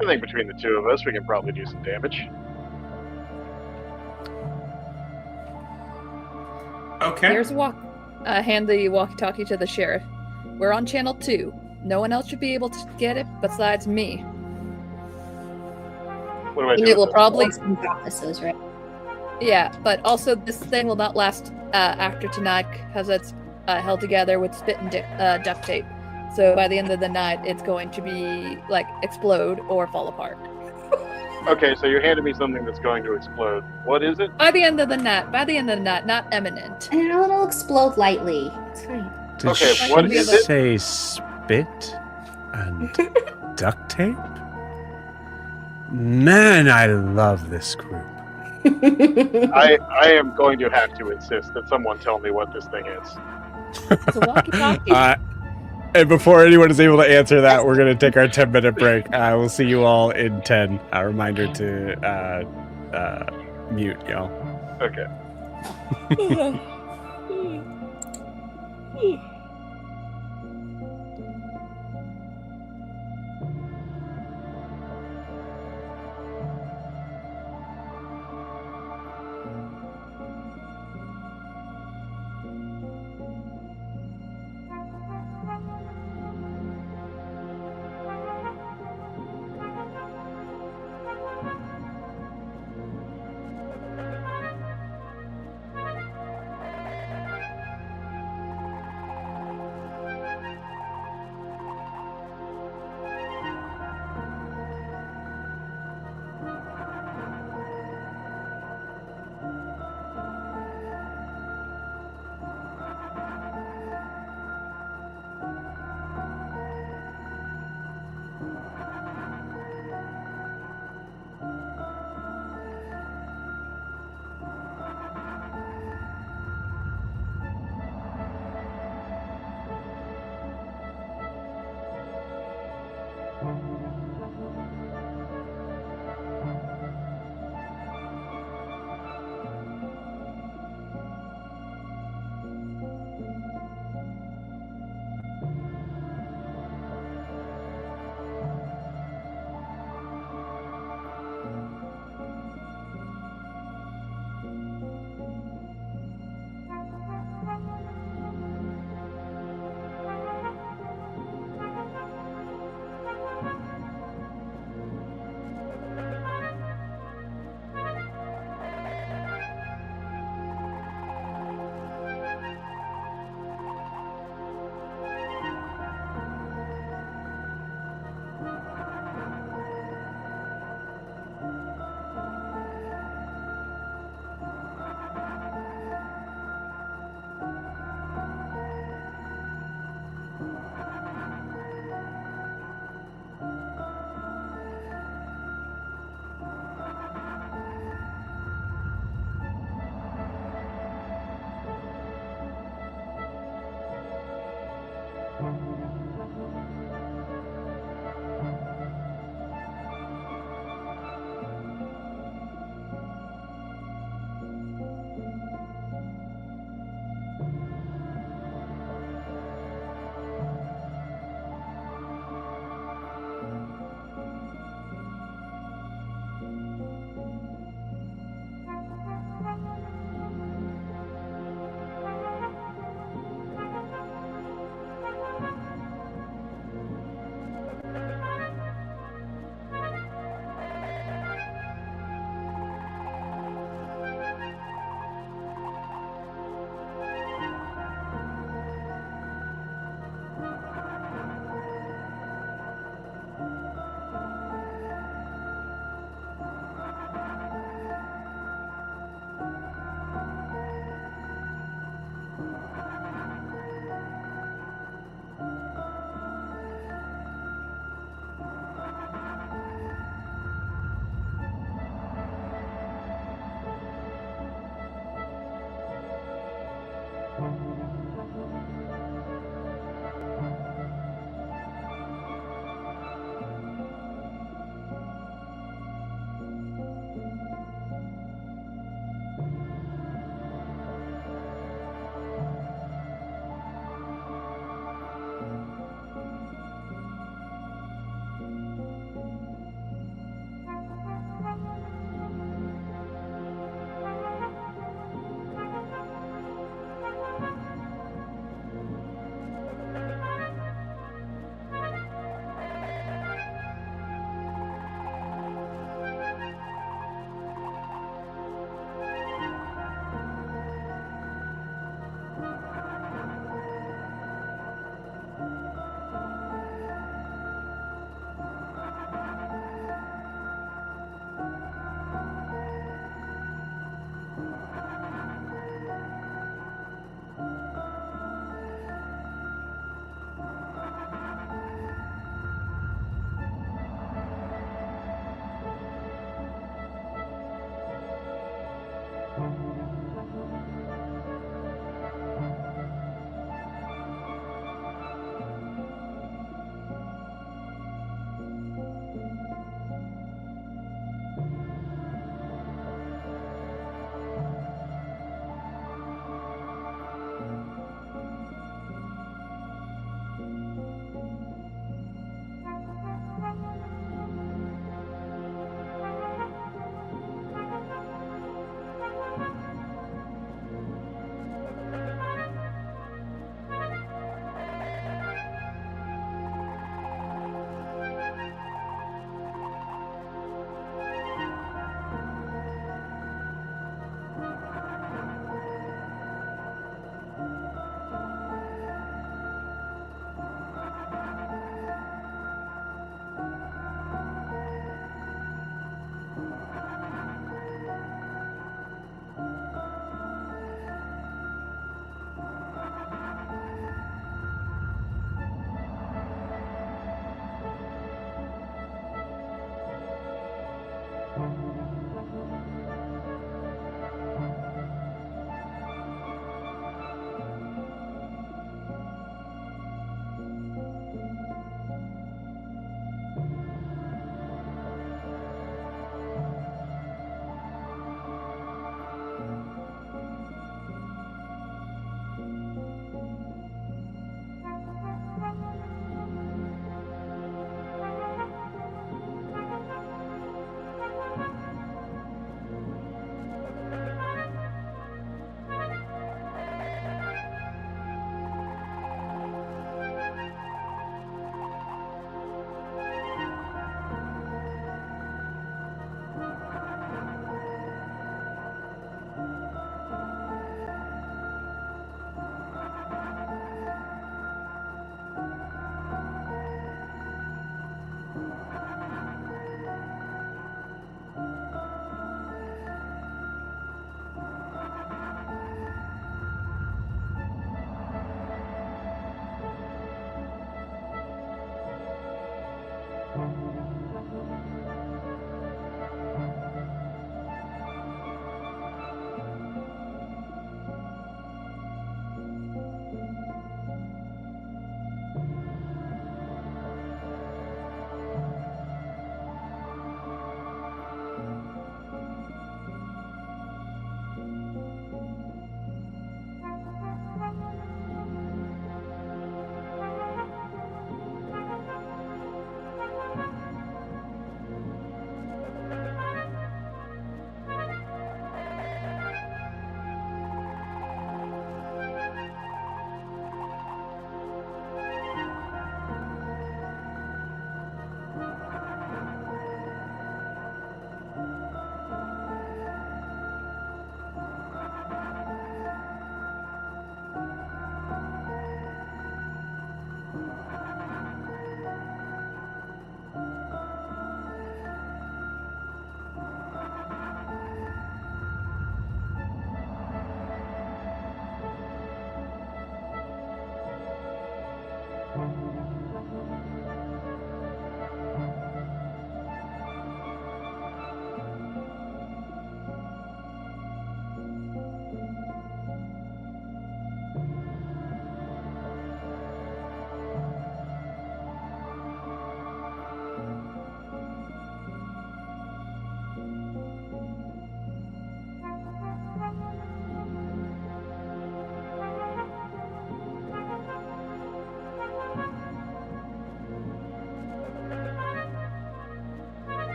[SPEAKER 3] I think between the two of us, we can probably do some damage.
[SPEAKER 2] Okay.
[SPEAKER 5] Here's hand the walkie-talkie to the sheriff. We're on channel 2. No one else should be able to get it besides me.
[SPEAKER 3] What do I
[SPEAKER 5] And
[SPEAKER 3] do?
[SPEAKER 5] it will
[SPEAKER 3] with this?
[SPEAKER 5] probably
[SPEAKER 4] Orson's offices, right?
[SPEAKER 5] Yeah, but also this thing will not last after tonight because it's held together with spit and duct tape. So by the end of the night, it's going to be like explode or fall apart.
[SPEAKER 3] Okay, so you handed me something that's going to explode. What is it?
[SPEAKER 5] By the end of the night, not imminent.
[SPEAKER 4] And it'll explode lightly. It's fine.
[SPEAKER 1] Did
[SPEAKER 3] Okay,
[SPEAKER 1] she
[SPEAKER 5] what is it?
[SPEAKER 1] say spit and duct tape? Man, I love this group.
[SPEAKER 3] I am going to have to insist that someone tell me what this thing is.
[SPEAKER 5] It's a walkie-talkie.
[SPEAKER 1] And before anyone is able to answer that, we're going to take our 10-minute break. We'll see you all in 10. A reminder to mute, y'all.
[SPEAKER 3] Okay.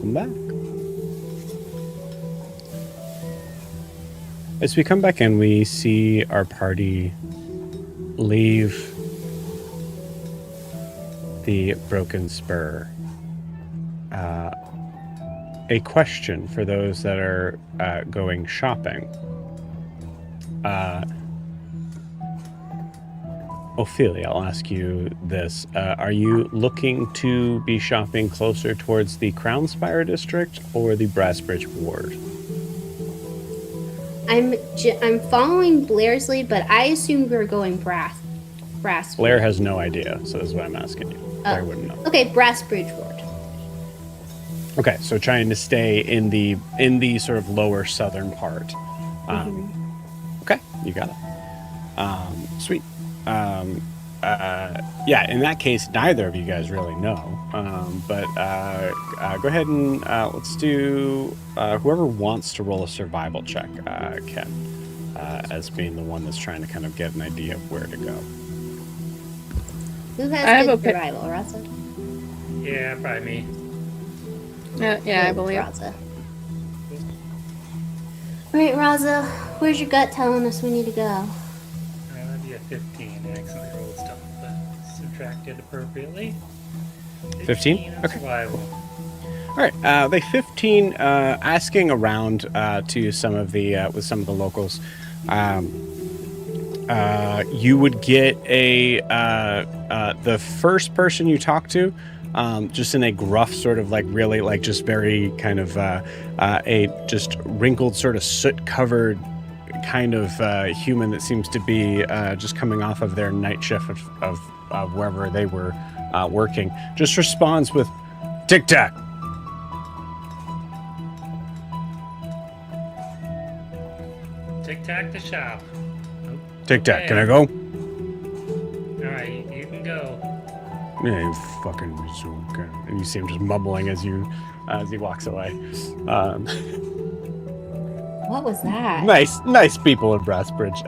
[SPEAKER 1] welcome back. As we come back in, we see our party leave the Broken Spur. A question for those that are going shopping. Ophelia, I'll ask you this. Are you looking to be shopping closer towards the Crown Spire district or the Brassbridge ward?
[SPEAKER 4] I'm following Blair's lead, but I assume we're going Brass.
[SPEAKER 1] Blair has no idea, so this is what I'm asking you. Blair wouldn't know.
[SPEAKER 4] Okay, Brassbridge ward.
[SPEAKER 1] Okay, so trying to stay in the sort of lower southern part. Okay, you got it. Sweet. Yeah, in that case, neither of you guys really know. But go ahead and let's do whoever wants to roll a survival check, Ken, as being the one that's trying to kind of get an idea of where to go.
[SPEAKER 4] Who has good survival, Raza?
[SPEAKER 6] Yeah, probably me.
[SPEAKER 5] Yeah, I believe.
[SPEAKER 4] Raza. Alright, Raza, where's your gut telling us we need to go?
[SPEAKER 6] That'd be a 15. I accidentally rolled stuff, but subtracted appropriately.
[SPEAKER 1] 15?
[SPEAKER 6] of
[SPEAKER 1] Okay.
[SPEAKER 6] Survival.
[SPEAKER 1] All right, the 15, asking around to some of the with some of the locals, you would get the first person you talk to, just in a gruff sort of like really like just very kind of a just wrinkled sort of soot covered kind of human that seems to be just coming off of their night shift of wherever they were working, just responds with tic tac.
[SPEAKER 6] Tic tac to shop.
[SPEAKER 1] Tic tac,
[SPEAKER 6] Okay.
[SPEAKER 1] can I go?
[SPEAKER 6] Alright, you can go.
[SPEAKER 1] Yeah, you fucking bazooka. And you see him just mumbling as he walks away.
[SPEAKER 4] What was that?
[SPEAKER 1] Nice people in Brassbridge.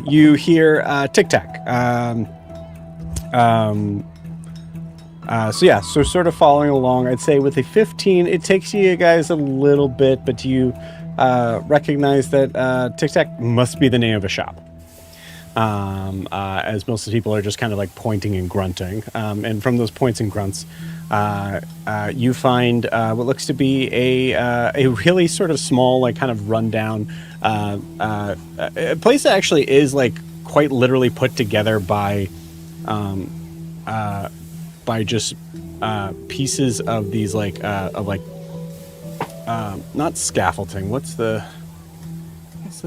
[SPEAKER 1] You hear tic tac. So sort of following along, I'd say with a 15, it takes you guys a little bit, but you recognize that tic tac must be the name of a shop. As most of the people are just kind of like pointing and grunting. And from those points and grunts, you find what looks to be a really sort of small, like kind of rundown a place that actually is like quite literally put together by just pieces of these like not scaffolding. What's the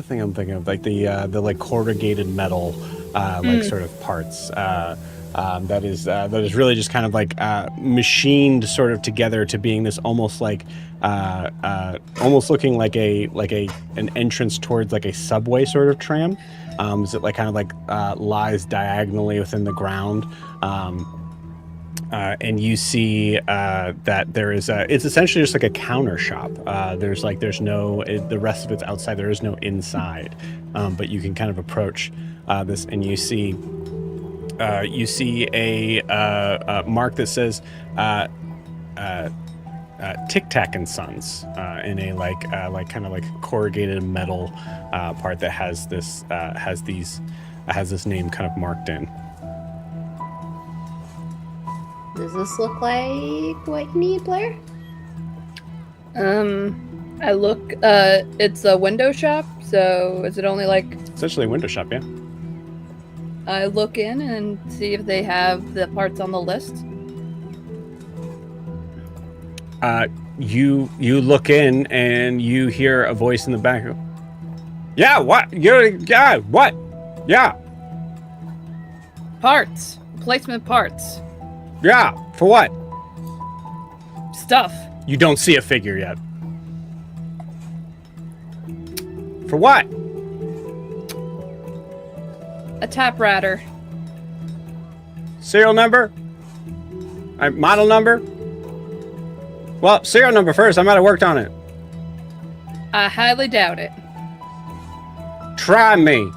[SPEAKER 1] thing I'm thinking of? Like the like corrugated metal like sort of parts. That is really just kind of like machined sort of together to being this almost like almost looking like an entrance towards like a subway sort of tram. Is it like kind of like lies diagonally within the ground, and you see that there is it's essentially just like a counter shop. There's the rest of it's outside. There is no inside, but you can kind of approach this, and you see a mark that says Tic Tac and Sons in a like kind of like corrugated metal part that has this name kind of marked in.
[SPEAKER 4] Does this look like what you need, Blair?
[SPEAKER 5] I look, it's a window shop, so is it only like...
[SPEAKER 1] Essentially a window shop, yeah.
[SPEAKER 5] I look in and see if they have the parts on the list.
[SPEAKER 1] You look in and you hear a voice in the back. Yeah, what? Yeah, what? Yeah.
[SPEAKER 5] Parts. Replacement parts.
[SPEAKER 1] Yeah, for what?
[SPEAKER 5] Stuff.
[SPEAKER 1] You don't see a figure yet. For what?
[SPEAKER 5] A tap ratter.
[SPEAKER 1] Serial number? Model number? Well, serial number first. I might have worked on it.
[SPEAKER 5] I highly doubt it.
[SPEAKER 1] Try me.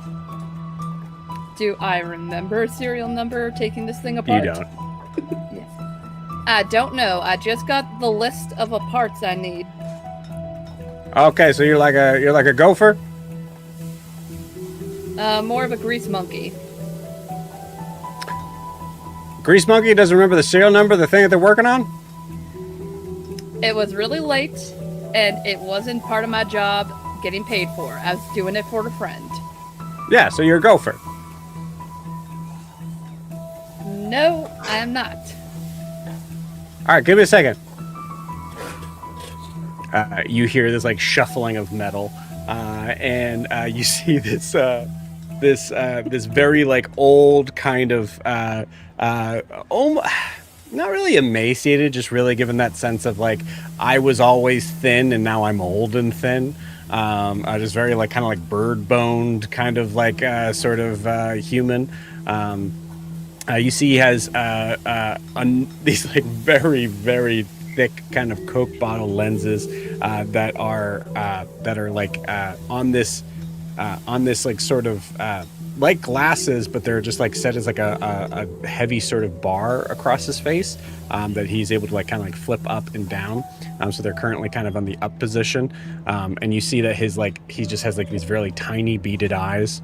[SPEAKER 5] Do I remember a serial number taking this thing apart?
[SPEAKER 1] You don't.
[SPEAKER 5] I don't know. I just got the list of the parts I need.
[SPEAKER 1] Okay, so you're like a gopher?
[SPEAKER 5] More of a grease monkey.
[SPEAKER 1] Grease monkey doesn't remember the serial number of the thing that they're working on?
[SPEAKER 5] It was really late, and it wasn't part of my job getting paid for. I was doing it for a friend.
[SPEAKER 1] Yeah, so you're a gopher.
[SPEAKER 5] No, I am not.
[SPEAKER 1] All right, give me a second. You hear this like shuffling of metal, and you see this very like old kind of not really emaciated, just really given that sense of like I was always thin and now I'm old and thin. Just very like kind of like bird boned, kind of like sort of human. You see he has these like very, very thick kind of Coke bottle lenses that are like on this like sort of like glasses, but they're just like set as like a heavy sort of bar across his face that he's able to like kind of like flip up and down. So they're currently kind of on the up position, and you see that his like he just has like these really tiny beaded eyes.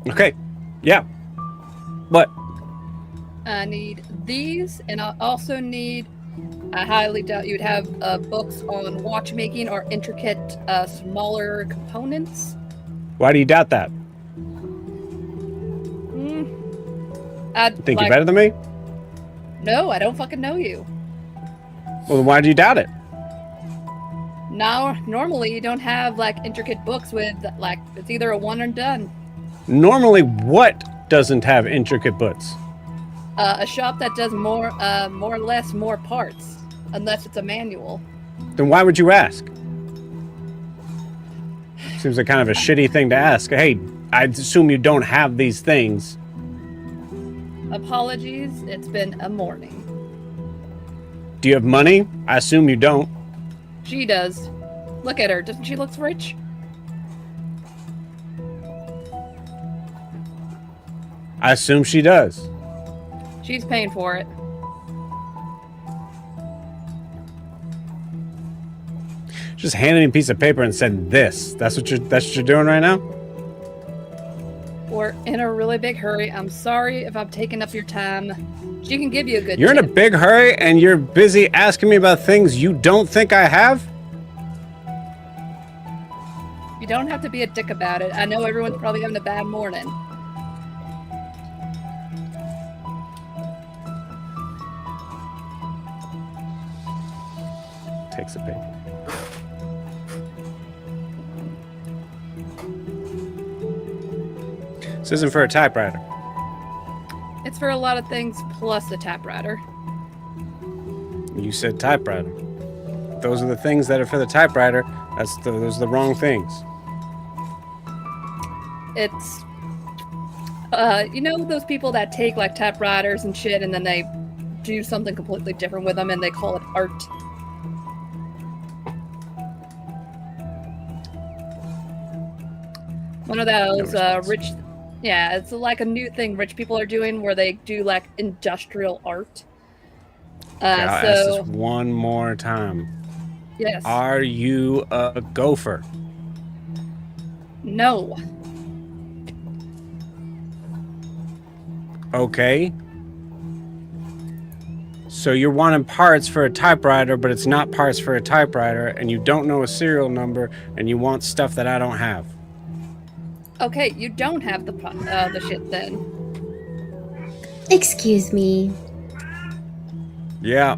[SPEAKER 1] Okay, yeah. What?
[SPEAKER 5] I need these, and I also need. I highly doubt you'd have books on watchmaking or intricate, smaller components.
[SPEAKER 1] Why do you doubt that?
[SPEAKER 5] I
[SPEAKER 1] Think you're better than me?
[SPEAKER 5] No, I don't fucking know you.
[SPEAKER 1] Well, then why do you doubt it?
[SPEAKER 5] Now, normally you don't have like intricate books with like it's either a one and done.
[SPEAKER 1] Normally, what doesn't have intricate books?
[SPEAKER 5] A shop that does more or less more parts, unless it's a manual.
[SPEAKER 1] Then why would you ask? Seems like kind of a shitty thing to ask. Hey, I assume you don't have these things.
[SPEAKER 5] Apologies, it's been a morning.
[SPEAKER 1] Do you have money? I assume you don't.
[SPEAKER 5] She does. Look at her. Doesn't she look rich?
[SPEAKER 1] I assume she does.
[SPEAKER 5] She's paying for it.
[SPEAKER 1] Just handed me a piece of paper and said this. That's what you're doing right now?
[SPEAKER 5] We're in a really big hurry. I'm sorry if I'm taking up your time. She can give you a good
[SPEAKER 1] You're in a
[SPEAKER 5] tip.
[SPEAKER 1] big hurry and you're busy asking me about things you don't think I have?
[SPEAKER 5] You don't have to be a dick about it. I know everyone's probably having a bad morning.
[SPEAKER 1] Takes a paper. This isn't for a typewriter.
[SPEAKER 5] It's for a lot of things plus a typewriter.
[SPEAKER 1] You said typewriter. Those are the things that are for the typewriter. Those are the wrong things.
[SPEAKER 5] It's you know those people that take like typewriters and shit and then they do something completely different with them and they call it art. One of those rich, yeah, it's like a new thing rich people are doing where they do like industrial art.
[SPEAKER 1] I'll ask this one more time.
[SPEAKER 5] Yes.
[SPEAKER 1] Are you a gopher?
[SPEAKER 5] No.
[SPEAKER 1] Okay. So you're wanting parts for a typewriter, but it's not parts for a typewriter, and you don't know a serial number, and you want stuff that I don't have.
[SPEAKER 5] Okay, you don't have the shit then.
[SPEAKER 4] Excuse me.
[SPEAKER 1] Yeah.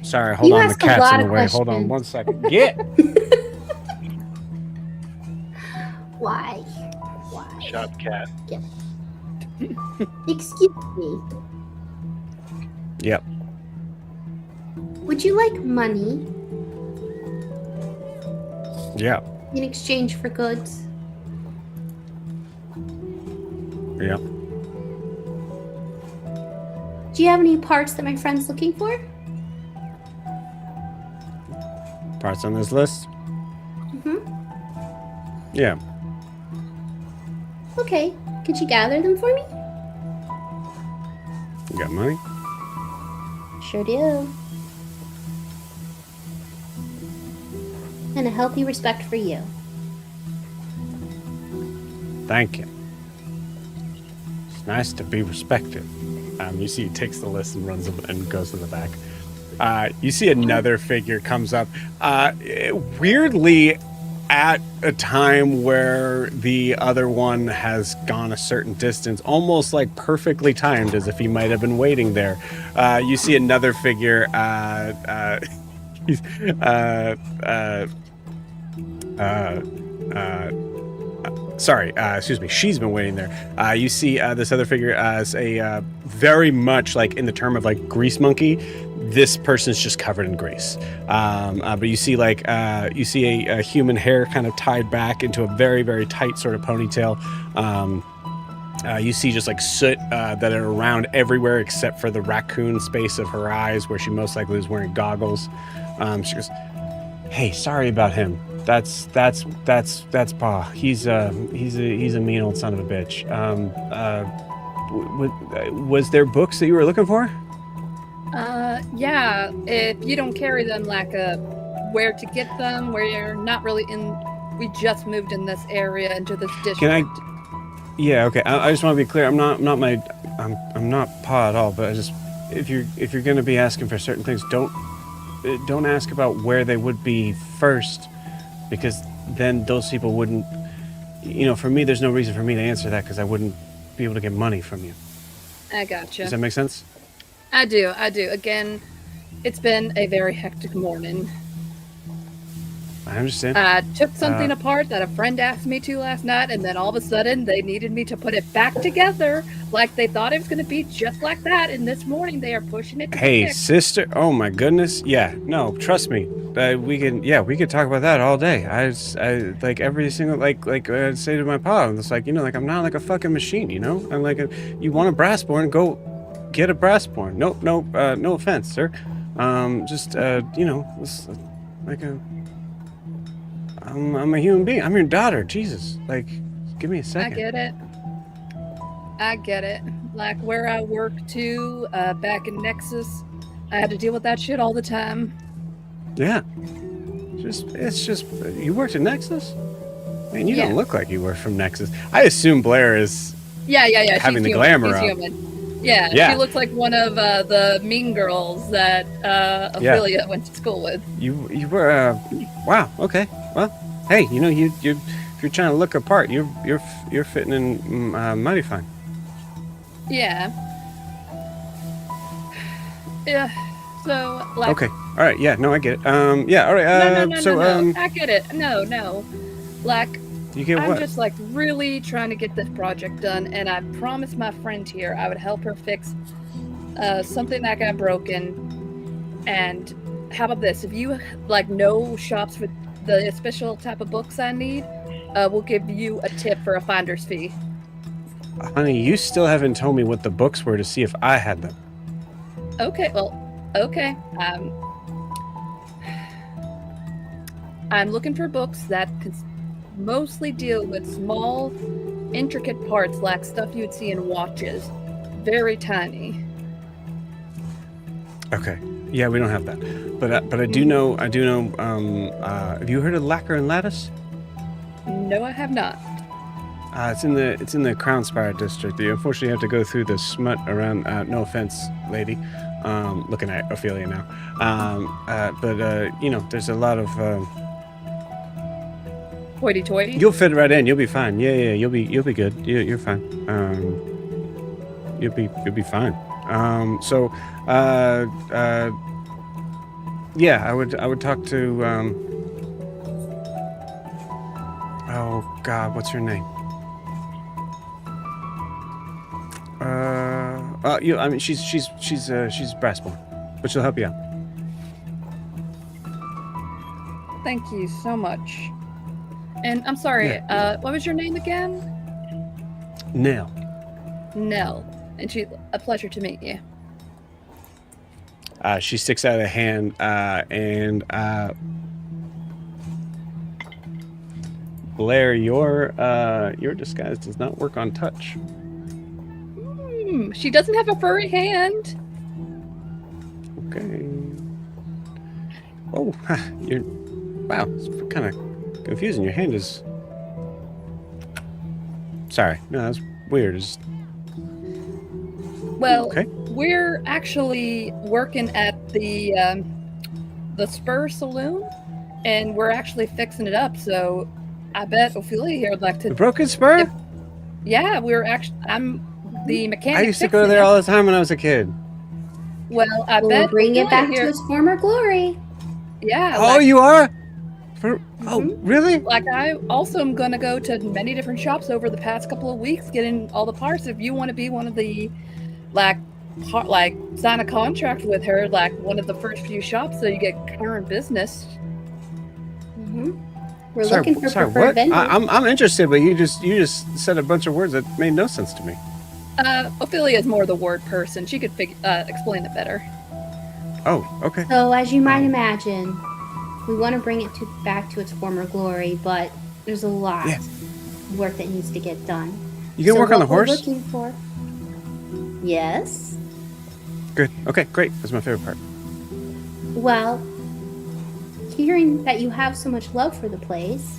[SPEAKER 1] Sorry, hold
[SPEAKER 4] You
[SPEAKER 1] on, the
[SPEAKER 4] ask a
[SPEAKER 1] cat's
[SPEAKER 4] lot
[SPEAKER 1] in the
[SPEAKER 4] of
[SPEAKER 1] way. Hold on
[SPEAKER 4] questions.
[SPEAKER 1] 1 second. Get!
[SPEAKER 4] Why? Why?
[SPEAKER 3] Shot cat.
[SPEAKER 4] Excuse me.
[SPEAKER 1] Yep.
[SPEAKER 4] Would you like money
[SPEAKER 1] Yeah.
[SPEAKER 4] in exchange for goods?
[SPEAKER 1] Yep.
[SPEAKER 4] Do you have any parts that my friend's looking for?
[SPEAKER 1] Parts on this list?
[SPEAKER 4] Mm-hmm.
[SPEAKER 1] Yeah.
[SPEAKER 4] Okay, could you gather them for me?
[SPEAKER 1] You got money?
[SPEAKER 4] Sure do. And a healthy respect for you.
[SPEAKER 1] Thank you. It's nice to be respected. You see he takes the list and runs and goes to the back. You see another figure comes up. Weirdly, at a time where the other one has gone a certain distance, almost like perfectly timed, as if he might have been waiting there. You see another figure. Excuse me. She's been waiting there. You see this other figure as a very much like in the term of like grease monkey. This person's just covered in grease. But you see like you see a human hair kind of tied back into a very, very tight sort of ponytail. You see just like soot that are around everywhere except for the raccoon space of her eyes where she most likely was wearing goggles. She goes, "Hey, sorry about him. That's Pa. He's a mean old son of a bitch. Was there books that you were looking for?"
[SPEAKER 5] Yeah, if you don't carry them, like, where to get them, where you're not really in, we just moved in this area into this district.
[SPEAKER 1] Can I? Yeah, okay. I just want to be clear. I'm not Pa at all. But I just, if you're going to be asking for certain things, don't ask about where they would be first, because then those people wouldn't. You know, for me, there's no reason for me to answer that because I wouldn't be able to get money from you.
[SPEAKER 5] I gotcha.
[SPEAKER 1] Does that make sense?
[SPEAKER 5] I do. Again, it's been a very hectic morning.
[SPEAKER 1] I understand.
[SPEAKER 5] I took something apart that a friend asked me to last night, and then all of a sudden they needed me to put it back together like they thought it was going to be just like that. And this morning they are pushing it to
[SPEAKER 1] Hey,
[SPEAKER 5] the kick.
[SPEAKER 1] sister. Oh my goodness. Yeah. No, trust me. We could talk about that all day. I like every single like I say to my pa, it's like, you know, like I'm not like a fucking machine, you know. I'm like you want a brass born, go get a brass born. No offense, sir. Just you know, it's like I'm a human being. I'm your daughter. Jesus. Like, give me a second.
[SPEAKER 5] I get it. Like where I work too, back in Nexus, I had to deal with that shit all the time.
[SPEAKER 1] Yeah. It's just you worked at Nexus? Man, you don't look like you were from Nexus. I assume Blair is
[SPEAKER 5] Yeah.
[SPEAKER 1] having
[SPEAKER 5] She's
[SPEAKER 1] the glamour
[SPEAKER 5] She's
[SPEAKER 1] up.
[SPEAKER 5] human. Yeah, she looks like one of the mean girls that Ophelia went to school with.
[SPEAKER 1] You were wow, okay. Well, hey, you know, you if you're trying to look apart, you're fitting in mighty fine.
[SPEAKER 5] Yeah. Yeah. So like
[SPEAKER 1] Okay. All right. Yeah, no, I get it. Yeah, all right.
[SPEAKER 5] No. I get it. No. Like
[SPEAKER 1] you get
[SPEAKER 5] I'm
[SPEAKER 1] what?
[SPEAKER 5] just like really trying to get this project done, and I promised my friend here I would help her fix something that got broken. And how about this? If you like know shops for the special type of books I need, we'll give you a tip for a finder's fee.
[SPEAKER 1] Honey, you still haven't told me what the books were to see if I had them.
[SPEAKER 5] Okay, well, okay. I'm looking for books that can mostly deal with small, intricate parts like stuff you'd see in watches. Very tiny.
[SPEAKER 1] Okay. Yeah, we don't have that. But I do know have you heard of Lacquer and Lattice?
[SPEAKER 5] No, I have not.
[SPEAKER 1] It's in the Crown Spire district. You unfortunately have to go through the smut around. No offense, lady. Looking at Ophelia now. But you know, there's a lot of.
[SPEAKER 5] Hoity-toity.
[SPEAKER 1] You'll fit right in. You'll be fine. Yeah. You'll be good. You're fine. You'll be fine. Yeah, I would talk to. Oh God, what's her name? I mean, she's brassborn, but she'll help you out.
[SPEAKER 5] Thank you so much. And I'm sorry, what was your name again?
[SPEAKER 1] Nell.
[SPEAKER 5] Nell. And a pleasure to meet you.
[SPEAKER 1] She sticks out a hand, and Blair, your disguise does not work on touch.
[SPEAKER 5] She doesn't have a furry hand.
[SPEAKER 1] Okay. Oh, you're. Wow, it's kind of confusing. Your hand is. Sorry, no, that's weird. It's...
[SPEAKER 5] Well,
[SPEAKER 1] Okay.
[SPEAKER 5] we're actually working at the Spur Saloon, and we're actually fixing it up. So, I bet Ophelia here would like
[SPEAKER 1] The
[SPEAKER 5] to.
[SPEAKER 1] Broken Spur?
[SPEAKER 5] Yeah, we're actually. I'm the mechanic.
[SPEAKER 1] I used to go
[SPEAKER 5] fixing
[SPEAKER 1] there
[SPEAKER 5] it.
[SPEAKER 1] all the time when I was a kid.
[SPEAKER 5] Well, I
[SPEAKER 4] We'll
[SPEAKER 5] bet
[SPEAKER 4] bring it
[SPEAKER 5] Ophelia
[SPEAKER 4] back
[SPEAKER 5] here.
[SPEAKER 4] to its former glory.
[SPEAKER 5] Yeah.
[SPEAKER 1] Oh,
[SPEAKER 5] like,
[SPEAKER 1] you are? Oh,
[SPEAKER 4] Mhm.
[SPEAKER 1] really?
[SPEAKER 5] Like I also am gonna go to many different shops over the past couple of weeks, getting all the parts. If you want to be one of the, like sign a contract with her, like one of the first few shops, so you get current business.
[SPEAKER 4] We're looking for preferred
[SPEAKER 1] what?
[SPEAKER 4] vendors.
[SPEAKER 1] I'm interested, but you just said a bunch of words that made no sense to me.
[SPEAKER 5] Ophelia is more the word person. She could explain it better.
[SPEAKER 1] Oh, okay.
[SPEAKER 4] So, as you might imagine, we want to bring it back to its former glory, but there's a lot of work that needs to get done.
[SPEAKER 1] You can work on the
[SPEAKER 4] what we're
[SPEAKER 1] horse?
[SPEAKER 4] looking for? Yes.
[SPEAKER 1] Good. Okay, great. That's my favorite part.
[SPEAKER 4] Well, hearing that you have so much love for the place,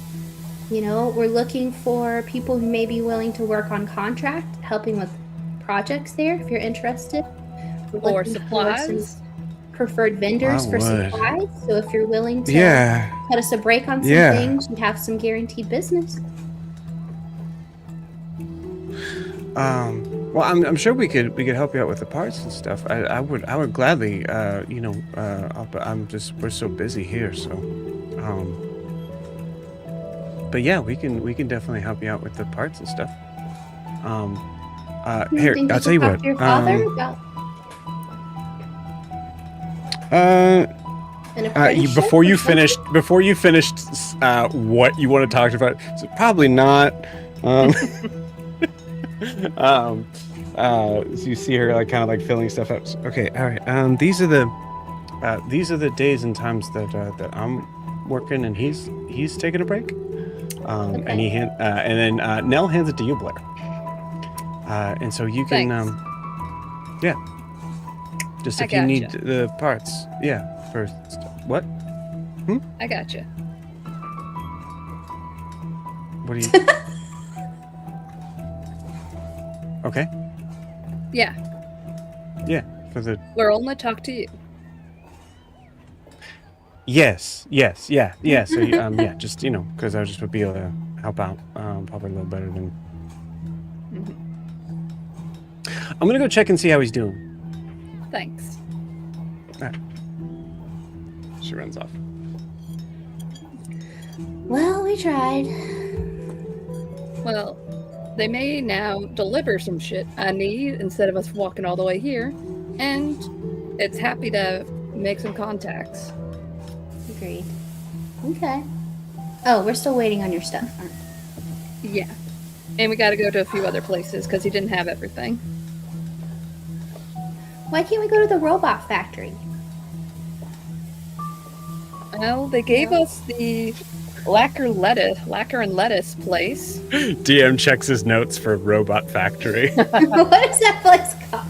[SPEAKER 4] we're looking for people who may be willing to work on contract, helping with projects there if you're interested. We're
[SPEAKER 5] Or
[SPEAKER 4] looking for some
[SPEAKER 5] supplies.
[SPEAKER 4] preferred vendors
[SPEAKER 1] I
[SPEAKER 4] for
[SPEAKER 1] would.
[SPEAKER 4] supplies. So if you're willing to
[SPEAKER 1] Yeah.
[SPEAKER 4] cut us a break on some
[SPEAKER 1] Yeah.
[SPEAKER 4] things, you have some guaranteed business.
[SPEAKER 1] Well, I'm sure we could help you out with the parts and stuff. I would gladly, we're so busy here, so, but yeah, we can definitely help you out with the parts and stuff. Here,
[SPEAKER 4] Think
[SPEAKER 1] I'll
[SPEAKER 4] you
[SPEAKER 1] tell you
[SPEAKER 4] should talk
[SPEAKER 1] what.
[SPEAKER 4] to your father about an apprenticeship
[SPEAKER 1] Before you
[SPEAKER 4] or something?
[SPEAKER 1] finished, what you want to talk about? So probably not. So you see her like kind of like filling stuff up. So, okay, all right. These are the days and times that I'm working, and he's taking a break. And then Nell hands it to you, Blair. And so you can,
[SPEAKER 5] Thanks.
[SPEAKER 1] just
[SPEAKER 5] I
[SPEAKER 1] if you need
[SPEAKER 5] gotcha.
[SPEAKER 1] the parts, for stuff. What?
[SPEAKER 5] I gotcha.
[SPEAKER 1] What do you? Okay.
[SPEAKER 5] Yeah,
[SPEAKER 1] For the
[SPEAKER 5] we're only talk to you.
[SPEAKER 1] yes, yeah. So just because I just would be able to help out probably a little better than. I'm gonna go check and see how he's doing.
[SPEAKER 5] Thanks.
[SPEAKER 1] She runs off.
[SPEAKER 4] Well, we tried.
[SPEAKER 5] Well, they may now deliver some shit I need instead of us walking all the way here, and it's happy to make some contacts.
[SPEAKER 4] Agreed. Okay. Oh, we're still waiting on your stuff. Aren't we?
[SPEAKER 5] Yeah. And we gotta go to a few other places because he didn't have everything.
[SPEAKER 4] Why can't we go to the robot factory?
[SPEAKER 5] Well, they gave us the lacquer and lettuce place.
[SPEAKER 1] DM checks his notes for Robot Factory.
[SPEAKER 4] What is that place called?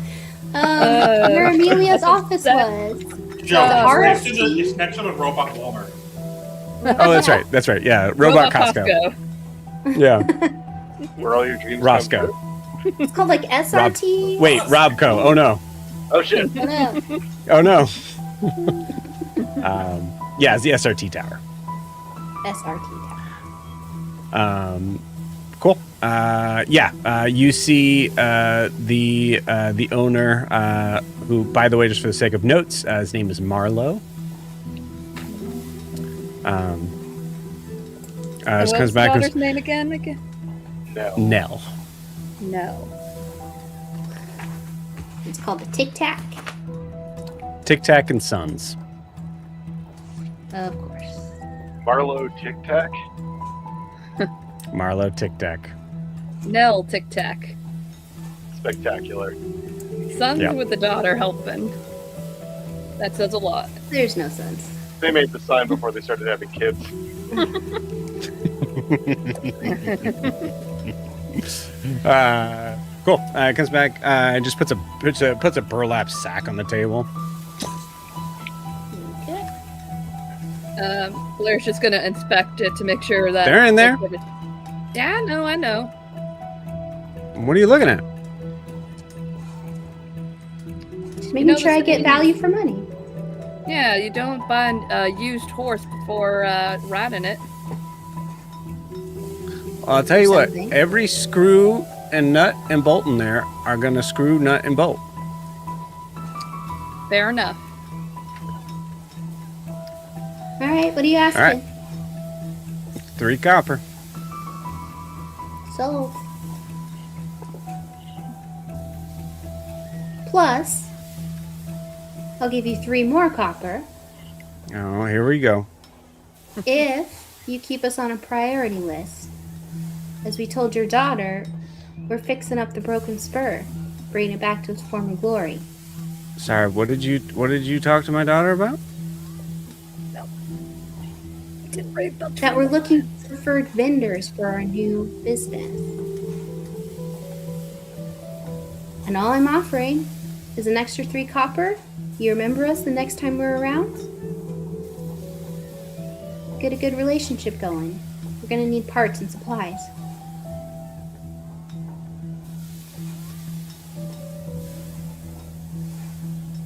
[SPEAKER 4] Where Amelia's office was.
[SPEAKER 2] Joe,
[SPEAKER 4] RFT?
[SPEAKER 2] it's next to the robot Walmart.
[SPEAKER 1] Oh, that's right. Yeah, Robot Costco. Yeah,
[SPEAKER 3] Where all your dreams come
[SPEAKER 1] Roscoe.
[SPEAKER 3] true.
[SPEAKER 4] It's called like SRT.
[SPEAKER 1] Wait, Robco. Oh no.
[SPEAKER 3] Oh shit.
[SPEAKER 4] Oh, no.
[SPEAKER 1] Oh no. Yeah, it's the SRT tower.
[SPEAKER 4] SRT tower.
[SPEAKER 1] Cool. You see the owner, who, by the way, just for the sake of notes, his name is Marlowe.
[SPEAKER 5] What's
[SPEAKER 1] Comes
[SPEAKER 5] the
[SPEAKER 1] back
[SPEAKER 5] daughter's
[SPEAKER 1] with
[SPEAKER 5] name again?
[SPEAKER 3] No.
[SPEAKER 1] Nell.
[SPEAKER 5] No.
[SPEAKER 4] It's called the Tic Tac.
[SPEAKER 1] Tic Tac and Sons.
[SPEAKER 4] Of course.
[SPEAKER 3] Marlowe Tic Tac.
[SPEAKER 1] Marlowe Tic Tac.
[SPEAKER 5] Nell Tic Tac.
[SPEAKER 3] Spectacular.
[SPEAKER 5] Sons
[SPEAKER 1] Yeah.
[SPEAKER 5] with the daughter helping. That says a lot.
[SPEAKER 4] There's no sense.
[SPEAKER 3] They made the sign before they started having kids.
[SPEAKER 1] Cool. Comes back. Just puts a burlap sack on the table.
[SPEAKER 5] Blair's just gonna inspect it to make sure that
[SPEAKER 1] They're in there.
[SPEAKER 5] Yeah, I know.
[SPEAKER 1] What are you looking at?
[SPEAKER 4] Just making sure I get value for money.
[SPEAKER 5] Yeah, you don't buy a used horse before riding it.
[SPEAKER 1] I'll tell you what.
[SPEAKER 4] Something.
[SPEAKER 1] Every screw and nut and bolt in there are gonna screw, nut, and bolt.
[SPEAKER 5] Fair enough.
[SPEAKER 4] All right, what are you asking?
[SPEAKER 1] All right. 3 copper.
[SPEAKER 4] Sold. Plus, I'll give you 3 more copper
[SPEAKER 1] Oh, here we go.
[SPEAKER 4] if you keep us on a priority list. As we told your daughter, we're fixing up the Broken Spur, bringing it back to its former glory.
[SPEAKER 1] Sorry, what did you talk to my daughter about?
[SPEAKER 4] That we're looking for preferred vendors for our new business. And all I'm offering is an extra 3 copper. You remember us the next time we're around? Get a good relationship going. We're gonna need parts and supplies.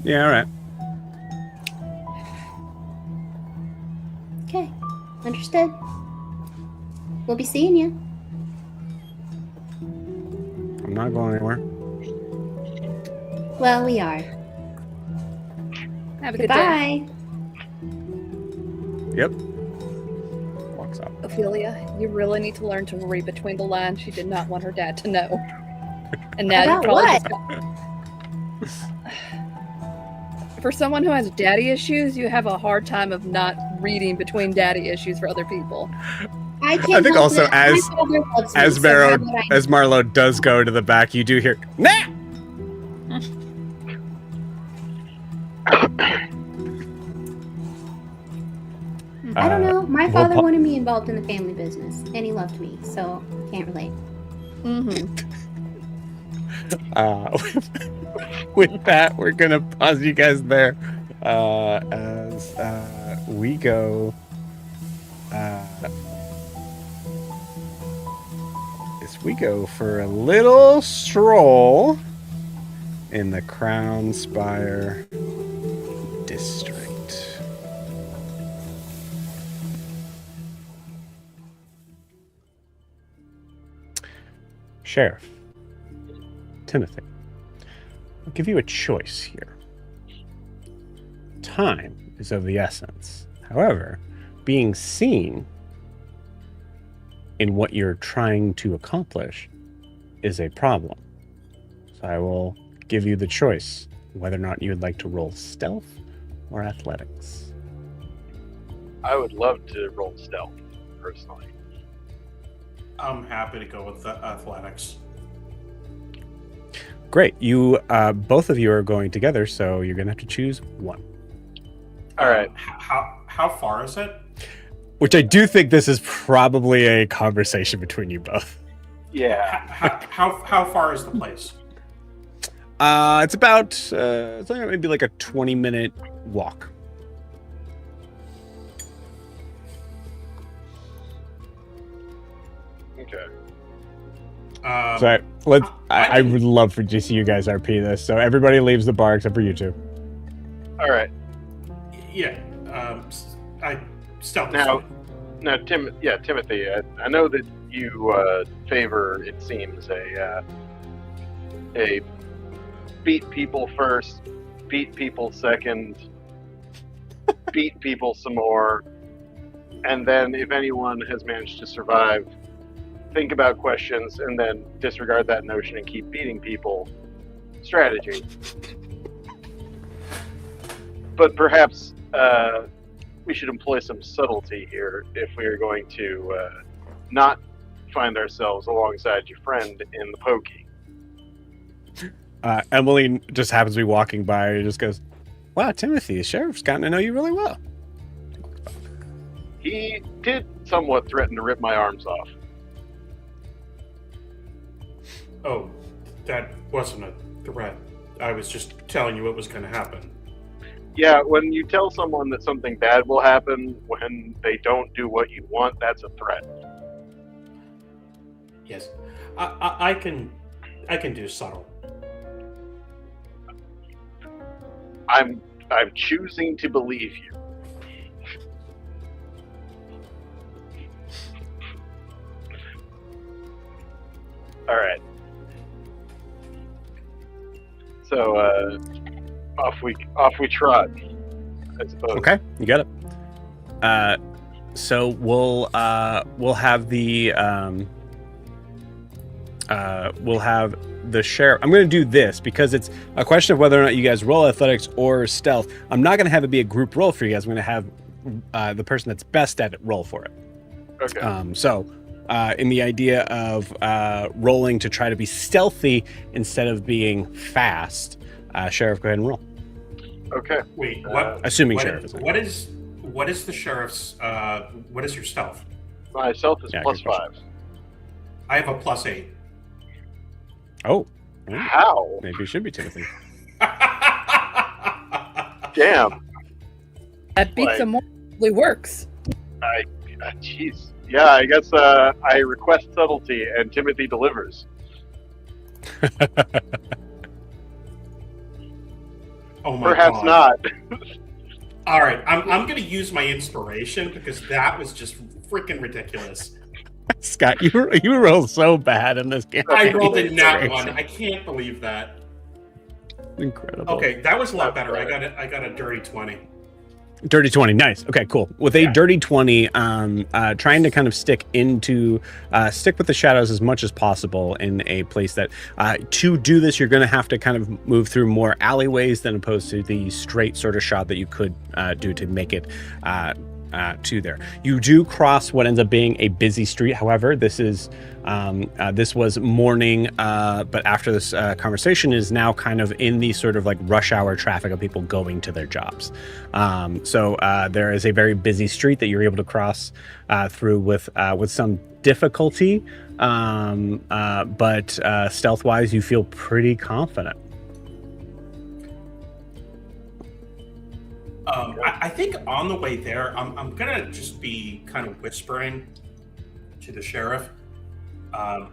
[SPEAKER 1] Yeah, all right.
[SPEAKER 4] Okay, understood. We'll be seeing you.
[SPEAKER 1] I'm not going anywhere.
[SPEAKER 4] Well, we are.
[SPEAKER 5] Have a good day.
[SPEAKER 4] Goodbye.
[SPEAKER 1] Yep. Walks up.
[SPEAKER 5] Ophelia, you really need to learn to read between the lines. She did not want her dad to know. And now
[SPEAKER 4] About
[SPEAKER 5] you probably
[SPEAKER 4] what?
[SPEAKER 5] just For someone who has daddy issues, you have a hard time of not reading between daddy issues for other people.
[SPEAKER 4] I can't
[SPEAKER 1] I think
[SPEAKER 4] help
[SPEAKER 1] also
[SPEAKER 4] it. My father loves me, so why would I-
[SPEAKER 1] as Marlo does go to the back, you do hear nah.
[SPEAKER 4] I don't know. My
[SPEAKER 1] we'll
[SPEAKER 4] father
[SPEAKER 1] po-
[SPEAKER 4] wanted me involved in the family business, and he loved me, so can't relate.
[SPEAKER 5] Mm-hmm.
[SPEAKER 1] With that, we're gonna pause you guys there as we go. As we go for a little stroll in the Crown Spire district. Sheriff Timothy, I'll give you a choice here. Time is of the essence. However, being seen in what you're trying to accomplish is a problem. So I will give you the choice whether or not you would like to roll stealth or athletics.
[SPEAKER 3] I would love to roll stealth, personally.
[SPEAKER 2] I'm happy to go with the athletics.
[SPEAKER 1] Great. You, both of you are going together, so you're going to have to choose one.
[SPEAKER 3] All right.
[SPEAKER 2] How far is it?
[SPEAKER 1] Which I do think this is probably a conversation between you both.
[SPEAKER 3] Yeah.
[SPEAKER 2] How far is the place?
[SPEAKER 1] It's about, it's only maybe like a 20-minute walk.
[SPEAKER 3] Okay.
[SPEAKER 1] So I would love for to see you guys RP this. So everybody leaves the bar except for you two.
[SPEAKER 3] All right.
[SPEAKER 2] Yeah. I stealth.
[SPEAKER 3] Now, Timothy. I know that you favor, it seems, a beat people first, beat people second, beat people some more, and then if anyone has managed to survive, think about questions and then disregard that notion and keep beating people strategy. But perhaps we should employ some subtlety here if we are going to not find ourselves alongside your friend in the pokey.
[SPEAKER 1] Emily just happens to be walking by and just goes, "Wow, Timothy, the sheriff's gotten to know you really well."
[SPEAKER 3] He did somewhat threaten to rip my arms off.
[SPEAKER 2] Oh, that wasn't a threat. I was just telling you what was going to happen.
[SPEAKER 3] Yeah, when you tell someone that something bad will happen when they don't do what you want, that's a threat.
[SPEAKER 2] Yes, I can do subtle.
[SPEAKER 3] I'm choosing to believe you. All right. So off we trot, I suppose.
[SPEAKER 1] Okay, you got it. So we'll have the sheriff. I'm going to do this because it's a question of whether or not you guys roll athletics or stealth. I'm not going to have it be a group roll for you guys. I'm going to have the person that's best at it roll for it.
[SPEAKER 3] Okay.
[SPEAKER 1] In the idea of rolling to try to be stealthy instead of being fast, sheriff, go ahead and roll.
[SPEAKER 3] Okay.
[SPEAKER 2] Wait, what?
[SPEAKER 1] Assuming
[SPEAKER 2] what
[SPEAKER 1] sheriff
[SPEAKER 2] is,
[SPEAKER 1] is
[SPEAKER 2] what is the sheriff's? What is your stealth?
[SPEAKER 3] My stealth is
[SPEAKER 1] Yeah,
[SPEAKER 3] plus
[SPEAKER 1] good question.
[SPEAKER 3] 5.
[SPEAKER 2] I have a +8.
[SPEAKER 1] Oh,
[SPEAKER 3] How?
[SPEAKER 1] maybe it should be Timothy.
[SPEAKER 3] Damn.
[SPEAKER 5] That beats them more. It works.
[SPEAKER 3] Jeez. Yeah, I guess I request subtlety and Timothy delivers.
[SPEAKER 2] Oh my
[SPEAKER 3] Perhaps
[SPEAKER 2] God.
[SPEAKER 3] not.
[SPEAKER 2] All right, I'm going to use my inspiration because that was just freaking ridiculous.
[SPEAKER 1] Scott, you rolled so bad in this game.
[SPEAKER 2] I rolled a nat 1. I can't believe that.
[SPEAKER 1] Incredible.
[SPEAKER 2] Okay, that was a lot better. I got a dirty 20.
[SPEAKER 1] Dirty 20, nice. Okay, cool. With a dirty 20, trying to kind of stick with the shadows as much as possible in a place that, to do this, you're going to have to kind of move through more alleyways than opposed to the straight sort of shot that you could do to make it to there. You do cross what ends up being a busy street. However, this was morning, but after this conversation is now kind of in the sort of like rush hour traffic of people going to their jobs. So there is a very busy street that you're able to cross through with some difficulty, but stealth-wise, you feel pretty confident.
[SPEAKER 2] I think on the way there, I'm gonna just be kind of whispering to the sheriff. Are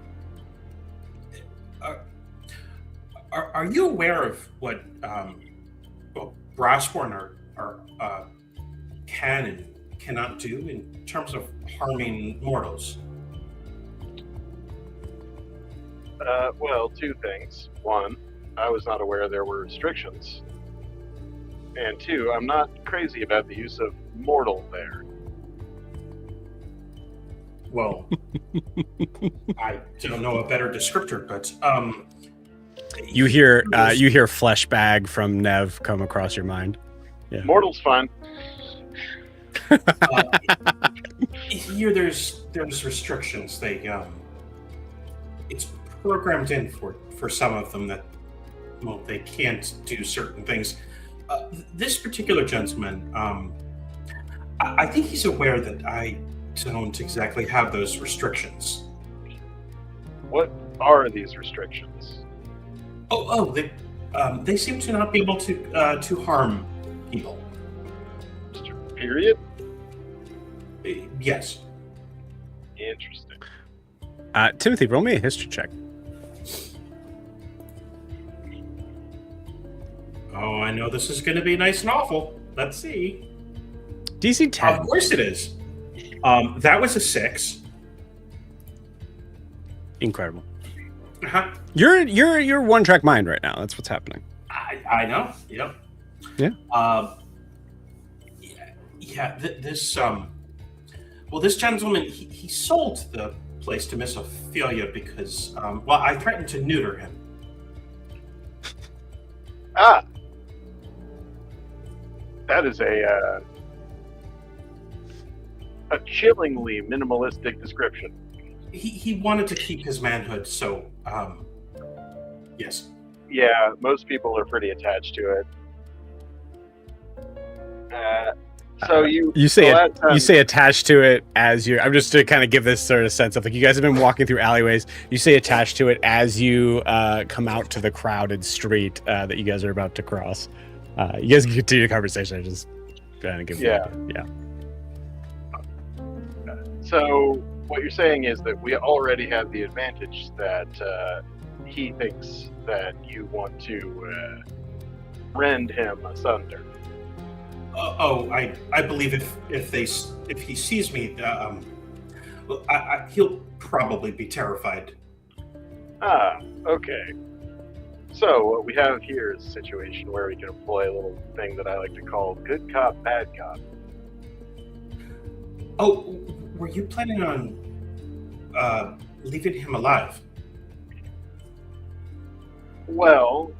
[SPEAKER 2] you aware of what Brassborn can and cannot do in terms of harming mortals?
[SPEAKER 3] Well, 2 things. 1, I was not aware there were restrictions. And 2, I'm not crazy about the use of mortal there.
[SPEAKER 2] Well, I don't know a better descriptor, but
[SPEAKER 1] You hear flesh bag from Nev come across your mind. Yeah.
[SPEAKER 3] Mortal's fine.
[SPEAKER 2] Here there's restrictions. It's programmed in for some of them that they can't do certain things. This particular gentleman, I think he's aware that I don't exactly have those restrictions.
[SPEAKER 3] What are these restrictions?
[SPEAKER 2] They seem to not be able to harm people.
[SPEAKER 3] Period?
[SPEAKER 2] Yes.
[SPEAKER 3] Interesting.
[SPEAKER 1] Timothy, roll me a history check.
[SPEAKER 2] Oh, I know this is going to be nice and awful. Let's see.
[SPEAKER 1] DC 10.
[SPEAKER 2] Of course it is. That was a 6.
[SPEAKER 1] Incredible.
[SPEAKER 2] Uh-huh.
[SPEAKER 1] You're one track mind right now. That's what's happening.
[SPEAKER 2] I know. Yep.
[SPEAKER 1] Yeah.
[SPEAKER 2] This gentleman he sold the place to Miss Ophelia because I threatened to neuter him.
[SPEAKER 3] That is a chillingly minimalistic description.
[SPEAKER 2] He wanted to keep his manhood, so yes.
[SPEAKER 3] Yeah, most people are pretty attached to it. So you
[SPEAKER 1] say
[SPEAKER 3] so
[SPEAKER 1] it, you say attached to it as you. I'm just to kind of give this sort of sense of like you guys have been walking through alleyways. You say attached to it as you come out to the crowded street that you guys are about to cross. You guys can continue the conversation. I just trying to give you an idea.
[SPEAKER 3] So what you're saying is that we already have the advantage that he thinks that you want to rend him asunder.
[SPEAKER 2] I believe if he sees me, he'll probably be terrified.
[SPEAKER 3] Ah, okay. So what we have here is a situation where we can employ a little thing that I like to call good cop, bad cop.
[SPEAKER 2] Oh, were you planning on leaving him alive?
[SPEAKER 3] Well,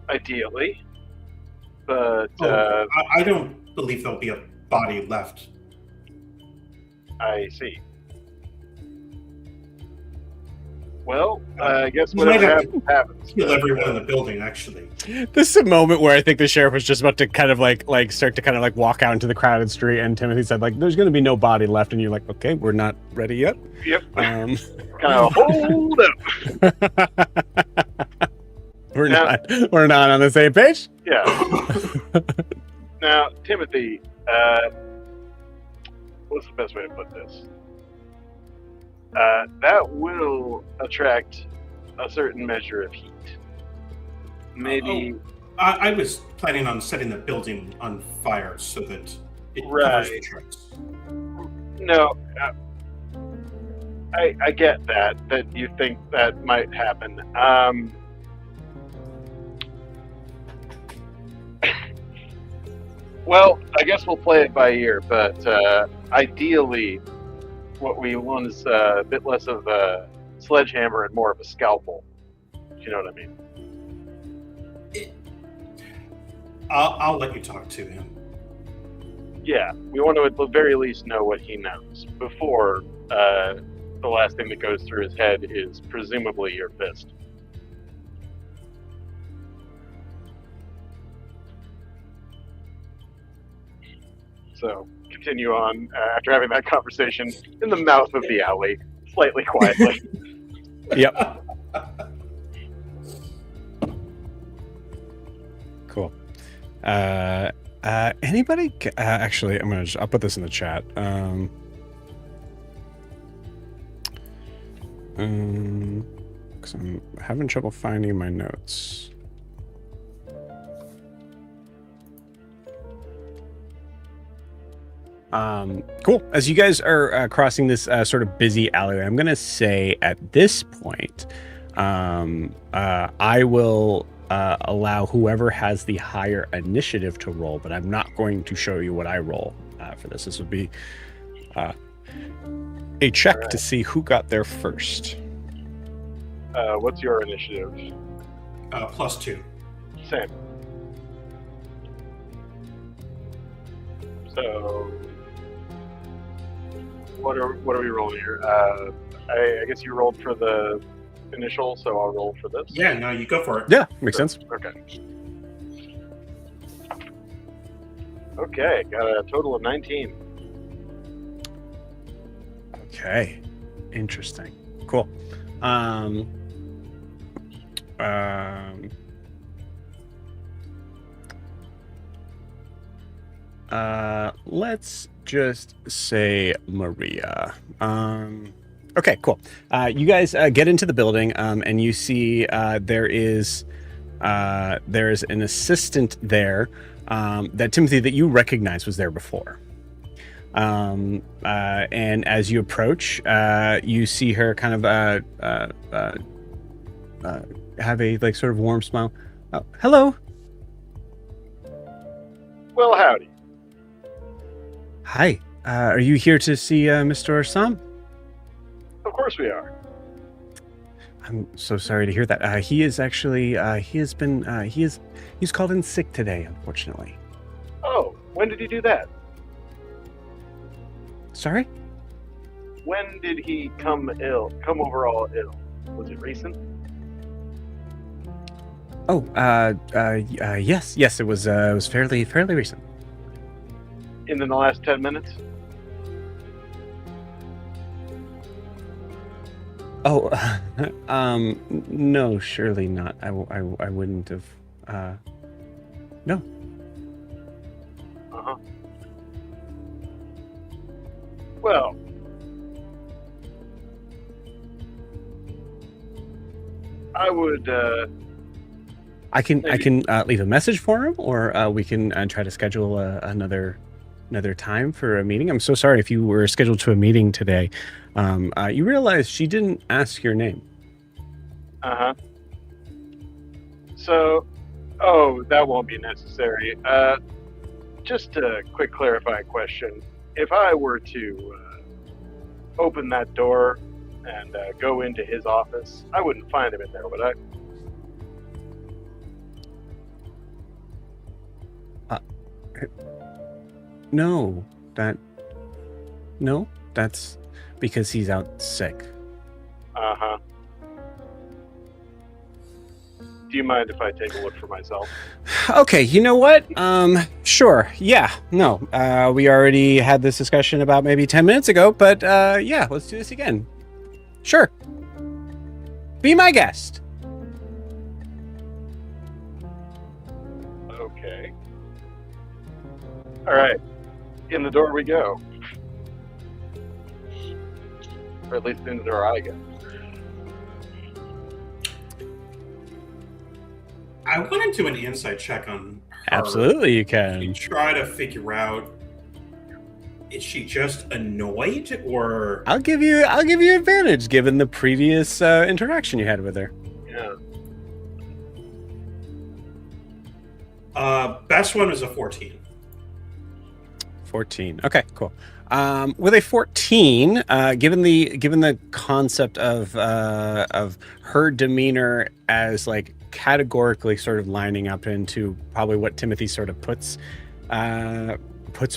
[SPEAKER 3] ideally. But
[SPEAKER 2] I don't believe there'll be a body left.
[SPEAKER 3] I see. Well, I guess whatever happens.
[SPEAKER 2] Kill everyone in the building, actually.
[SPEAKER 1] This is a moment where I think the sheriff was just about to kind of like start to kind of like walk out into the crowded street, and Timothy said like, "There's going to be no body left," and you're like, "Okay, we're not ready yet."
[SPEAKER 3] Yep. Kind of hold up.
[SPEAKER 1] We're not on the same page.
[SPEAKER 3] Yeah. Now, Timothy, what's the best way to put this? That will attract a certain measure of heat. Maybe.
[SPEAKER 2] I was planning on setting the building on fire so that it covers the tracks.
[SPEAKER 3] No, I get that you think that might happen. Well, I guess we'll play it by ear, but ideally, what we want is a bit less of a sledgehammer and more of a scalpel. If you know what I mean?
[SPEAKER 2] I'll let you talk to him.
[SPEAKER 3] Yeah, we want to at the very least know what he knows before the last thing that goes through his head is presumably your fist. So, continue on after having that conversation in the mouth of the alley, slightly quietly.
[SPEAKER 1] Yep. Cool. Anybody? Actually, I'll put this in the chat. Because I'm having trouble finding my notes. Cool. As you guys are crossing this sort of busy alleyway, I'm going to say at this point, I will allow whoever has the higher initiative to roll, but I'm not going to show you what I roll for this. This would be a check to see who got there first.
[SPEAKER 3] What's your initiative?
[SPEAKER 2] +2.
[SPEAKER 3] Same. So, what are we rolling here? I guess you rolled for the initial, so I'll roll for this.
[SPEAKER 2] Yeah, no, you go for it.
[SPEAKER 1] Yeah, makes sense.
[SPEAKER 3] Okay. Okay, got a total of 19.
[SPEAKER 1] Okay, interesting. Cool. Let's just say Maria. Okay, cool. You guys get into the building, and you see there is an assistant there that Timothy that you recognize was there before. And as you approach, you see her kind of have a like sort of warm smile. Oh, hello.
[SPEAKER 3] Well, howdy.
[SPEAKER 1] Hi. Are you here to see Mr. Assam?
[SPEAKER 3] Of course we are.
[SPEAKER 1] I'm so sorry to hear that. He is actually he's called in sick today, unfortunately.
[SPEAKER 3] Oh, when did he do that?
[SPEAKER 1] Sorry?
[SPEAKER 3] When did he come overall ill? Was it recent?
[SPEAKER 1] Oh, yes, it was fairly recent.
[SPEAKER 3] in the last 10 minutes?
[SPEAKER 1] Oh, no, surely not. I wouldn't have. No.
[SPEAKER 3] Uh-huh. Well, I would.
[SPEAKER 1] I can leave a message for him, or we can try to schedule another time for a meeting. I'm so sorry if you were scheduled to a meeting today. You realize she didn't ask your name.
[SPEAKER 3] Uh-huh. So, that won't be necessary. Just a quick clarifying question. If I were to open that door and go into his office, I wouldn't find him in there, would I?
[SPEAKER 1] No, that's because he's out sick.
[SPEAKER 3] Uh-huh. Do you mind if I take a look for myself?
[SPEAKER 1] Okay, you know what? Sure. Yeah, no. We already had this discussion about maybe 10 minutes ago, but yeah, let's do this again. Sure. Be my guest.
[SPEAKER 3] Okay. All right. In the door we go. Or at least in the door I go.
[SPEAKER 2] I want to do an insight check on her.
[SPEAKER 1] Absolutely, you
[SPEAKER 2] And
[SPEAKER 1] can.
[SPEAKER 2] try to figure out, is she just annoyed, or
[SPEAKER 1] I'll give you advantage given the previous interaction you had with her.
[SPEAKER 3] Yeah.
[SPEAKER 2] Best one is a 14.
[SPEAKER 1] 14. Okay, cool. With a 14, given the concept of her demeanor as like categorically sort of lining up into probably what Timothy sort of puts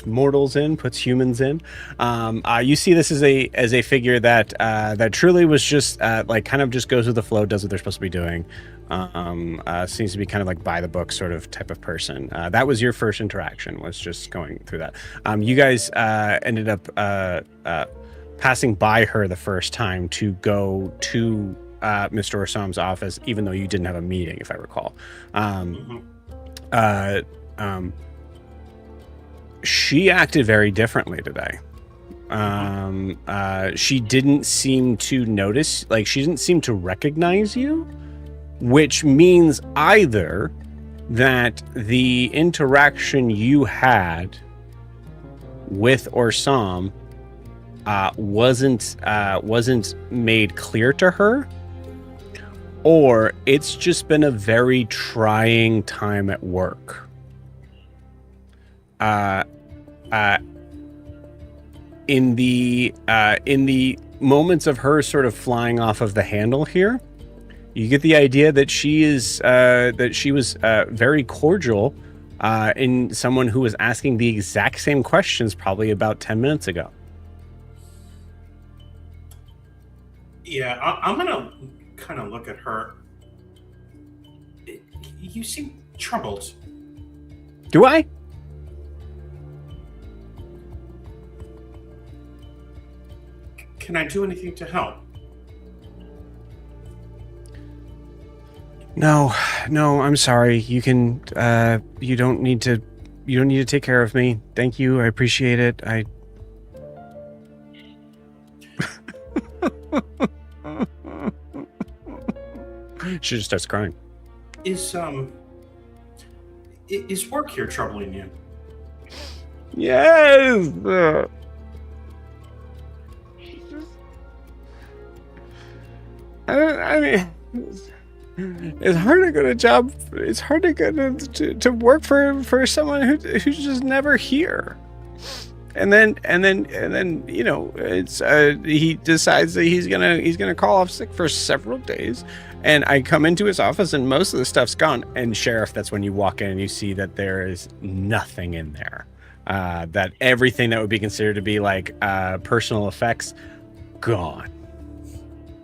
[SPEAKER 1] mortals in, puts humans in. You see this as a figure that truly was just like kind of just goes with the flow, does what they're supposed to be doing. Seems to be kind of like by the book sort of type of person. That was your first interaction, was just going through that. You guys ended up passing by her the first time to go to Mr. Ossam's office, even though you didn't have a meeting, if I recall. She acted very differently today. She didn't seem to notice, like she didn't seem to recognize you, which means either that the interaction you had with Orsam wasn't made clear to her, or it's just been a very trying time at work. In the moments of her sort of flying off of the handle here, you get the idea that she was very cordial in someone who was asking the exact same questions probably about 10 minutes ago.
[SPEAKER 2] Yeah, I'm gonna kind of look at her. You seem troubled.
[SPEAKER 1] Do I?
[SPEAKER 2] Can I do anything to help?
[SPEAKER 1] No, I'm sorry. You can you don't need to take care of me. Thank you. I appreciate it. She just starts crying.
[SPEAKER 2] Is work here troubling you?
[SPEAKER 1] Yes. I mean, it's hard to get a job. It's hard to get to work for someone who's just never here. And then you know, it's he decides that he's gonna call off sick for several days. And I come into his office and most of the stuff's gone. And Sheriff, that's when you walk in and you see that there is nothing in there. That everything that would be considered to be like personal effects, gone.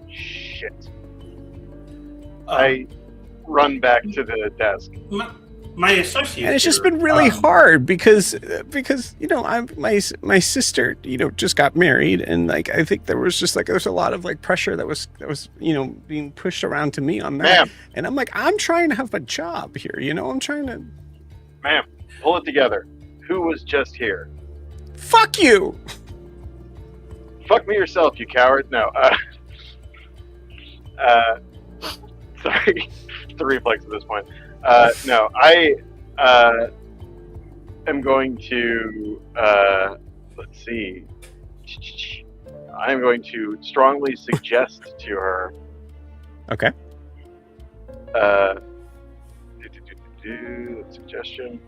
[SPEAKER 3] Shit. I run back to the desk.
[SPEAKER 2] My associate.
[SPEAKER 1] And it's just
[SPEAKER 2] here,
[SPEAKER 1] been really hard because my sister just got married, and like I think there's a lot of like pressure that was being pushed around to me on that.
[SPEAKER 3] Ma'am.
[SPEAKER 1] And I'm like, I'm trying to have a job here, I'm trying to.
[SPEAKER 3] Ma'am, pull it together. Who was just here?
[SPEAKER 1] Fuck you.
[SPEAKER 3] Fuck me yourself, you coward. No. Sorry. It's a reflex at this point. No, I am going to, let's see. I'm going to strongly suggest to her.
[SPEAKER 1] Okay.
[SPEAKER 3] Suggestion.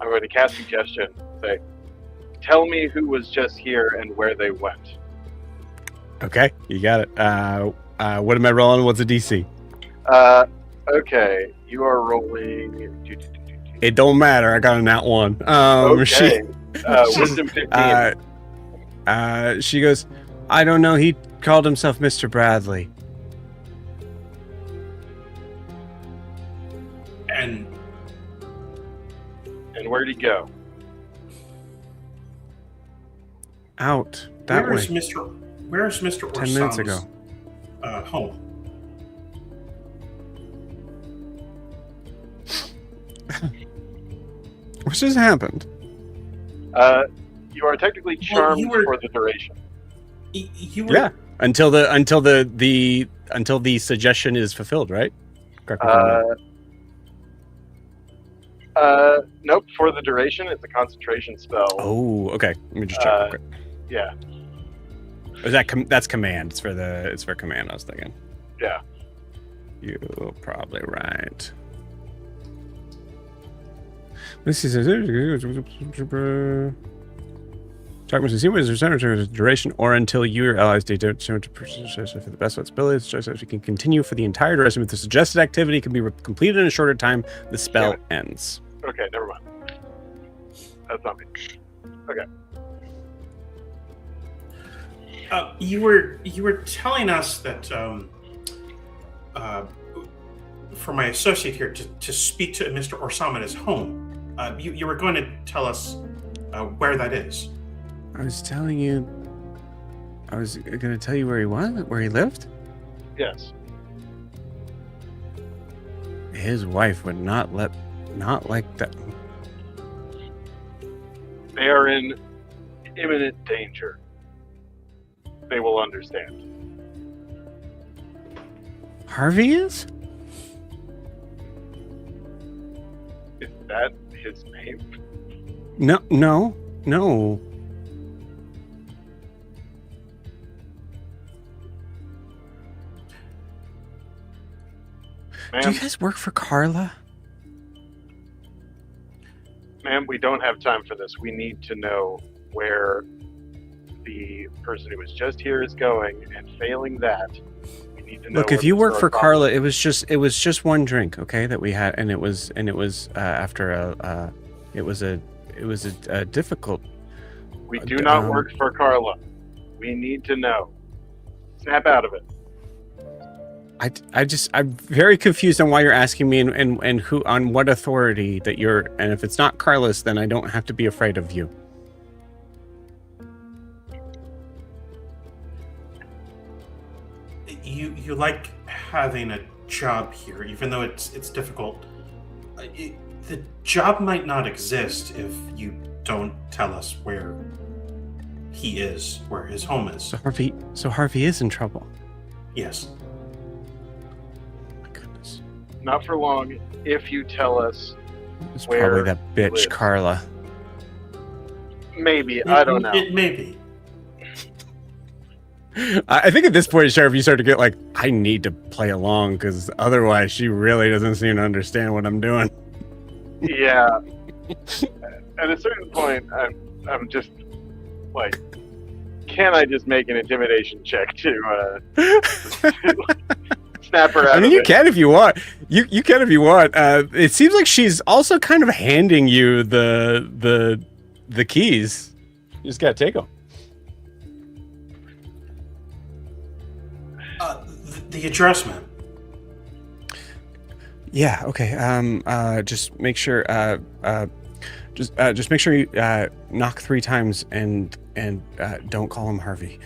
[SPEAKER 3] I'm going to cast suggestion. Say, tell me who was just here and where they went.
[SPEAKER 1] Okay, you got it. What am I rolling? What's a DC?
[SPEAKER 3] Okay, you are rolling.
[SPEAKER 1] It don't matter. I got a nat 1.
[SPEAKER 3] Okay. Wisdom 15.
[SPEAKER 1] She goes, I don't know. He called himself Mr. Bradley.
[SPEAKER 2] And
[SPEAKER 3] where'd he go?
[SPEAKER 1] Out that way.
[SPEAKER 2] Where's Mr.
[SPEAKER 1] 10 minutes ago.
[SPEAKER 2] Home?
[SPEAKER 1] What's just happened?
[SPEAKER 3] You are technically charmed for the duration.
[SPEAKER 2] You were,
[SPEAKER 1] Yeah, until the suggestion is fulfilled, right? Correct me if I'm wrong.
[SPEAKER 3] Nope. For the duration, it's a concentration spell.
[SPEAKER 1] Oh, okay. Let me just check real quick.
[SPEAKER 3] Yeah.
[SPEAKER 1] Is that's command? It's for command. I was thinking.
[SPEAKER 3] Yeah.
[SPEAKER 1] You're probably right. This is duration or until you or allies for the best flexibility. So you can continue for the entire duration. If the suggested activity can be completed in a shorter time, the spell ends.
[SPEAKER 3] Okay, never mind. That's not me. Okay.
[SPEAKER 2] You were telling us that for my associate here to speak to Mr. Orsam at his home. You were going to tell us where that is.
[SPEAKER 1] I was telling you. I was going to tell you where he lived.
[SPEAKER 3] Yes.
[SPEAKER 1] His wife would not like that.
[SPEAKER 3] They are in imminent danger. They will understand.
[SPEAKER 1] Harvey is?
[SPEAKER 3] Is that his name?
[SPEAKER 1] No.
[SPEAKER 3] Ma'am,
[SPEAKER 1] Do you guys work for Carla?
[SPEAKER 3] Ma'am, we don't have time for this. We need to know where the person who was just here is going, and failing that, we need to know.
[SPEAKER 1] Look, if you work for Carla, it was just one drink, okay, that we had, and it was after it was a difficult.
[SPEAKER 3] We do not work for Carla. We need to know. Snap out of it.
[SPEAKER 1] I'm very confused on why you're asking me and who, on what authority that you're, and if it's not Carlos, then I don't have to be afraid of you.
[SPEAKER 2] You like having a job here, even though it's difficult. The job might not exist if you don't tell us where he is, where his home is.
[SPEAKER 1] So Harvey is in trouble.
[SPEAKER 2] Yes.
[SPEAKER 3] Not for long, if you tell us
[SPEAKER 1] It's
[SPEAKER 3] where
[SPEAKER 1] probably that bitch
[SPEAKER 3] lives.
[SPEAKER 1] Carla.
[SPEAKER 3] Maybe, I don't know.
[SPEAKER 2] It may be.
[SPEAKER 1] I think at this point, Sheriff, you start to get like, I need to play along because otherwise she really doesn't seem to understand what I'm doing.
[SPEAKER 3] Yeah. At a certain point, I'm just like, can I just make an intimidation check to snap her out?
[SPEAKER 1] I mean, you can if you want. You can if you want. It seems like she's also kind of handing you the keys. You just gotta take them.
[SPEAKER 2] The address, man.
[SPEAKER 1] Yeah. Okay. Just make sure. Just make sure you knock 3 times and don't call him Harvey.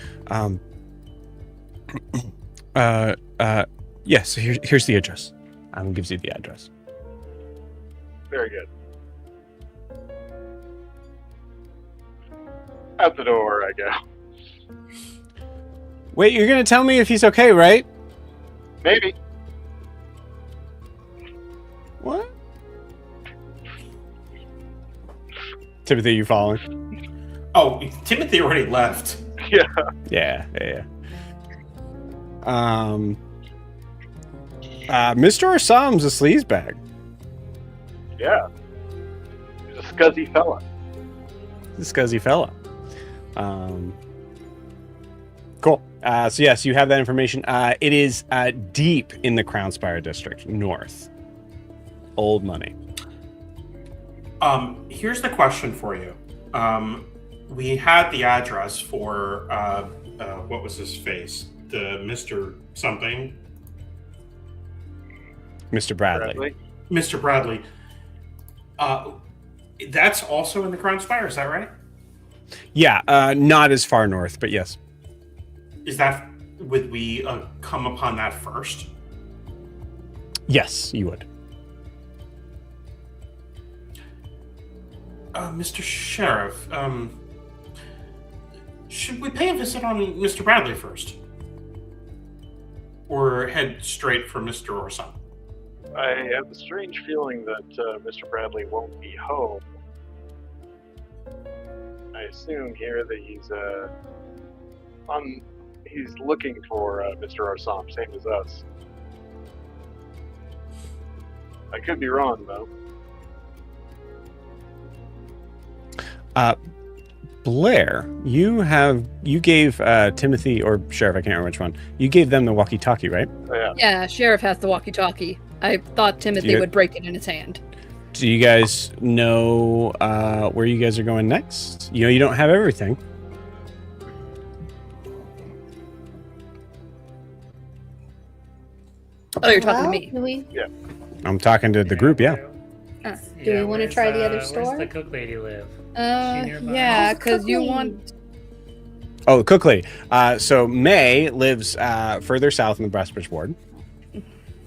[SPEAKER 1] Yes. Here's the address. Gives you the address.
[SPEAKER 3] Very good. Out the door I go.
[SPEAKER 1] Wait, you're gonna tell me if he's okay, right?
[SPEAKER 3] Maybe.
[SPEAKER 1] What? Timothy, you following?
[SPEAKER 2] Oh, Timothy already left.
[SPEAKER 3] Yeah.
[SPEAKER 1] Yeah. Mr. Assam's a sleazebag.
[SPEAKER 3] Yeah. He's a scuzzy fella.
[SPEAKER 1] This scuzzy fella. Cool. So yes, you have that information. It is deep in the Crownspire district, north. Old money.
[SPEAKER 2] Here's the question for you. We had the address for what was his face? The Mr. something.
[SPEAKER 1] Mr. Bradley.
[SPEAKER 2] Mr. Bradley. That's also in the Crownspire, is that right?
[SPEAKER 1] Yeah, not as far north, but yes.
[SPEAKER 2] Would we come upon that first?
[SPEAKER 1] Yes, you would.
[SPEAKER 2] Mr. Sheriff, should we pay a visit on Mr. Bradley first? Or head straight for Mr. Orson?
[SPEAKER 3] I have a strange feeling that Mr. Bradley won't be home. I assume here that he's looking for Mr. Arsam, same as us. I could be wrong, though.
[SPEAKER 1] Blair, you gave Timothy or Sheriff, I can't remember which one. You gave them the walkie-talkie, right?
[SPEAKER 3] Oh, yeah.
[SPEAKER 5] Yeah, Sheriff has the walkie-talkie. I thought Timothy would break it in his hand.
[SPEAKER 1] Do you guys know where you guys are going next? You know, you don't have everything.
[SPEAKER 5] Oh, you're talking to me.
[SPEAKER 4] Do we
[SPEAKER 1] I'm talking to the group, yeah.
[SPEAKER 4] Do we wanna try the other store?
[SPEAKER 6] Where's the cook lady live? Is she nearby?
[SPEAKER 5] Yeah,
[SPEAKER 4] Oh,
[SPEAKER 5] because you
[SPEAKER 4] Cook
[SPEAKER 5] want...
[SPEAKER 1] Oh, Cook Lady. So May lives further south in the Brestbridge Ward.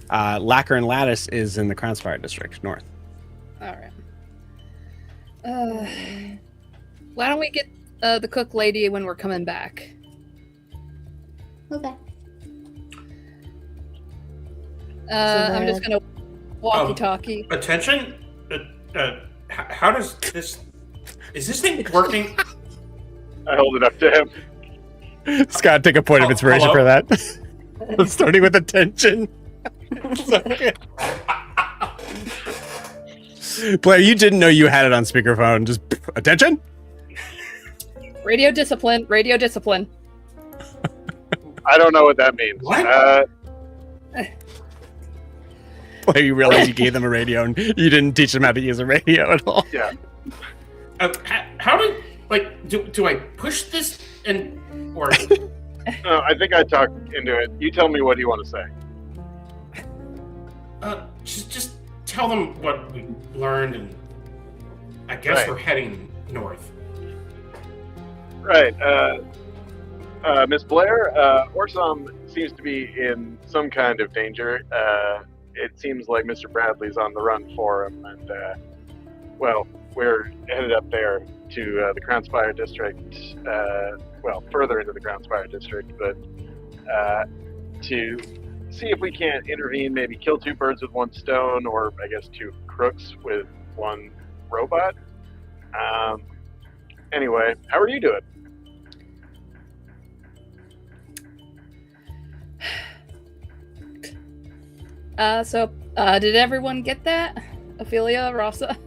[SPEAKER 1] Lacquer and Lattice is in the Crownspire district, north.
[SPEAKER 5] All right. Why don't we get the cook lady when we're coming back?
[SPEAKER 4] Okay.
[SPEAKER 5] I'm just gonna walkie-talkie.
[SPEAKER 2] Attention? How does this... Is this thing working?
[SPEAKER 3] I hold it up to him.
[SPEAKER 1] Scott, take a point of
[SPEAKER 2] Oh,
[SPEAKER 1] inspiration
[SPEAKER 2] hello?
[SPEAKER 1] for that. Starting with attention. Blair, you didn't know you had it on speakerphone. Just attention.
[SPEAKER 5] Radio discipline. Radio discipline.
[SPEAKER 3] I don't know what that means.
[SPEAKER 2] What?
[SPEAKER 1] Blair, you realize you gave them a radio and you didn't teach them how to use a radio at all.
[SPEAKER 3] Yeah.
[SPEAKER 2] How do I push this and... or...
[SPEAKER 3] No, I think I talked into it. You tell me what you want to say.
[SPEAKER 2] Just tell them what we learned, and I guess
[SPEAKER 3] Right.
[SPEAKER 2] we're heading north.
[SPEAKER 3] Right. Miss Blair, Orsam seems to be in some kind of danger. It seems like Mr. Bradley's on the run for him, and, well, we're headed up there to the Crownspire district, further into the Crownspire district, but to see if we can't intervene, maybe kill 2 birds with 1 stone, or I guess 2 crooks with 1 robot. Anyway, how are you doing?
[SPEAKER 5] Did everyone get that? Ophelia, Rasa?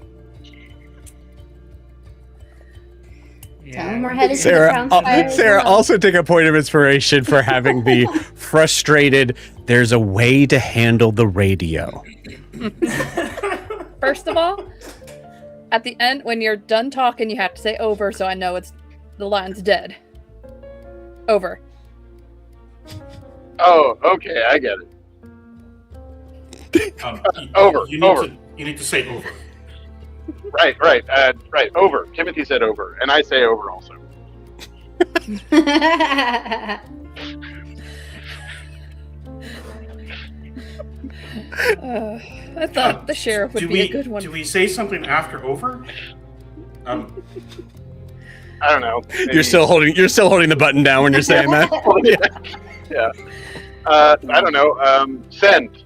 [SPEAKER 4] Tell them we're headed to the
[SPEAKER 1] Sarah,
[SPEAKER 4] Crownspire as
[SPEAKER 1] Sarah,
[SPEAKER 4] well.
[SPEAKER 1] also take a point of inspiration for having the frustrated, there's a way to handle the radio.
[SPEAKER 5] First of all, at the end, when you're done talking, you have to say over, so I know the line's dead. Over.
[SPEAKER 3] Oh, okay, I get it. Over.
[SPEAKER 2] You need to say over.
[SPEAKER 3] Right. Over. Timothy said over, and I say over also.
[SPEAKER 5] I thought the sheriff would be a good one.
[SPEAKER 2] Do we say something after over?
[SPEAKER 3] I don't know. Maybe.
[SPEAKER 1] You're still holding the button down when you're saying that.
[SPEAKER 3] Yeah. I don't know. Send.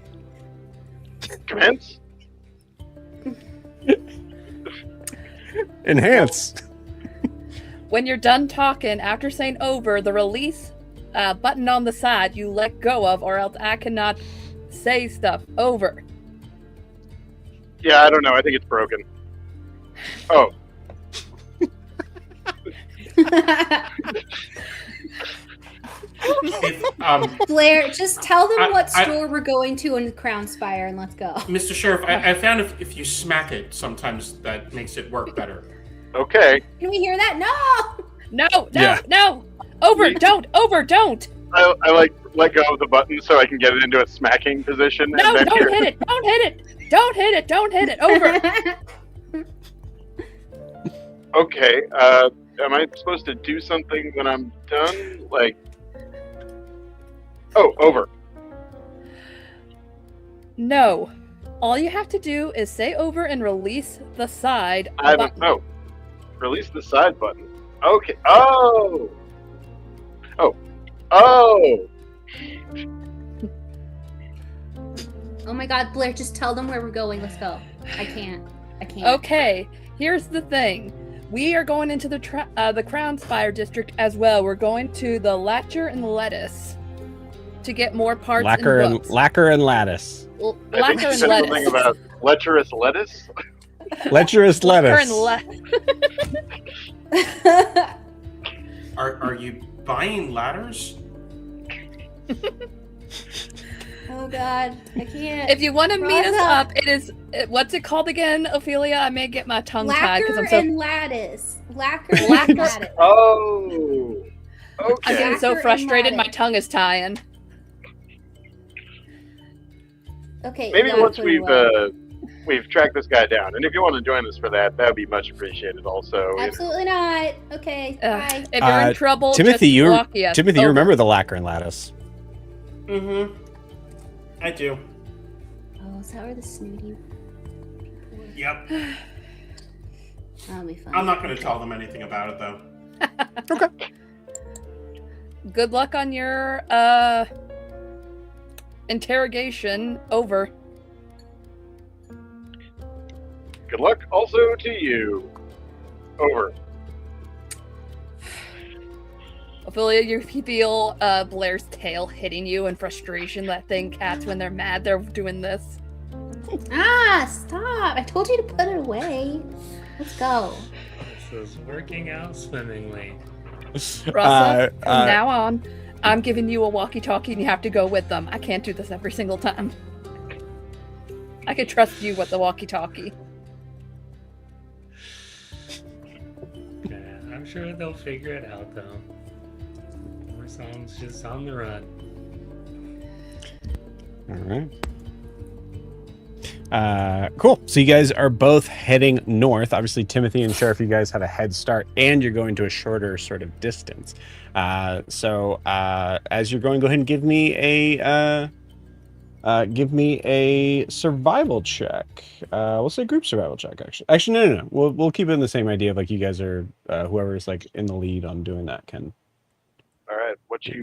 [SPEAKER 3] Commence.
[SPEAKER 1] Enhance.
[SPEAKER 5] When you're done talking, after saying over, the release button on the side you let go of, or else I cannot say stuff. Over.
[SPEAKER 3] Yeah, I don't know. I think it's broken. Oh.
[SPEAKER 4] Blair, just tell them what store we're going to in Crown Spire and let's go.
[SPEAKER 2] Mr. Sheriff, I found if you smack it, sometimes that makes it work better.
[SPEAKER 3] Okay.
[SPEAKER 4] Can we hear that? No!
[SPEAKER 5] No! Over, don't!
[SPEAKER 3] I like let go of the button so I can get it into a smacking position.
[SPEAKER 5] No,
[SPEAKER 3] and then
[SPEAKER 5] don't hit it! Don't hit it! Over!
[SPEAKER 3] Okay, am I supposed to do something when I'm done? Like... Oh, over.
[SPEAKER 5] No. All you have to do is say over and release the side button.
[SPEAKER 3] Oh. Release the side button. Okay. Oh! Oh!
[SPEAKER 4] Oh my god, Blair, just tell them where we're going. Let's go. I can't.
[SPEAKER 5] Okay, here's the thing. We are going into the Crown Spire district as well. We're going to the Lacquer and Lettuce to get more parts
[SPEAKER 1] Lacquer
[SPEAKER 5] and books.
[SPEAKER 1] Lacquer and lattice.
[SPEAKER 3] I think you said something about lecherous lettuce.
[SPEAKER 1] Lecherous lettuce.
[SPEAKER 2] Are you buying ladders?
[SPEAKER 4] Oh god, I can't.
[SPEAKER 5] If you want to meet us
[SPEAKER 4] Rosa.
[SPEAKER 5] up, it is what's it called again, Ophelia? I may get my tongue tied because I'm
[SPEAKER 4] Lacquer
[SPEAKER 5] so
[SPEAKER 4] and lattice. Lacquer and lattice.
[SPEAKER 3] Oh!
[SPEAKER 5] I'm
[SPEAKER 3] Okay.
[SPEAKER 5] getting so
[SPEAKER 4] Lacquer and
[SPEAKER 5] frustrated. My
[SPEAKER 4] lattice.
[SPEAKER 5] tongue is tying.
[SPEAKER 4] Okay.
[SPEAKER 3] Maybe
[SPEAKER 4] gotta
[SPEAKER 3] once
[SPEAKER 4] put it away.
[SPEAKER 3] we've tracked this guy down, and if you want to join us for that, that would be much appreciated. Also,
[SPEAKER 4] Absolutely not. Okay. Bye.
[SPEAKER 5] If you're in trouble,
[SPEAKER 1] Timothy,
[SPEAKER 5] just walk yes.
[SPEAKER 1] Timothy, you
[SPEAKER 5] Over.
[SPEAKER 1] remember the lacquer and lattice?
[SPEAKER 2] Mm-hmm. I do.
[SPEAKER 4] Oh, is that where the snooty?
[SPEAKER 2] Yep.
[SPEAKER 4] That'll be fun.
[SPEAKER 2] I'm not going to tell them anything about it, though.
[SPEAKER 5] Good luck on your interrogation. Over.
[SPEAKER 3] good luck also to you. Over.
[SPEAKER 5] Ophelia, you feel Blair's tail hitting you in frustration. That thing, cats, when they're mad, they're doing this.
[SPEAKER 4] Ah, stop! I told you to put it away. Let's go.
[SPEAKER 6] This is working out swimmingly.
[SPEAKER 5] Rasa, from now on, I'm giving you a walkie-talkie and you have to go with them. I can't do this every single time. I can trust you with the walkie-talkie.
[SPEAKER 6] Yeah, I'm sure they'll figure it out, though. Marcel's just on the run.
[SPEAKER 1] All right. Cool. So you guys are both heading north. Obviously, Timothy and Sheriff, you guys have a head start, and you're going to a shorter sort of distance. So as you're going, go ahead and give me a survival check. We'll say group survival check. Actually, no. We'll keep it in the same idea of like you guys are whoever's like in the lead on doing that can.
[SPEAKER 3] All right. What you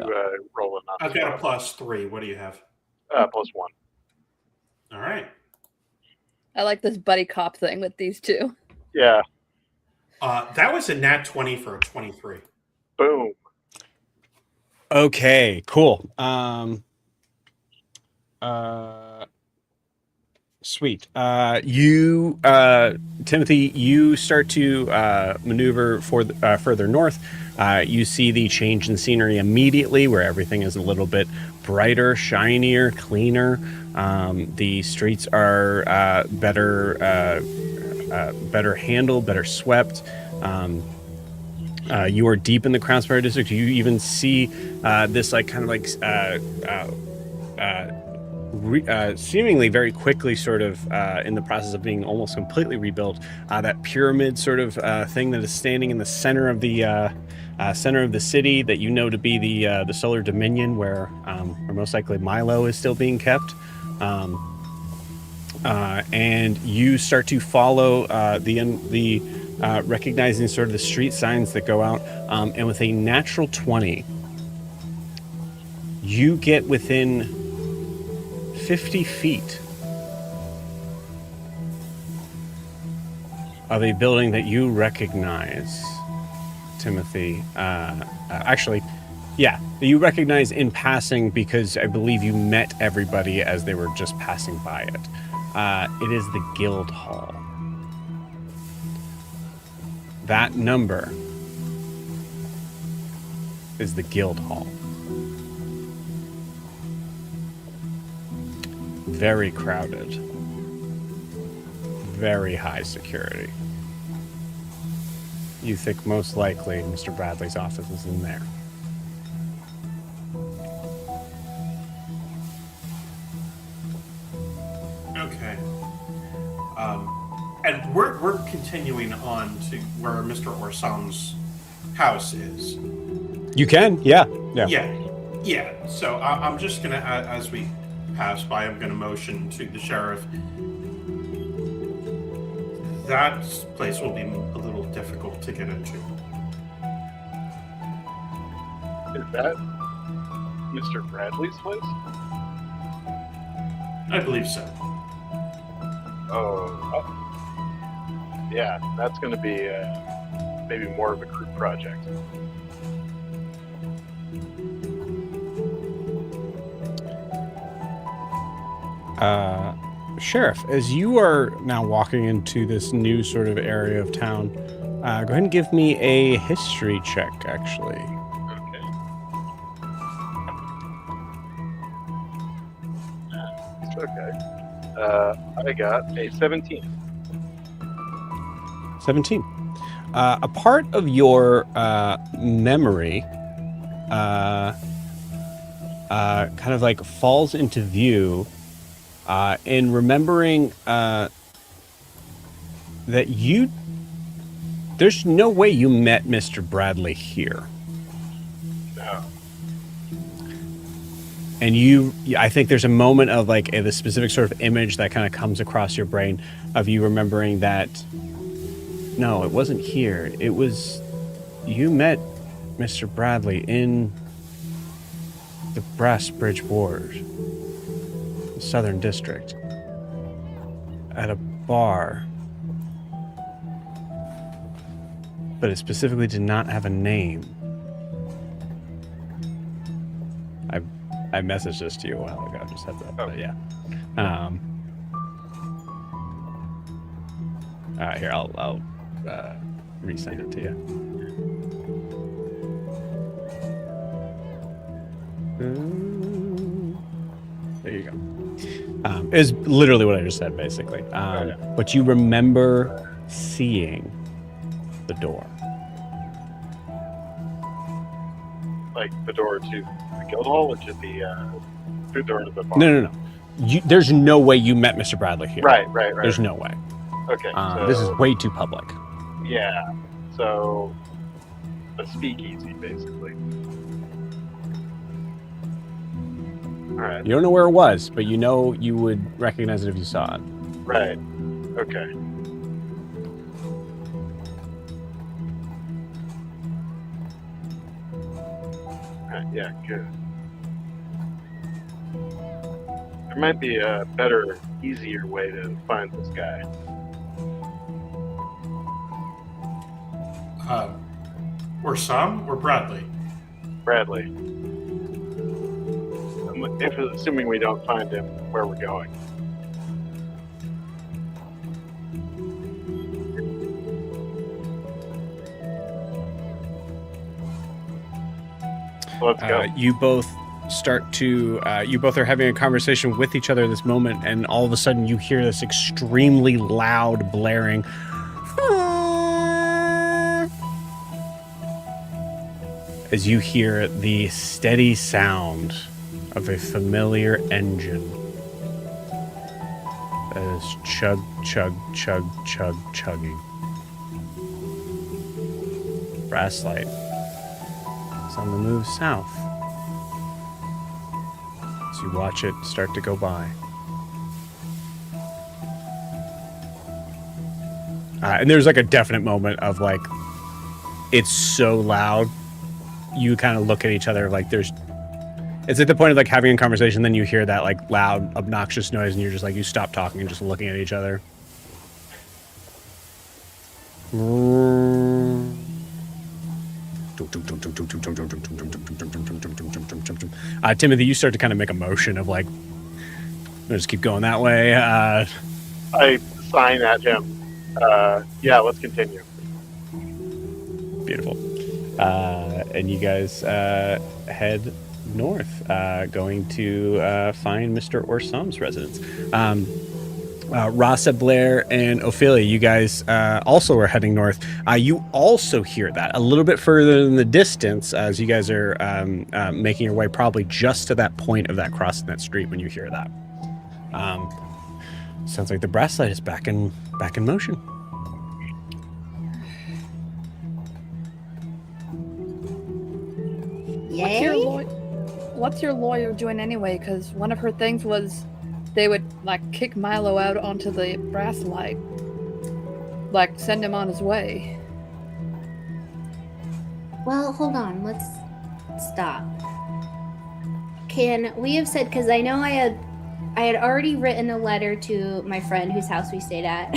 [SPEAKER 3] rolling on?
[SPEAKER 2] I've got a +3. What do you have?
[SPEAKER 3] +1.
[SPEAKER 2] All right.
[SPEAKER 5] I like this buddy cop thing with these two.
[SPEAKER 3] Yeah.
[SPEAKER 2] That was a nat 20 for a 23.
[SPEAKER 3] Boom.
[SPEAKER 1] Okay. Cool. Sweet. You, Timothy, you start to maneuver further north. You see the change in scenery immediately, where everything is a little bit brighter, shinier, cleaner. The streets are better handled, better swept. You are deep in the Crown Spire district. You even see this like kind of like seemingly very quickly sort of in the process of being almost completely rebuilt. That pyramid sort of thing that is standing in the center of the city that you know to be the Solar Dominion, where most likely Milo is still being kept. And you start to follow the recognizing sort of the street signs that go out, and with a natural 20, you get within 50 feet of a building that you recognize, Timothy. Actually, yeah, you recognize in passing because I believe you met everybody as they were just passing by it. It is the Guild Hall. That number is the Guild Hall. Very crowded. Very high security. You think most likely Mr. Bradley's office is in there.
[SPEAKER 2] Okay. And we're continuing on to where Mr. Orsam's house is.
[SPEAKER 1] You can, yeah.
[SPEAKER 2] Yeah. So I'm just gonna, as we pass by, I'm gonna motion to the sheriff. That place will be a little difficult to get into.
[SPEAKER 3] Is that Mr. Bradley's place?
[SPEAKER 2] I believe so.
[SPEAKER 3] Oh, yeah, that's going to be maybe more of a group project.
[SPEAKER 1] Sheriff, as you are now walking into this new sort of area of town, go ahead and give me a history check, actually.
[SPEAKER 3] Okay. It's okay. I got a 17.
[SPEAKER 1] 17. A part of your memory kind of like falls into view in remembering that there's no way you met Mr. Bradley here.
[SPEAKER 3] No.
[SPEAKER 1] And I think there's a moment of like the specific sort of image that kind of comes across your brain of you remembering that, no, it wasn't here. It was, you met Mr. Bradley in the Brass Bridge Ward, Southern District, at a bar. But it specifically did not have a name. I messaged this to you a while ago, just heads up, but yeah. Here, I'll resend it to you. There you go. It's literally what I just said, basically. But you remember seeing the door.
[SPEAKER 3] Like the door to the guild hall, or to the door to the bar?
[SPEAKER 1] No. There's no way you met Mr. Bradley here.
[SPEAKER 3] Right.
[SPEAKER 1] There's no way.
[SPEAKER 3] Okay.
[SPEAKER 1] This is way too public.
[SPEAKER 3] Yeah. So a speakeasy, basically. All right.
[SPEAKER 1] You don't know where it was, but you know you would recognize it if you saw it.
[SPEAKER 3] Right. Okay. Right, yeah, good. There might be a better, easier way to find this guy.
[SPEAKER 2] Or Sam or Bradley?
[SPEAKER 3] Bradley. Assuming we don't find him where we're going. Let's go.
[SPEAKER 1] You both are having a conversation with each other at this moment, and all of a sudden you hear this extremely loud blaring. As you hear the steady sound of a familiar engine as chug, chug, chug, chug, chugging. Brasslight is on the move south. As you watch it start to go by. And there's like a definite moment of like, it's so loud. You kind of look at each other like it's at the point of like having a conversation, then you hear that like loud, obnoxious noise, and you're just like, you stop talking and just looking at each other. Timothy, you start to kind of make a motion of like, just keep going that way.
[SPEAKER 3] I sign at him. Yeah, let's continue.
[SPEAKER 1] Beautiful. And you guys head north, going to find Mr. Orsam's residence. Rasa, Blair, and Ophelia, you guys also are heading north. You also hear that a little bit further in the distance as you guys are making your way probably just to that point of that crossing that street when you hear that. Sounds like the Brasslight is back in motion.
[SPEAKER 4] Yay!
[SPEAKER 5] What's your lawyer doing anyway? Because one of her things was they would like kick Milo out onto the Brasslight, like send him on his way.
[SPEAKER 4] Well, hold on. Let's stop. Can we have said, because I know I had already written a letter to my friend whose house we stayed at,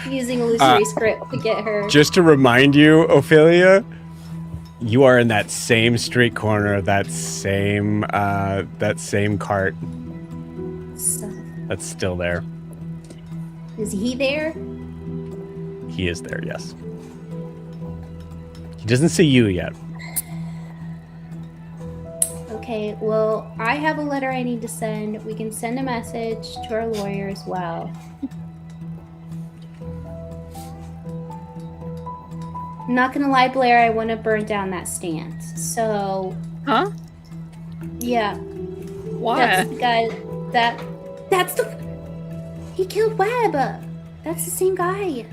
[SPEAKER 4] using illusory script to get her.
[SPEAKER 1] Just to remind you, Ophelia, you are in that same street corner, that same cart.
[SPEAKER 4] So,
[SPEAKER 1] That's still there.
[SPEAKER 4] is he there?
[SPEAKER 1] He is there, yes. He doesn't see you yet.
[SPEAKER 4] Okay, well, I have a letter I need to send. We can send a message to our lawyer as well. I'm not gonna lie, Blair, I want to burn down that stand. So,
[SPEAKER 5] Huh?
[SPEAKER 4] yeah.
[SPEAKER 5] Why?
[SPEAKER 4] That's the guy that's the he killed Webb. That's the same guy.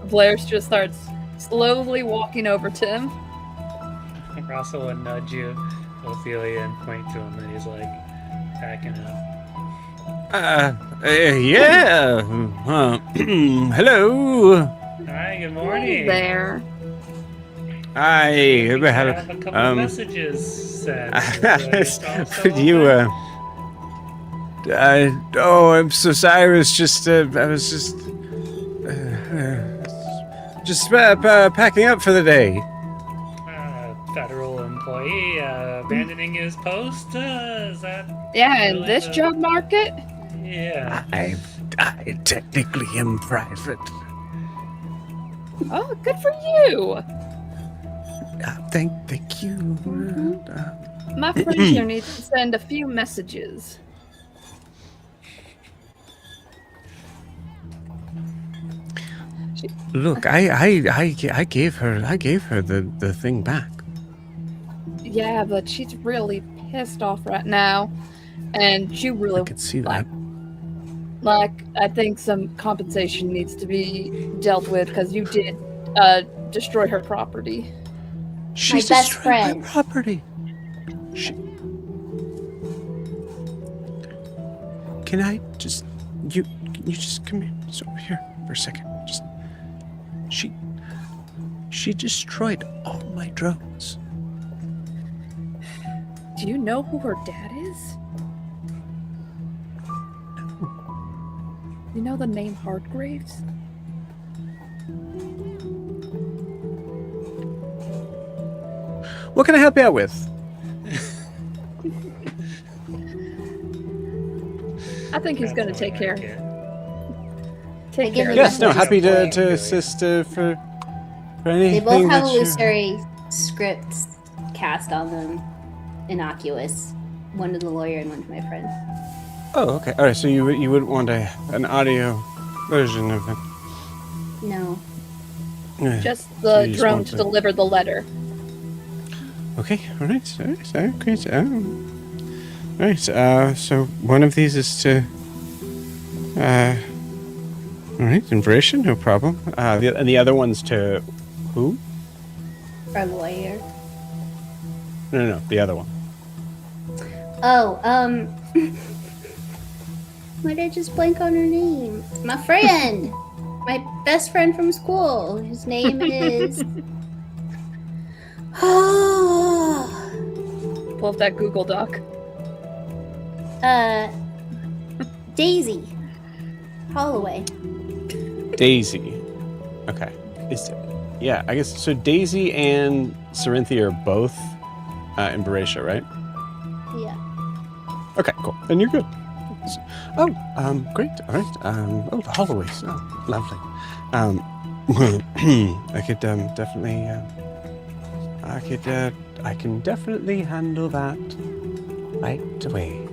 [SPEAKER 5] Blair just starts slowly walking over to him.
[SPEAKER 6] Rasa would nudge you, Ophelia, and point to him, and he's like packing up.
[SPEAKER 1] Yeah. Hello.
[SPEAKER 6] Hi, good morning.
[SPEAKER 5] There.
[SPEAKER 1] I
[SPEAKER 6] have
[SPEAKER 1] had
[SPEAKER 6] a couple of messages sent.
[SPEAKER 1] you. I'm so sorry. I was just packing up for the day.
[SPEAKER 6] Federal employee abandoning his post. Is that?
[SPEAKER 5] Yeah, in
[SPEAKER 6] really
[SPEAKER 5] this job market?
[SPEAKER 6] Yeah.
[SPEAKER 1] I technically am private.
[SPEAKER 5] Oh, good for you.
[SPEAKER 1] Thank you.
[SPEAKER 5] My friend here needs to send a few messages.
[SPEAKER 1] Look, I gave her the thing back.
[SPEAKER 5] Yeah, but she's really pissed off right now, and she really
[SPEAKER 1] I could see that.
[SPEAKER 5] like. I think some compensation needs to be dealt with because you did destroy her property.
[SPEAKER 1] She's
[SPEAKER 4] best
[SPEAKER 1] destroyed
[SPEAKER 4] friend.
[SPEAKER 1] my property. Can I just you just come here? Just over here for a second. Just she destroyed all my drones.
[SPEAKER 5] Do you know who her dad is? You know the name Hardgraves?
[SPEAKER 1] What can I help you out with?
[SPEAKER 5] I think he's going to take care. Take
[SPEAKER 4] give
[SPEAKER 5] care.
[SPEAKER 4] me
[SPEAKER 1] Yes, no,
[SPEAKER 4] Just
[SPEAKER 1] happy to
[SPEAKER 6] play.
[SPEAKER 1] assist for anything.
[SPEAKER 4] They both have
[SPEAKER 1] that you-
[SPEAKER 4] illusory scripts cast on them. Innocuous. One to the lawyer and one to my friend.
[SPEAKER 1] Oh, okay. All right. So you wouldn't want an audio version of it.
[SPEAKER 4] No.
[SPEAKER 1] Yeah.
[SPEAKER 5] Just
[SPEAKER 1] So
[SPEAKER 5] the
[SPEAKER 1] you just
[SPEAKER 5] drone
[SPEAKER 1] want
[SPEAKER 5] to
[SPEAKER 1] the-
[SPEAKER 5] deliver the letter.
[SPEAKER 1] Okay, all right, great. All right, so one of these is to, all right, Inversion, no problem. And the other one's to who?
[SPEAKER 4] Our lawyer.
[SPEAKER 1] No, the other one.
[SPEAKER 4] Oh, why did I just blank on her name? My friend! My best friend from school. His name is...
[SPEAKER 5] Pull up that Google Doc.
[SPEAKER 4] Daisy. Holloway.
[SPEAKER 1] Daisy. Okay. Yeah, I guess, so Daisy and Cerinthia are both in Beratia, right?
[SPEAKER 4] Yeah.
[SPEAKER 1] Okay, cool. Then you're good. Oh, great. All right. Oh, the Holloways. Oh, lovely. I could definitely. I can definitely handle that right away.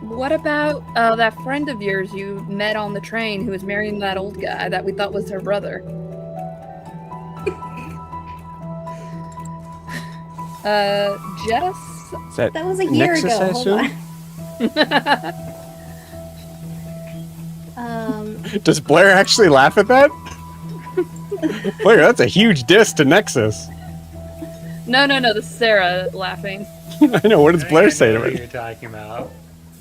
[SPEAKER 5] What about that friend of yours you met on the train who was marrying that old guy that we thought was her brother? Jess?
[SPEAKER 4] That was a year
[SPEAKER 1] Nexus,
[SPEAKER 4] ago.
[SPEAKER 1] I
[SPEAKER 4] Hold
[SPEAKER 1] assume?
[SPEAKER 4] on.
[SPEAKER 1] Does Blair actually laugh at that? Blair, that's a huge diss to Nexus.
[SPEAKER 5] No, this is Sarah laughing.
[SPEAKER 1] I know. What does Blair
[SPEAKER 6] I
[SPEAKER 1] say
[SPEAKER 6] know
[SPEAKER 1] to
[SPEAKER 6] what
[SPEAKER 1] me?
[SPEAKER 6] you're talking about.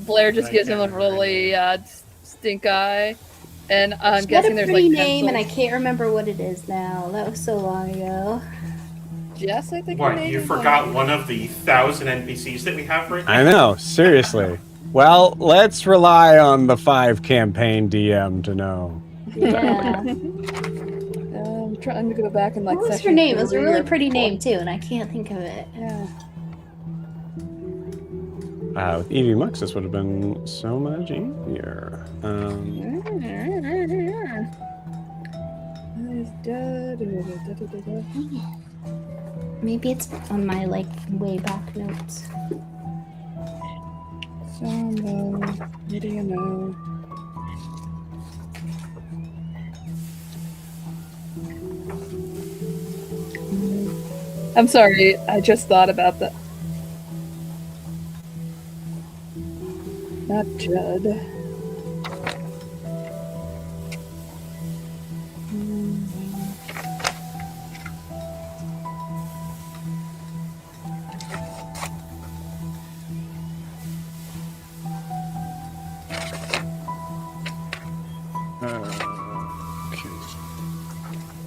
[SPEAKER 5] Blair just
[SPEAKER 6] I
[SPEAKER 5] gives him a
[SPEAKER 6] can't remember
[SPEAKER 5] really stink eye. And I'm
[SPEAKER 4] She had
[SPEAKER 5] guessing
[SPEAKER 4] a
[SPEAKER 5] there's
[SPEAKER 4] pretty
[SPEAKER 5] like
[SPEAKER 4] name, and I
[SPEAKER 5] pencils.
[SPEAKER 4] can't remember what it is now. That was so long ago.
[SPEAKER 5] Jess, I think. her
[SPEAKER 2] What,
[SPEAKER 5] name
[SPEAKER 2] you
[SPEAKER 5] is
[SPEAKER 2] forgot one of the 1,000 NPCs that we have right now?
[SPEAKER 1] I know. Seriously. Well, let's rely on the 5 campaign DM to know.
[SPEAKER 4] Yeah.
[SPEAKER 5] I'm trying to go back and like.
[SPEAKER 4] What was her
[SPEAKER 5] session
[SPEAKER 4] name? It was a
[SPEAKER 5] 3
[SPEAKER 4] really
[SPEAKER 5] or
[SPEAKER 4] pretty
[SPEAKER 5] 4.
[SPEAKER 4] name too, and I can't think of it.
[SPEAKER 5] Yeah.
[SPEAKER 1] With Evie Mux, this would have been so much easier.
[SPEAKER 4] Maybe it's on my like way back notes.
[SPEAKER 5] What do you know? I'm sorry, I just thought about that. Not Judd.
[SPEAKER 1] Okay.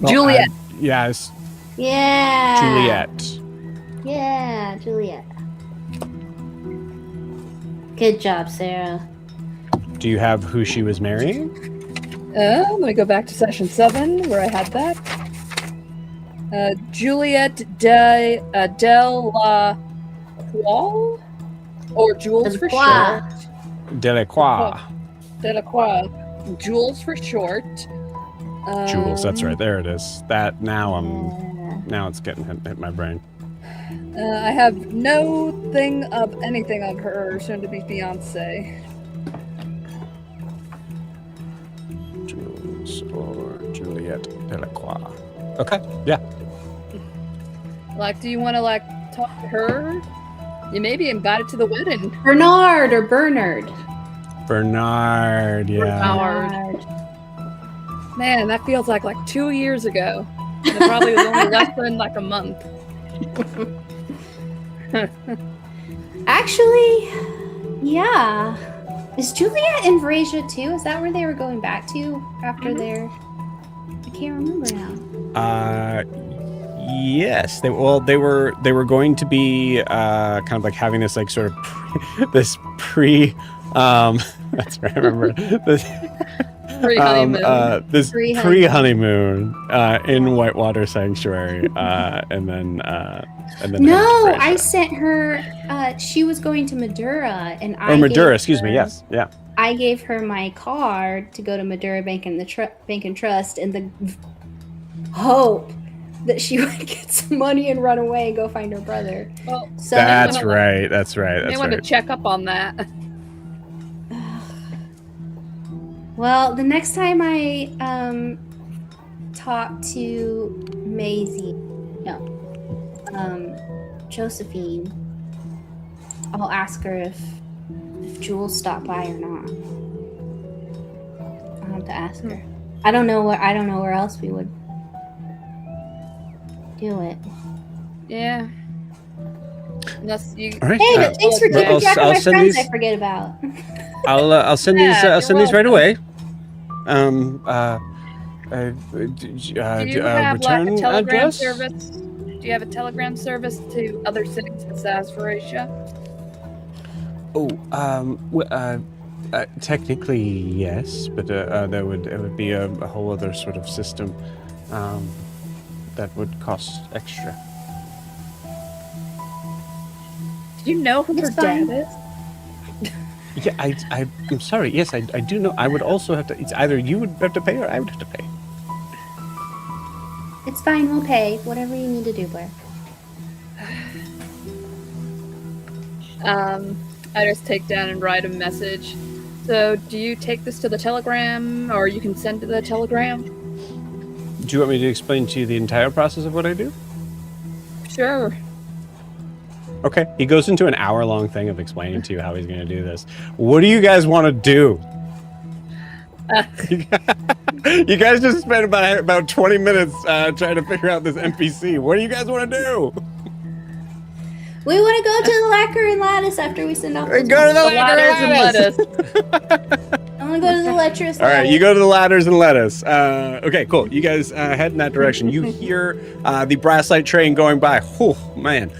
[SPEAKER 5] Juliet.
[SPEAKER 1] Yes,
[SPEAKER 4] Yeah.
[SPEAKER 1] Juliet.
[SPEAKER 4] Yeah, Juliet. Good job, Sarah.
[SPEAKER 1] Do you have who she was marrying?
[SPEAKER 5] Let me go back to session 7 where I had that. Juliet Del La Croix? Or Jules for short.
[SPEAKER 1] Delacroix.
[SPEAKER 5] Delacroix. Jules for short.
[SPEAKER 1] Jules, that's right. There it is. That now
[SPEAKER 4] Yeah.
[SPEAKER 1] now it's getting hit my brain.
[SPEAKER 5] I have no thing of anything of her soon-to-be fiance.
[SPEAKER 1] Jules or Juliet Delacroix. Okay, yeah.
[SPEAKER 5] Like, do you want to like talk to her? You may be invited to the wedding.
[SPEAKER 4] Bernard or Bernard.
[SPEAKER 1] Bernard, yeah.
[SPEAKER 5] Bernard. Man, that feels like 2 years ago. And it probably was only less than like a month.
[SPEAKER 4] Actually, yeah. Is Juliet in Vrasia too? Is that where they were going back to after their? I can't remember now.
[SPEAKER 1] Yes. They were going to be kind of like having this like sort of that's right, I remember this
[SPEAKER 5] Pre-honeymoon.
[SPEAKER 1] this
[SPEAKER 4] Pre-honeymoon.
[SPEAKER 1] pre-honeymoon in Whitewater Sanctuary, and then
[SPEAKER 4] No, I sent her. She was going to Madura, and I.
[SPEAKER 1] Or Madura,
[SPEAKER 4] gave
[SPEAKER 1] excuse me.
[SPEAKER 4] her-
[SPEAKER 1] Yes, yeah.
[SPEAKER 4] I gave her my card to go to Madura Bank and the Bank and Trust, and the hope that she would get some money and run away and go find her brother.
[SPEAKER 5] Well,
[SPEAKER 4] So
[SPEAKER 1] That's
[SPEAKER 5] wanna-
[SPEAKER 1] right. That's right.
[SPEAKER 5] I
[SPEAKER 1] That's
[SPEAKER 5] want to
[SPEAKER 1] right.
[SPEAKER 5] check up on that.
[SPEAKER 4] Well, the next time I talk to Maisie, no, Josephine, I'll ask her if Jules stopped by or not. I'll have to ask her. I don't know where else we would do it.
[SPEAKER 5] Yeah. Unless you.
[SPEAKER 1] All right.
[SPEAKER 4] Hey, but thanks for keeping track of my
[SPEAKER 1] send
[SPEAKER 4] friends
[SPEAKER 1] these-
[SPEAKER 4] I forget about.
[SPEAKER 1] I'll send these.
[SPEAKER 5] Yeah,
[SPEAKER 1] I'll send
[SPEAKER 5] you're
[SPEAKER 1] these right
[SPEAKER 5] welcome.
[SPEAKER 1] away.
[SPEAKER 5] Do you have like
[SPEAKER 1] return
[SPEAKER 5] a telegram
[SPEAKER 1] address?
[SPEAKER 5] service? Do you have a telegram service to other cities in Sassafrasia?
[SPEAKER 1] Oh, technically yes, but there would be a whole other sort of system that would cost extra.
[SPEAKER 5] Do you know who
[SPEAKER 4] It's
[SPEAKER 5] her dad
[SPEAKER 4] fine.
[SPEAKER 5] is?
[SPEAKER 1] Yeah, I'm sorry. Yes, I do know. I would also have to. It's either you would have to pay or I would have to pay.
[SPEAKER 4] It's fine, we'll pay. Whatever you need to do, Blair.
[SPEAKER 5] I just take down and write a message. So, do you take this to the telegram, or you can send to the telegram?
[SPEAKER 1] Do you want me to explain to you the entire process of what I do?
[SPEAKER 5] Sure.
[SPEAKER 1] Okay. He goes into an hour-long thing of explaining to you how he's going to do this. What do you guys want to do? You guys just spent about 20 minutes trying to figure out this NPC. What do you guys want to do?
[SPEAKER 4] We want to go to the lacquer and lattice after we send off
[SPEAKER 1] Go
[SPEAKER 4] those
[SPEAKER 1] to the
[SPEAKER 5] The ladders and lettuce.
[SPEAKER 4] I want to go to the lecherous
[SPEAKER 1] All right,
[SPEAKER 4] lattice.
[SPEAKER 1] you go to the ladders and lettuce. Okay, cool. You guys head in that direction. You hear the Brasslight train going by. Oh, man.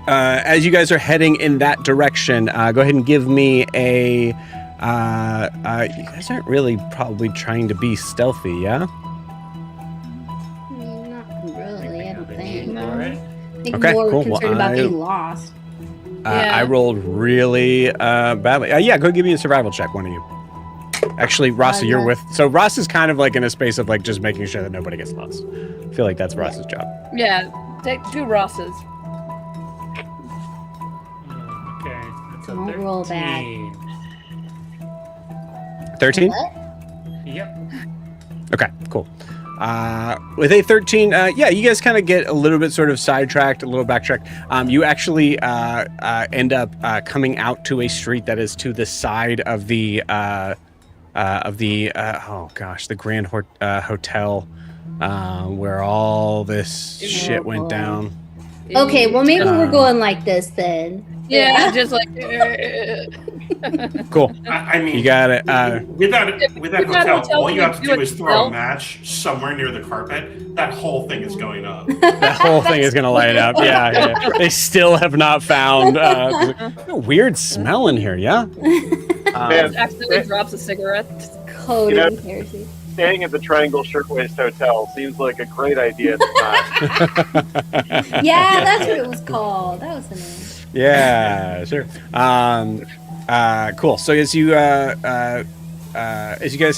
[SPEAKER 1] As you guys are heading in that direction, go ahead and give me a... you guys aren't really probably trying to be stealthy, yeah?
[SPEAKER 4] I mean, not really, I don't think.
[SPEAKER 5] No.
[SPEAKER 4] I think
[SPEAKER 1] Okay,
[SPEAKER 4] more
[SPEAKER 1] cool. Well,
[SPEAKER 4] concerned about
[SPEAKER 1] I-
[SPEAKER 4] being lost.
[SPEAKER 5] Yeah.
[SPEAKER 1] I rolled really badly. Yeah, go give me a survival check, one of you. Actually, Ross, you're
[SPEAKER 4] yeah.
[SPEAKER 1] with... So Ross is kind of like in a space of like just making sure that nobody gets lost. I feel like that's Ross's job.
[SPEAKER 5] Yeah, take 2 Rosses.
[SPEAKER 6] Okay, that's a
[SPEAKER 4] Don't roll bad.
[SPEAKER 1] 13?
[SPEAKER 4] What?
[SPEAKER 6] Yep.
[SPEAKER 1] Okay, cool. With a 13, yeah, you guys kind of get a little bit sort of sidetracked, a little backtracked. You actually end up coming out to a street that is to the side of the oh gosh, the Grand Hotel, where all this shit went
[SPEAKER 4] boy.
[SPEAKER 1] down.
[SPEAKER 4] Okay, well maybe we're
[SPEAKER 1] Um,
[SPEAKER 4] going like this then.
[SPEAKER 5] Yeah, just like.
[SPEAKER 1] Cool.
[SPEAKER 2] I mean,
[SPEAKER 1] You got it.
[SPEAKER 2] with that hotel,
[SPEAKER 5] hotel,
[SPEAKER 2] all you have to
[SPEAKER 5] you
[SPEAKER 2] do is throw a
[SPEAKER 5] yourself.
[SPEAKER 2] match somewhere near the carpet. That whole thing is going up.
[SPEAKER 1] That whole thing is gonna light up. Yeah. They still have not found. Weird smell in here. Yeah.
[SPEAKER 3] Man,
[SPEAKER 5] Accidentally drops a cigarette.
[SPEAKER 4] Code
[SPEAKER 3] You know-
[SPEAKER 4] of heresy.
[SPEAKER 3] Staying at the Triangle Shirtwaist Hotel seems like a great idea at the time.
[SPEAKER 4] Yeah, that's what it was called. That was the name.
[SPEAKER 1] Yeah, sure. Cool. So as you guys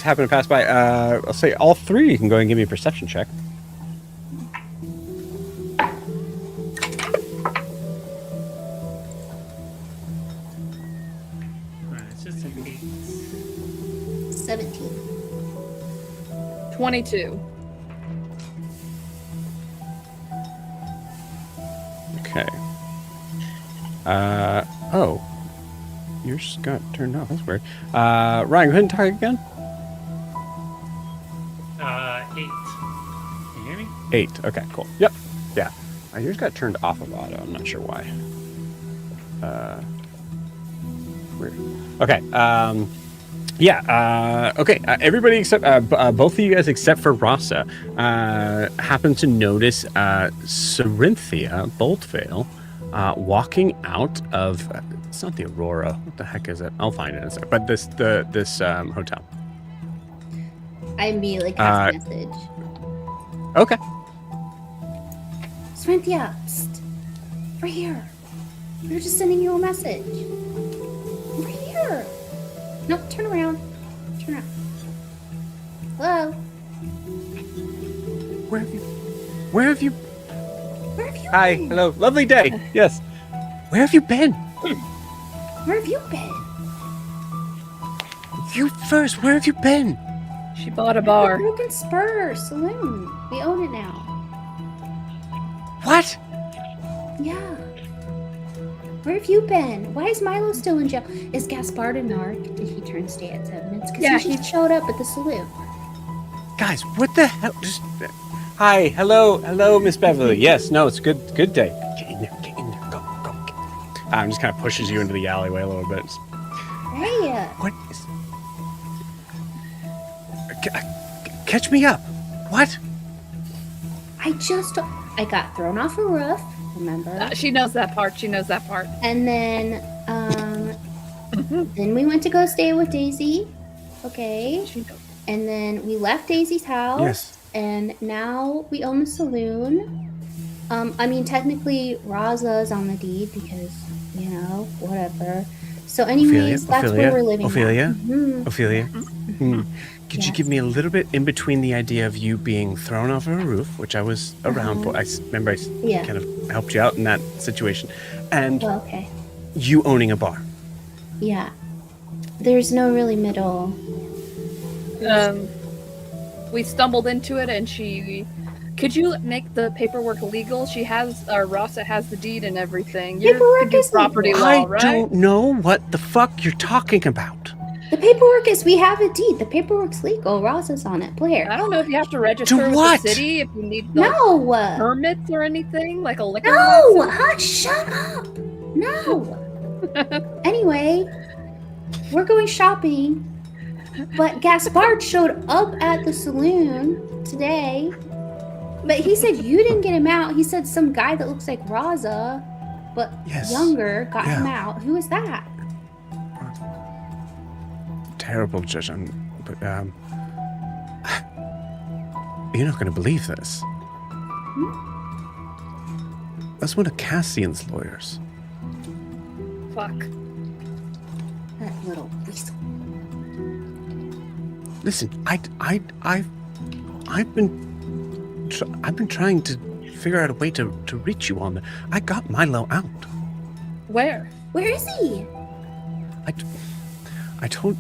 [SPEAKER 1] happen to pass by, I'll say all three. You can go and give me a perception check.
[SPEAKER 6] It's just an 8.
[SPEAKER 4] 17.
[SPEAKER 5] 22.
[SPEAKER 1] Okay. Oh, yours got turned off. That's weird. Ryan, go ahead and talk again.
[SPEAKER 6] 8. Can you hear me?
[SPEAKER 1] 8. Okay, cool. Yep. Yeah. Yours got turned off of auto. I'm not sure why. Weird. Okay. Yeah. Okay. Everybody except both of you guys, except for Rasa, happen to notice Cerinthia Boltvale walking out of. It's not the Aurora. What the heck is it? I'll find it in a second. But this hotel.
[SPEAKER 4] I immediately cast a message.
[SPEAKER 1] Okay.
[SPEAKER 4] Cerinthia, psst. We're here. We were just sending you a message. We're here. No, turn around. Turn around. Hello?
[SPEAKER 1] Where have you?
[SPEAKER 4] Where have you
[SPEAKER 1] Hi.
[SPEAKER 4] been?
[SPEAKER 1] Hello. Lovely day. Yes. Where have you been?
[SPEAKER 4] Where have you been?
[SPEAKER 1] You first. Where have you been?
[SPEAKER 5] She bought a bar.
[SPEAKER 4] Broken Spur Saloon. We own it now.
[SPEAKER 1] What?
[SPEAKER 4] Yeah. Where have you been? Why is Milo still in jail? Is Gaspard a narc? Did he turn stay at 7 minutes? Because
[SPEAKER 5] Yeah,
[SPEAKER 4] he showed up at the saloon.
[SPEAKER 1] Guys, what the hell? Just hi, hello, Miss Beverly. Yes, no, it's good day. Get in there, go. Just kind of pushes you into the alleyway a little bit.
[SPEAKER 4] Hey,
[SPEAKER 1] What is? Catch me up. What?
[SPEAKER 4] I got thrown off a roof, remember?
[SPEAKER 5] She knows that part.
[SPEAKER 4] And then, then we went to go stay with Daisy. Okay. And then we left Daisy's house.
[SPEAKER 1] Yes.
[SPEAKER 4] And now we own the saloon. I mean, technically, Raza's on the deed because, you know, whatever. So anyways, that's where we're living
[SPEAKER 1] Ophelia?
[SPEAKER 4] now. Mhm.
[SPEAKER 1] Ophelia? Could you
[SPEAKER 4] Yes.
[SPEAKER 1] give me a little bit in between the idea of you being thrown off of a roof, which I was around for? I remember I
[SPEAKER 4] Yeah.
[SPEAKER 1] kind of helped you out in that situation, and
[SPEAKER 4] Well, okay.
[SPEAKER 1] you owning a bar.
[SPEAKER 4] Yeah. There's no really middle.
[SPEAKER 5] We stumbled into it, and she. Could you make the paperwork legal? She has, Rasa has the deed and everything.
[SPEAKER 4] Paperwork is
[SPEAKER 5] property
[SPEAKER 4] legal.
[SPEAKER 5] law,
[SPEAKER 1] I
[SPEAKER 5] right?
[SPEAKER 1] don't know what the fuck you're talking about.
[SPEAKER 4] The paperwork is we have a deed. The paperwork's legal. Raza's on it. Blair.
[SPEAKER 5] I don't know if you have to register with
[SPEAKER 1] what?
[SPEAKER 5] the city, if you need like,
[SPEAKER 4] No.
[SPEAKER 5] permits or anything, like a liquor
[SPEAKER 4] No.
[SPEAKER 5] license.
[SPEAKER 4] Hush. Shut up. No. Anyway, we're going shopping. But Gaspard showed up at the saloon today. But he said you didn't get him out. He said some guy that looks like Raza, but
[SPEAKER 1] Yes.
[SPEAKER 4] younger, got
[SPEAKER 1] Yeah.
[SPEAKER 4] him out. Who is that?
[SPEAKER 1] Terrible, Judge. But you're not going to believe this. That's one of Cassian's lawyers.
[SPEAKER 5] Fuck.
[SPEAKER 4] That little weasel.
[SPEAKER 1] Listen, I've been trying to figure out a way to reach you on the. I got Milo out.
[SPEAKER 5] Where?
[SPEAKER 4] Where is he?
[SPEAKER 1] I told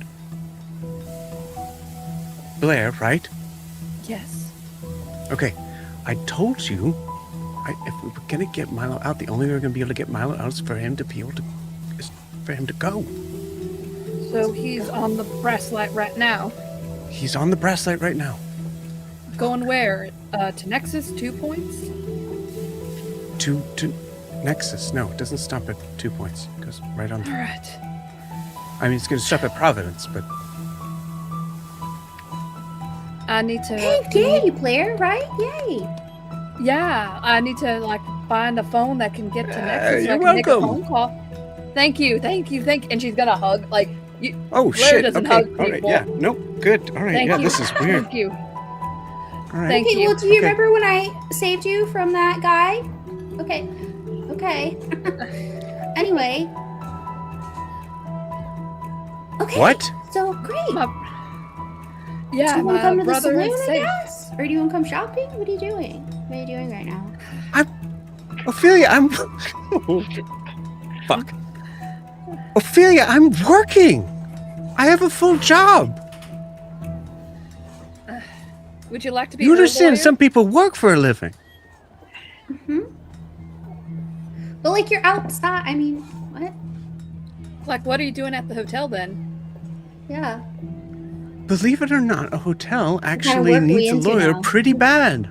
[SPEAKER 1] Blair, right?
[SPEAKER 5] Yes.
[SPEAKER 1] Okay, I told you. If we were gonna get Milo out, the only way we're gonna be able to get Milo out is for him to go.
[SPEAKER 5] So he's on the Brasslight right now.
[SPEAKER 1] He's on the Brasslight right now.
[SPEAKER 5] Going where? To Nexus, 2 points?
[SPEAKER 1] To Nexus. No, it doesn't stop at 2 points. It goes right on.
[SPEAKER 5] Alright.
[SPEAKER 1] I mean, it's gonna stop at Providence, but
[SPEAKER 5] I need to.
[SPEAKER 4] Hey, yay, Blair, right? Yay.
[SPEAKER 5] Yeah, I need to like find a phone that can get to Nexus so
[SPEAKER 1] you're
[SPEAKER 5] I can make a
[SPEAKER 1] welcome.
[SPEAKER 5] phone call. Thank you. And she's gonna hug. Like, you.
[SPEAKER 1] oh
[SPEAKER 5] Blair
[SPEAKER 1] shit.
[SPEAKER 5] doesn't
[SPEAKER 1] Okay,
[SPEAKER 5] hug
[SPEAKER 1] all right,
[SPEAKER 5] people.
[SPEAKER 1] yeah, nope, good. All right,
[SPEAKER 5] Thank
[SPEAKER 1] yeah,
[SPEAKER 5] you.
[SPEAKER 1] this is weird.
[SPEAKER 5] Thank you.
[SPEAKER 1] All right.
[SPEAKER 5] Thank
[SPEAKER 4] Okay,
[SPEAKER 5] you.
[SPEAKER 4] well, do you
[SPEAKER 1] Okay.
[SPEAKER 4] remember when I saved you from that guy? Okay. Anyway. Okay.
[SPEAKER 1] What?
[SPEAKER 4] So, great.
[SPEAKER 5] My,
[SPEAKER 4] Do
[SPEAKER 5] yeah,
[SPEAKER 4] you want to come
[SPEAKER 5] my
[SPEAKER 4] to the
[SPEAKER 5] brother
[SPEAKER 4] saloon,
[SPEAKER 5] is
[SPEAKER 4] I
[SPEAKER 5] safe.
[SPEAKER 4] guess? Or do you want to come shopping? What are you doing? What are you doing right now?
[SPEAKER 1] Ophelia, I'm. Fuck. Ophelia, I'm working. I have a full job.
[SPEAKER 5] Would you like to be
[SPEAKER 1] You
[SPEAKER 5] her
[SPEAKER 1] understand?
[SPEAKER 5] lawyer?
[SPEAKER 1] Some people work for a living.
[SPEAKER 4] But, like, you're outside. I mean, what?
[SPEAKER 5] Like, what are you doing at the hotel then?
[SPEAKER 4] Yeah.
[SPEAKER 1] Believe it or not, a hotel
[SPEAKER 4] kind of
[SPEAKER 1] actually
[SPEAKER 4] work are we
[SPEAKER 1] needs a
[SPEAKER 4] into
[SPEAKER 1] lawyer
[SPEAKER 4] now?
[SPEAKER 1] pretty bad.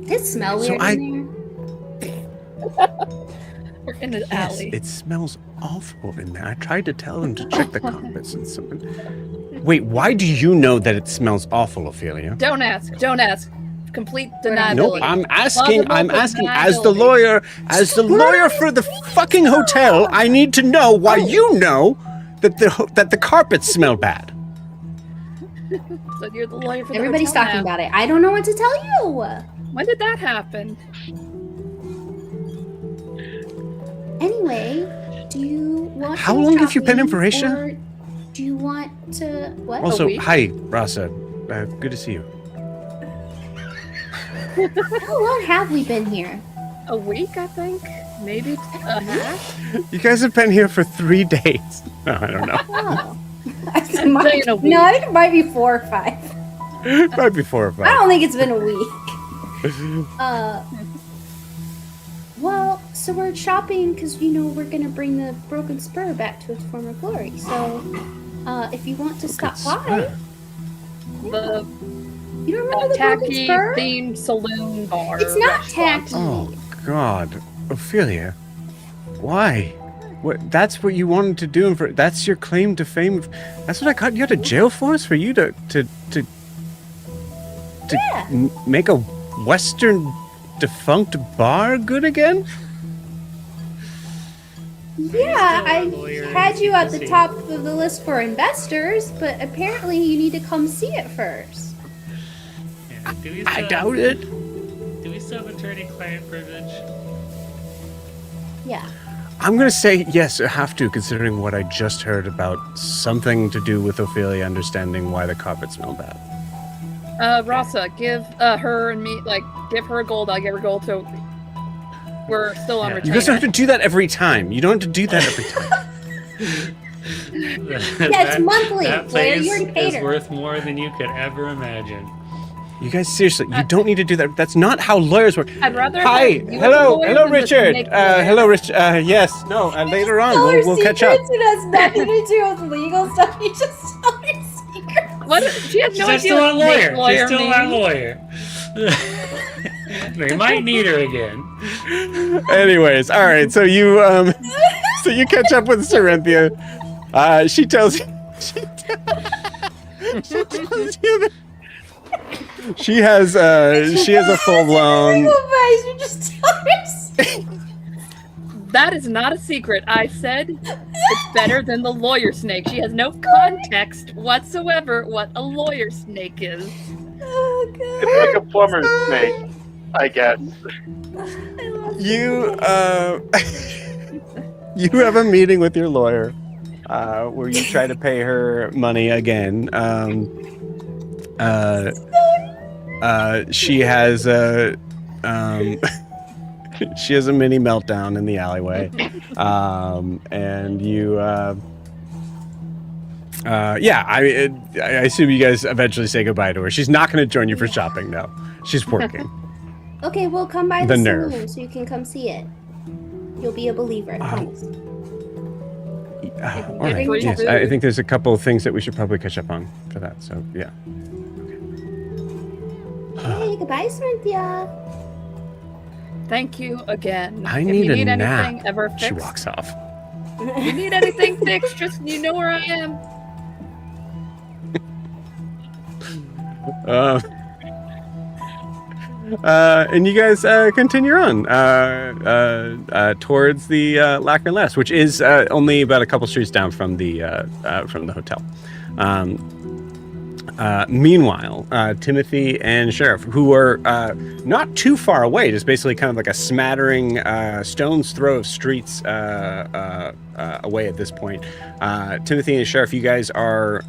[SPEAKER 4] It smells
[SPEAKER 1] So
[SPEAKER 4] weird
[SPEAKER 1] I-
[SPEAKER 4] in
[SPEAKER 5] We're in the
[SPEAKER 1] Yes,
[SPEAKER 5] alley.
[SPEAKER 1] it smells awful in there. I tried to tell him to check the carpets and something. Wait, why do you know that it smells awful, Ophelia?
[SPEAKER 5] Don't ask. Complete
[SPEAKER 4] We're not-
[SPEAKER 5] deniability.
[SPEAKER 1] Nope, I'm asking
[SPEAKER 5] Plausible
[SPEAKER 1] as the
[SPEAKER 5] deniability.
[SPEAKER 1] lawyer for the fucking hotel, I need to know why you know that the carpets smell bad.
[SPEAKER 5] So you're the lawyer for the
[SPEAKER 4] Everybody's
[SPEAKER 5] hotel
[SPEAKER 4] talking
[SPEAKER 5] now.
[SPEAKER 4] about it. I don't know what to tell you.
[SPEAKER 5] When did that happen?
[SPEAKER 4] Anyway, do you want
[SPEAKER 1] How
[SPEAKER 4] to go
[SPEAKER 1] long have you been in
[SPEAKER 4] shopping,
[SPEAKER 1] Varisha?
[SPEAKER 4] or do you want to what?
[SPEAKER 1] Also,
[SPEAKER 5] week?
[SPEAKER 1] hi, Rasa. Good to see you.
[SPEAKER 4] How long have we been here?
[SPEAKER 5] A week, I think. Maybe a half.
[SPEAKER 1] You guys have been here for 3 days. No, I don't know.
[SPEAKER 4] Oh.
[SPEAKER 5] Saying a week.
[SPEAKER 4] No, I think it might be 4 or 5.
[SPEAKER 1] Might be 4 or 5.
[SPEAKER 4] I don't think it's been a week. Well, so we're shopping because, we're going to bring the Broken Spur back to its former glory. So, if you want to stop by...
[SPEAKER 5] The
[SPEAKER 4] You don't remember the Broken
[SPEAKER 5] tacky
[SPEAKER 4] Spur?
[SPEAKER 5] themed saloon bar.
[SPEAKER 4] It's not
[SPEAKER 5] restaurant.
[SPEAKER 4] tacky.
[SPEAKER 1] Oh, God. Ophelia. Why? What? That's what you wanted to do. That's your claim to fame. That's what I got you out of jail for? Is for you to
[SPEAKER 4] Yeah.
[SPEAKER 1] make a Western defunct bar good again?
[SPEAKER 4] Yeah, I
[SPEAKER 6] lawyer
[SPEAKER 4] had you at the
[SPEAKER 6] secrecy.
[SPEAKER 4] top of the list for investors, but apparently you need to come see it first.
[SPEAKER 6] Yeah, do we
[SPEAKER 1] I
[SPEAKER 6] still-
[SPEAKER 1] doubt it.
[SPEAKER 6] Do we still have attorney-client privilege?
[SPEAKER 4] Yeah.
[SPEAKER 1] I'm gonna say yes, I have to, considering what I just heard about something to do with Ophelia understanding why the carpet smelled bad.
[SPEAKER 5] Rasa, give her and me, give her gold. I'll give her gold. So we're still on
[SPEAKER 6] Yeah.
[SPEAKER 5] retainer.
[SPEAKER 1] You guys don't have to do that every time. You don't have to do that every time.
[SPEAKER 4] Yeah, it's monthly.
[SPEAKER 6] That
[SPEAKER 4] Blair,
[SPEAKER 6] place
[SPEAKER 4] you already paid
[SPEAKER 6] is
[SPEAKER 4] her.
[SPEAKER 6] worth more than you could ever imagine.
[SPEAKER 1] You guys, seriously, you don't need to do that. That's not how lawyers work.
[SPEAKER 5] I'd rather.
[SPEAKER 1] Hi,
[SPEAKER 5] have you as a
[SPEAKER 1] hello,
[SPEAKER 5] lawyer
[SPEAKER 1] hello,
[SPEAKER 5] than the
[SPEAKER 1] Richard.
[SPEAKER 5] snake lawyer.
[SPEAKER 1] Hello, Rich. Yes, no, later on
[SPEAKER 4] Tell her
[SPEAKER 1] we'll catch up.
[SPEAKER 4] secrets. It has nothing to do with legal stuff. You just tell her secrets.
[SPEAKER 5] What? She has no
[SPEAKER 6] She's
[SPEAKER 5] idea
[SPEAKER 6] still
[SPEAKER 5] what
[SPEAKER 6] a
[SPEAKER 5] snake
[SPEAKER 6] lawyer.
[SPEAKER 5] lawyer
[SPEAKER 6] She's still
[SPEAKER 5] means.
[SPEAKER 6] a lawyer. They might need her again.
[SPEAKER 1] Anyways, all right. So you catch up with Sarinthia. She tells you. She tells you that she has a full blown.
[SPEAKER 4] Legal advice. You just tell her secrets.
[SPEAKER 5] That is not a secret. I said it's better than the lawyer snake. She has no context whatsoever what a lawyer snake is.
[SPEAKER 4] Oh, God.
[SPEAKER 3] It's like a plumber's snake, I guess.
[SPEAKER 1] You you have a meeting with your lawyer where you try to pay her money again. She has a she has a mini meltdown in the alleyway, and you I assume you guys eventually say goodbye to her. She's not going to join you for shopping though. She's working.
[SPEAKER 4] Okay, we'll come by
[SPEAKER 1] The
[SPEAKER 4] the
[SPEAKER 1] nerve.
[SPEAKER 4] saloon so you can come see it. You'll be a believer, I promise.
[SPEAKER 1] All right.
[SPEAKER 5] free
[SPEAKER 1] Yes,
[SPEAKER 5] food.
[SPEAKER 1] I think there's a couple of things that we should probably catch up on for that. So yeah.
[SPEAKER 4] Hey, goodbye, Cynthia.
[SPEAKER 5] Thank you again.
[SPEAKER 1] I
[SPEAKER 5] if
[SPEAKER 1] need
[SPEAKER 5] you
[SPEAKER 1] a
[SPEAKER 5] need
[SPEAKER 1] nap.
[SPEAKER 5] anything ever fixed,
[SPEAKER 1] She walks off.
[SPEAKER 5] if you need anything fixed, just you know where I am.
[SPEAKER 1] And you guys continue on towards the Lacquer Less, which is only about a couple streets down from the hotel. Meanwhile, Timothy and Sheriff, who are not too far away, just basically kind of like a smattering stone's throw of streets away at this point. Timothy and Sheriff, you guys are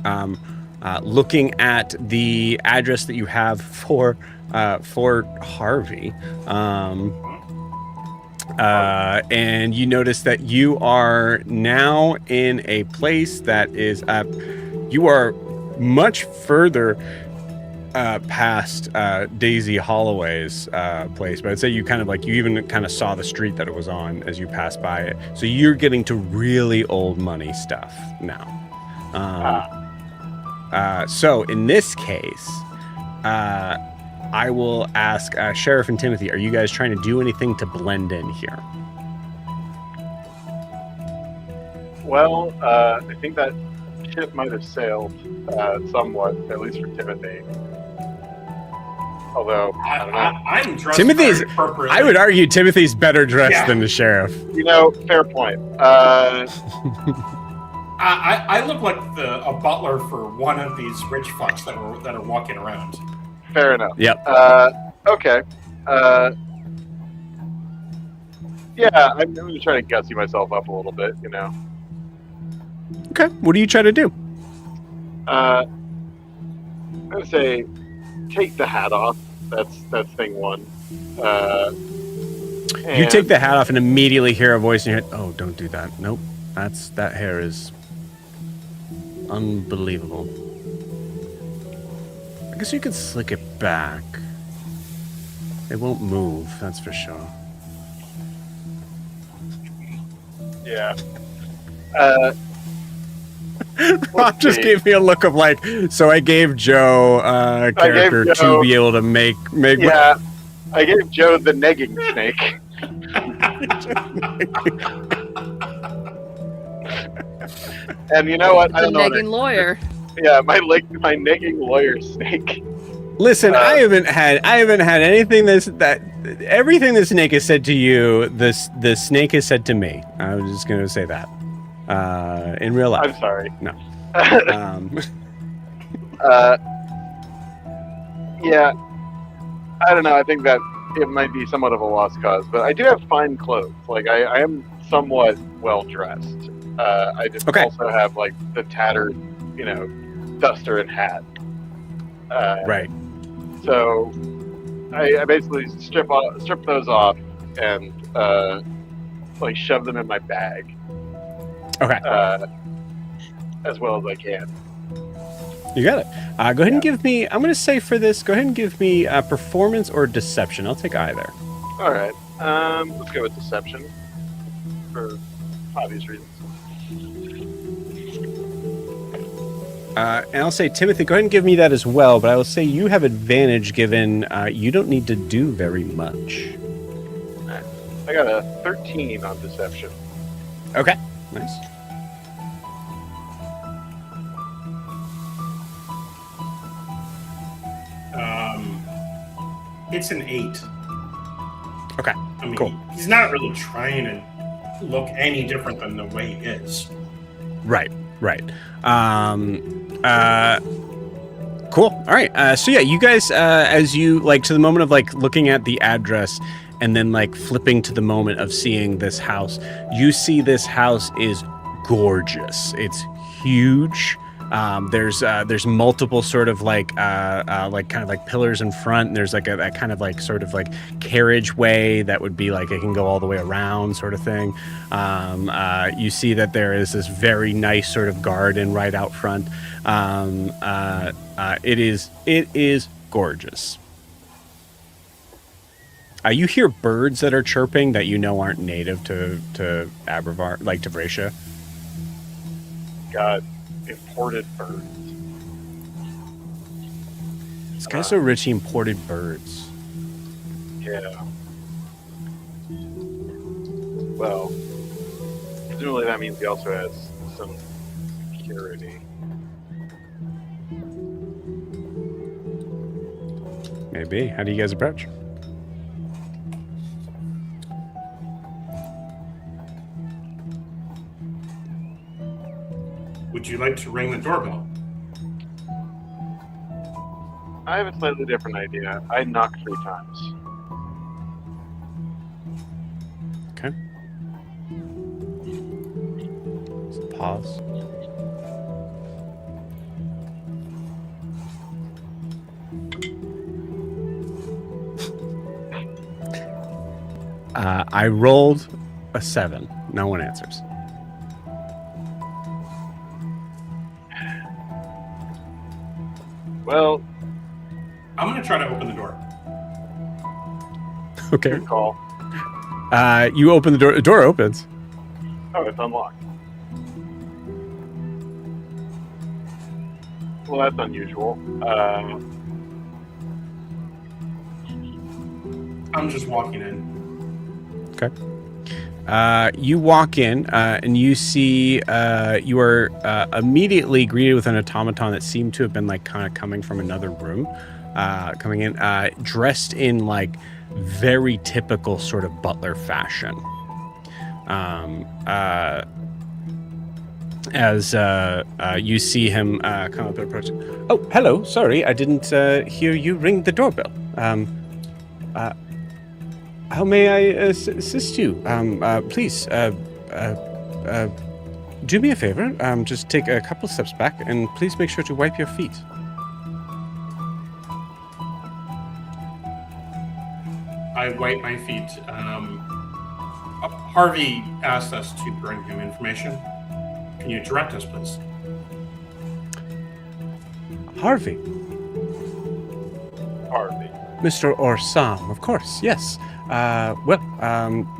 [SPEAKER 1] looking at the address that you have for Harvey, and you notice that you are now in a place that is you are much further past Daisy Holloway's place, but I'd say you kind of you even kind of saw the street that it was on as you passed by it. So you're getting to really old money stuff now. So in this case, I will ask Sheriff and Timothy, are you guys trying to do anything to blend in here?
[SPEAKER 3] Well, I think that ship might have sailed somewhat, at least for Timothy. Although, I don't know.
[SPEAKER 2] I'm dressed
[SPEAKER 1] Timothy's-
[SPEAKER 2] very appropriately.
[SPEAKER 1] I would argue Timothy's better dressed
[SPEAKER 2] Yeah.
[SPEAKER 1] than the sheriff.
[SPEAKER 3] You know, fair point.
[SPEAKER 2] I look like a butler for one of these rich fucks that are walking around.
[SPEAKER 3] Fair enough.
[SPEAKER 1] Yep.
[SPEAKER 3] Okay. Yeah, I'm going to try to gussy myself up a little bit, you know.
[SPEAKER 1] Okay. What do you try to do?
[SPEAKER 3] I'm going to say, take the hat off. That's thing one.
[SPEAKER 1] You take the hat off and immediately hear a voice in your head. Oh, don't do that. Nope. That hair is unbelievable. guess you could slick it back. It won't move, that's for sure.
[SPEAKER 3] Yeah.
[SPEAKER 1] Rob just
[SPEAKER 3] see.
[SPEAKER 1] gave me a look of like, so I gave Joe a character
[SPEAKER 3] Joe-
[SPEAKER 1] to be able to make
[SPEAKER 3] Yeah. I gave Joe the negging snake. And you know what? I
[SPEAKER 5] The
[SPEAKER 3] don't know.
[SPEAKER 5] nagging lawyer.
[SPEAKER 3] Yeah, my negging lawyer snake.
[SPEAKER 1] Listen, I haven't had anything everything the snake has said to you, the snake has said to me. I was just gonna say that. In real life.
[SPEAKER 3] I'm sorry.
[SPEAKER 1] No.
[SPEAKER 3] Yeah. I don't know. I think that it might be somewhat of a lost cause, but I do have fine clothes. Like I am somewhat well dressed. I just also have like the tattered, duster and hat.
[SPEAKER 1] Right.
[SPEAKER 3] So I basically strip those off and like shove them in my bag.
[SPEAKER 1] Okay.
[SPEAKER 3] As well as I can.
[SPEAKER 1] You got it. Go ahead and give me. I'm going to say for this. Go ahead and give me performance or deception. I'll take either.
[SPEAKER 3] All right. Let's go with deception for obvious reasons.
[SPEAKER 1] And I'll say, Timothy, go ahead and give me that as well. But I will say you have advantage given you don't need to do very much.
[SPEAKER 3] I got a 13 on deception.
[SPEAKER 1] Okay. Nice.
[SPEAKER 2] It's an 8.
[SPEAKER 1] Okay.
[SPEAKER 2] I mean,
[SPEAKER 1] cool.
[SPEAKER 2] He's not really trying to look any different than the way he is.
[SPEAKER 1] Right. Cool. All right. So yeah, you guys, as you like to the moment of like looking at the address and then like flipping to the moment of seeing this house, you see this house is gorgeous. It's huge. There's multiple sort of like kind of like pillars in front. And there's like a kind of like sort of like carriageway that would be like it can go all the way around sort of thing. You see that there is this very nice sort of garden right out front. It is gorgeous. You hear birds that are chirping that aren't native to Abravar, like to Bracia.
[SPEAKER 3] God. Imported birds.
[SPEAKER 1] This guy's so rich, he imported birds.
[SPEAKER 3] Yeah. Well, presumably that means he also has some security.
[SPEAKER 1] Maybe. How do you guys approach?
[SPEAKER 2] Would you like to ring the doorbell?
[SPEAKER 3] I have a slightly different idea. I knock 3 times.
[SPEAKER 1] Okay. Just pause. I rolled a 7. No one answers.
[SPEAKER 3] Well,
[SPEAKER 2] I'm going to try to open the door.
[SPEAKER 1] Okay.
[SPEAKER 3] good call.
[SPEAKER 1] You open the door. The door opens.
[SPEAKER 3] Oh, it's unlocked. Well, that's unusual.
[SPEAKER 2] I'm just walking in.
[SPEAKER 1] Okay. You walk in and you see you are immediately greeted with an automaton that seemed to have been like kind of coming from another room, coming in dressed in like very typical sort of butler fashion. As you see him come up and approach. Oh, hello. Sorry, I didn't hear you ring the doorbell. How may I assist you? Please, do me a favor. Just take a couple steps back, and please make sure to wipe your feet.
[SPEAKER 2] I wipe my feet. Harvey asked us to bring him information. Can you direct us, please?
[SPEAKER 1] Harvey.
[SPEAKER 3] Harvey.
[SPEAKER 1] Mr. Orsam, of course, yes.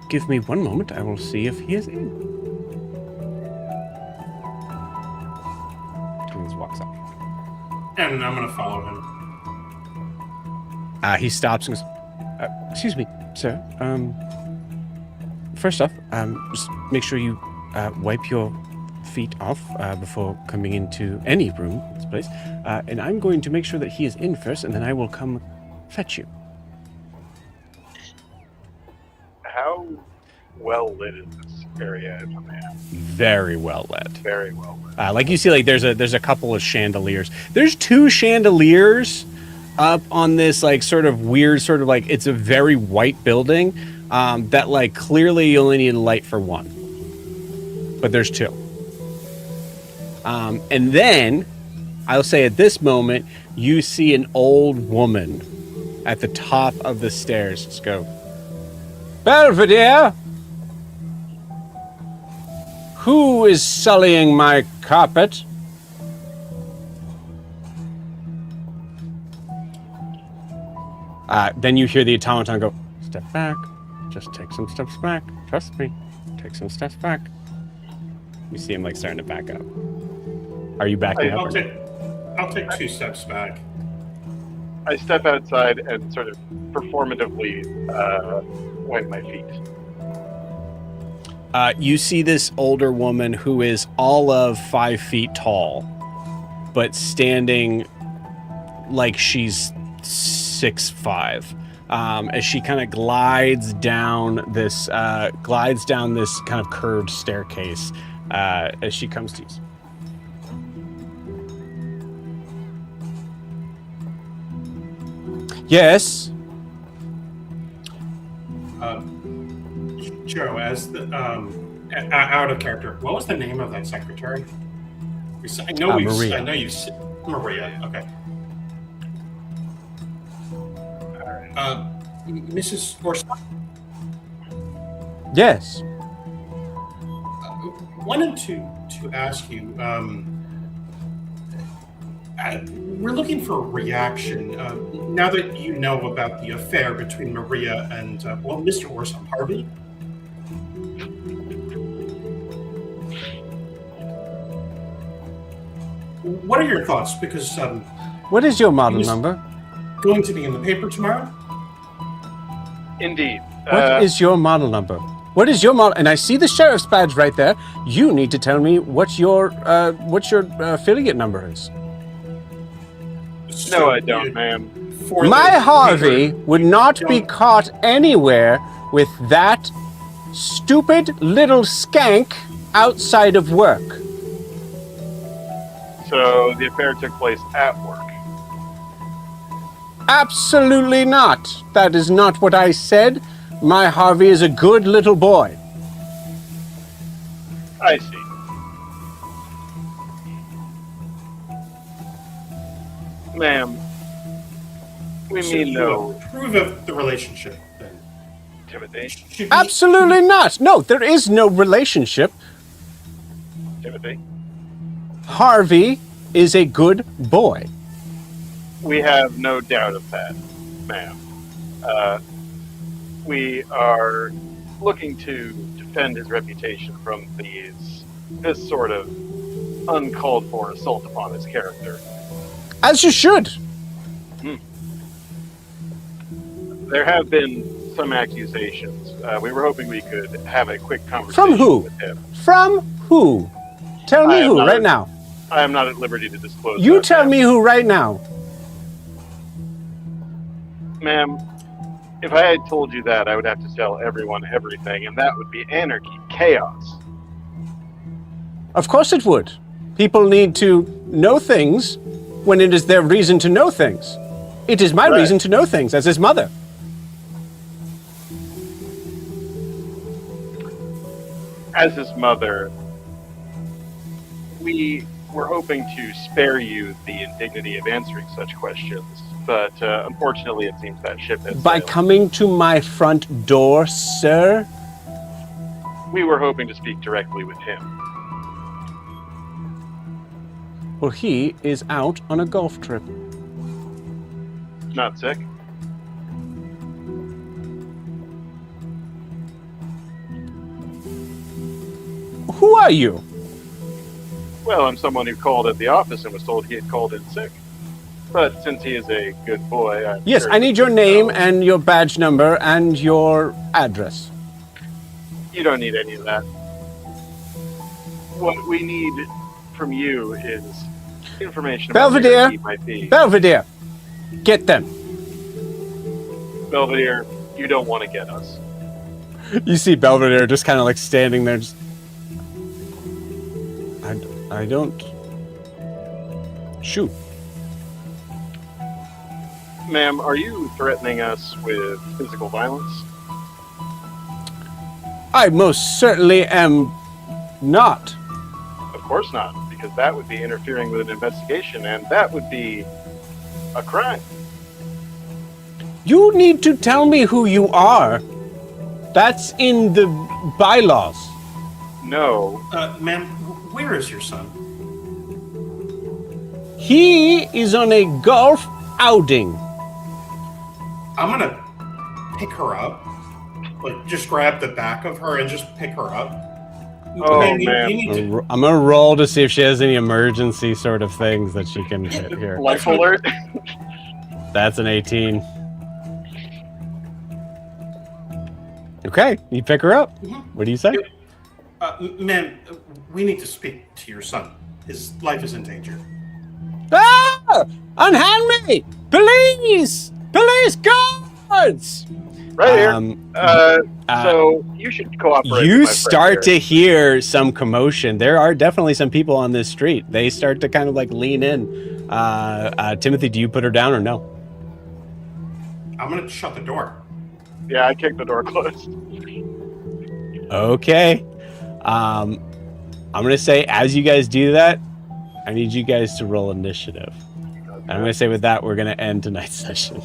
[SPEAKER 1] Give me one moment. I will see if he is in. Twins walks up.
[SPEAKER 2] And I'm going to follow him.
[SPEAKER 1] He stops and goes, excuse me, sir. First off, just make sure you wipe your feet off before coming into any room in this place. And I'm going to make sure that he is in first, and then I will come fetch you.
[SPEAKER 3] How well lit is this area, if I may ask?
[SPEAKER 1] Very well lit.
[SPEAKER 3] Very well lit.
[SPEAKER 1] Like you see, like there's a couple of chandeliers. There's 2 chandeliers up on this like sort of weird, sort of like it's a very white building that like clearly you only need light for one, but there's 2. And then I'll say at this moment you see an old woman at the top of the stairs. Just go, Belvedere. Who is sullying my carpet? Then you hear the automaton go, step back. Just take some steps back. Trust me. Take some steps back. You see him like starting to back up. Are you backing up?
[SPEAKER 2] I'll take 2 steps back.
[SPEAKER 3] I step outside and sort of performatively wipe my feet.
[SPEAKER 1] You see this older woman who is all of 5 feet tall, but standing like she's 6'5", as she kind of glides down this kind of curved staircase as she comes to you. Yes.
[SPEAKER 2] Joe, as the out of character, what was the name of that secretary?
[SPEAKER 1] Maria.
[SPEAKER 2] I know you. Maria. Okay. All right. Mrs. Orson.
[SPEAKER 1] Yes.
[SPEAKER 2] Wanted to ask you. We're looking for a reaction now that you know about the affair between Maria and Mr. Orson Harvey. What are your thoughts? Because
[SPEAKER 1] what is your model number?
[SPEAKER 2] Going to be in the paper tomorrow.
[SPEAKER 3] Indeed.
[SPEAKER 1] What is your model number? What is your model? And I see the sheriff's badge right there. You need to tell me what your affiliate number is.
[SPEAKER 3] No, I don't, ma'am.
[SPEAKER 1] My Harvey would not be caught anywhere with that stupid little skank outside of work.
[SPEAKER 3] So the affair took place at work.
[SPEAKER 1] Absolutely not. That is not what I said. My Harvey is a good little boy.
[SPEAKER 3] I see. Ma'am, we mean no.
[SPEAKER 2] Approve of the relationship, then.
[SPEAKER 3] Timothy?
[SPEAKER 1] Absolutely not. No, there is no relationship.
[SPEAKER 3] Timothy?
[SPEAKER 1] Harvey is a good boy.
[SPEAKER 3] We have no doubt of that, ma'am. We are looking to defend his reputation from this sort of uncalled for assault upon his character.
[SPEAKER 1] As you should.
[SPEAKER 3] There have been some accusations. We were hoping we could have a quick conversation
[SPEAKER 1] From who?
[SPEAKER 3] with him.
[SPEAKER 1] From who? Tell me who right now.
[SPEAKER 3] I am not at liberty to disclose.
[SPEAKER 1] You
[SPEAKER 3] that,
[SPEAKER 1] tell
[SPEAKER 3] ma'am.
[SPEAKER 1] me who right now.
[SPEAKER 3] Ma'am, if I had told you that, I would have to tell everyone everything, and that would be anarchy, chaos.
[SPEAKER 1] Of course it would. People need to know things when it is their reason to know things. It is my reason to know things as his mother.
[SPEAKER 3] As his mother, we were hoping to spare you the indignity of answering such questions, but unfortunately it seems that ship has
[SPEAKER 1] By
[SPEAKER 3] sailed.
[SPEAKER 1] coming to my front door, sir?
[SPEAKER 3] We were hoping to speak directly with him.
[SPEAKER 1] Well, he is out on a golf trip.
[SPEAKER 3] Not sick.
[SPEAKER 1] Who are you?
[SPEAKER 3] Well, I'm someone who called at the office and was told he had called in sick. But since he is a good boy, I'm
[SPEAKER 1] Yes,
[SPEAKER 3] sure
[SPEAKER 1] I need your
[SPEAKER 3] he'll
[SPEAKER 1] name
[SPEAKER 3] know.
[SPEAKER 1] and your badge number and your address.
[SPEAKER 3] You don't need any of that. What we need from you is information about where
[SPEAKER 1] Belvedere!
[SPEAKER 3] he might be.
[SPEAKER 1] Belvedere! Get them.
[SPEAKER 3] Belvedere, you don't want to get us.
[SPEAKER 1] You see Belvedere just kind of like standing there. Just, I don't. Shoot.
[SPEAKER 3] Ma'am, are you threatening us with physical violence?
[SPEAKER 1] I most certainly am not.
[SPEAKER 3] Of course not, because that would be interfering with an investigation, and that would be a crime.
[SPEAKER 1] You need to tell me who you are. That's in the bylaws.
[SPEAKER 3] No,
[SPEAKER 2] Ma'am, where is your son?
[SPEAKER 1] He is on a golf outing.
[SPEAKER 2] I'm gonna pick her up. Like, just grab the back of her and just pick her up.
[SPEAKER 3] Oh,
[SPEAKER 2] Ma'am,
[SPEAKER 3] man.
[SPEAKER 2] you need to...
[SPEAKER 1] I'm gonna roll to see if she has any emergency sort of things that she can hit here.
[SPEAKER 3] life alert.
[SPEAKER 1] That's an 18. Okay, you pick her up. What do you say?
[SPEAKER 2] Ma'am, we need to speak to your son. His life is in danger.
[SPEAKER 1] Ah! Unhand me! Police! Police guards!
[SPEAKER 3] Right here. So you should cooperate. with
[SPEAKER 1] You
[SPEAKER 3] my friend
[SPEAKER 1] start
[SPEAKER 3] here.
[SPEAKER 1] to hear some commotion. There are definitely some people on this street. They start to kind of like lean in. Timothy, do you put her down or no?
[SPEAKER 2] I'm gonna shut the door.
[SPEAKER 3] Yeah, I kicked the door closed.
[SPEAKER 1] Okay. I'm gonna say as you guys do that, I need you guys to roll initiative. And I'm gonna say with that, we're gonna end tonight's session.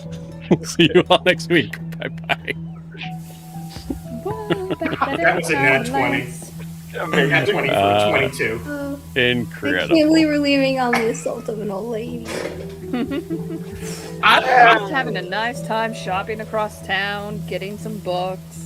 [SPEAKER 1] See you all next week. Bye bye.
[SPEAKER 2] That was a nat 20. Nat 20 for 22.
[SPEAKER 4] Oh, I
[SPEAKER 1] Incredible.
[SPEAKER 4] can't believe we're leaving on the assault of an old lady.
[SPEAKER 5] I'm just having a nice time shopping across town, getting some books.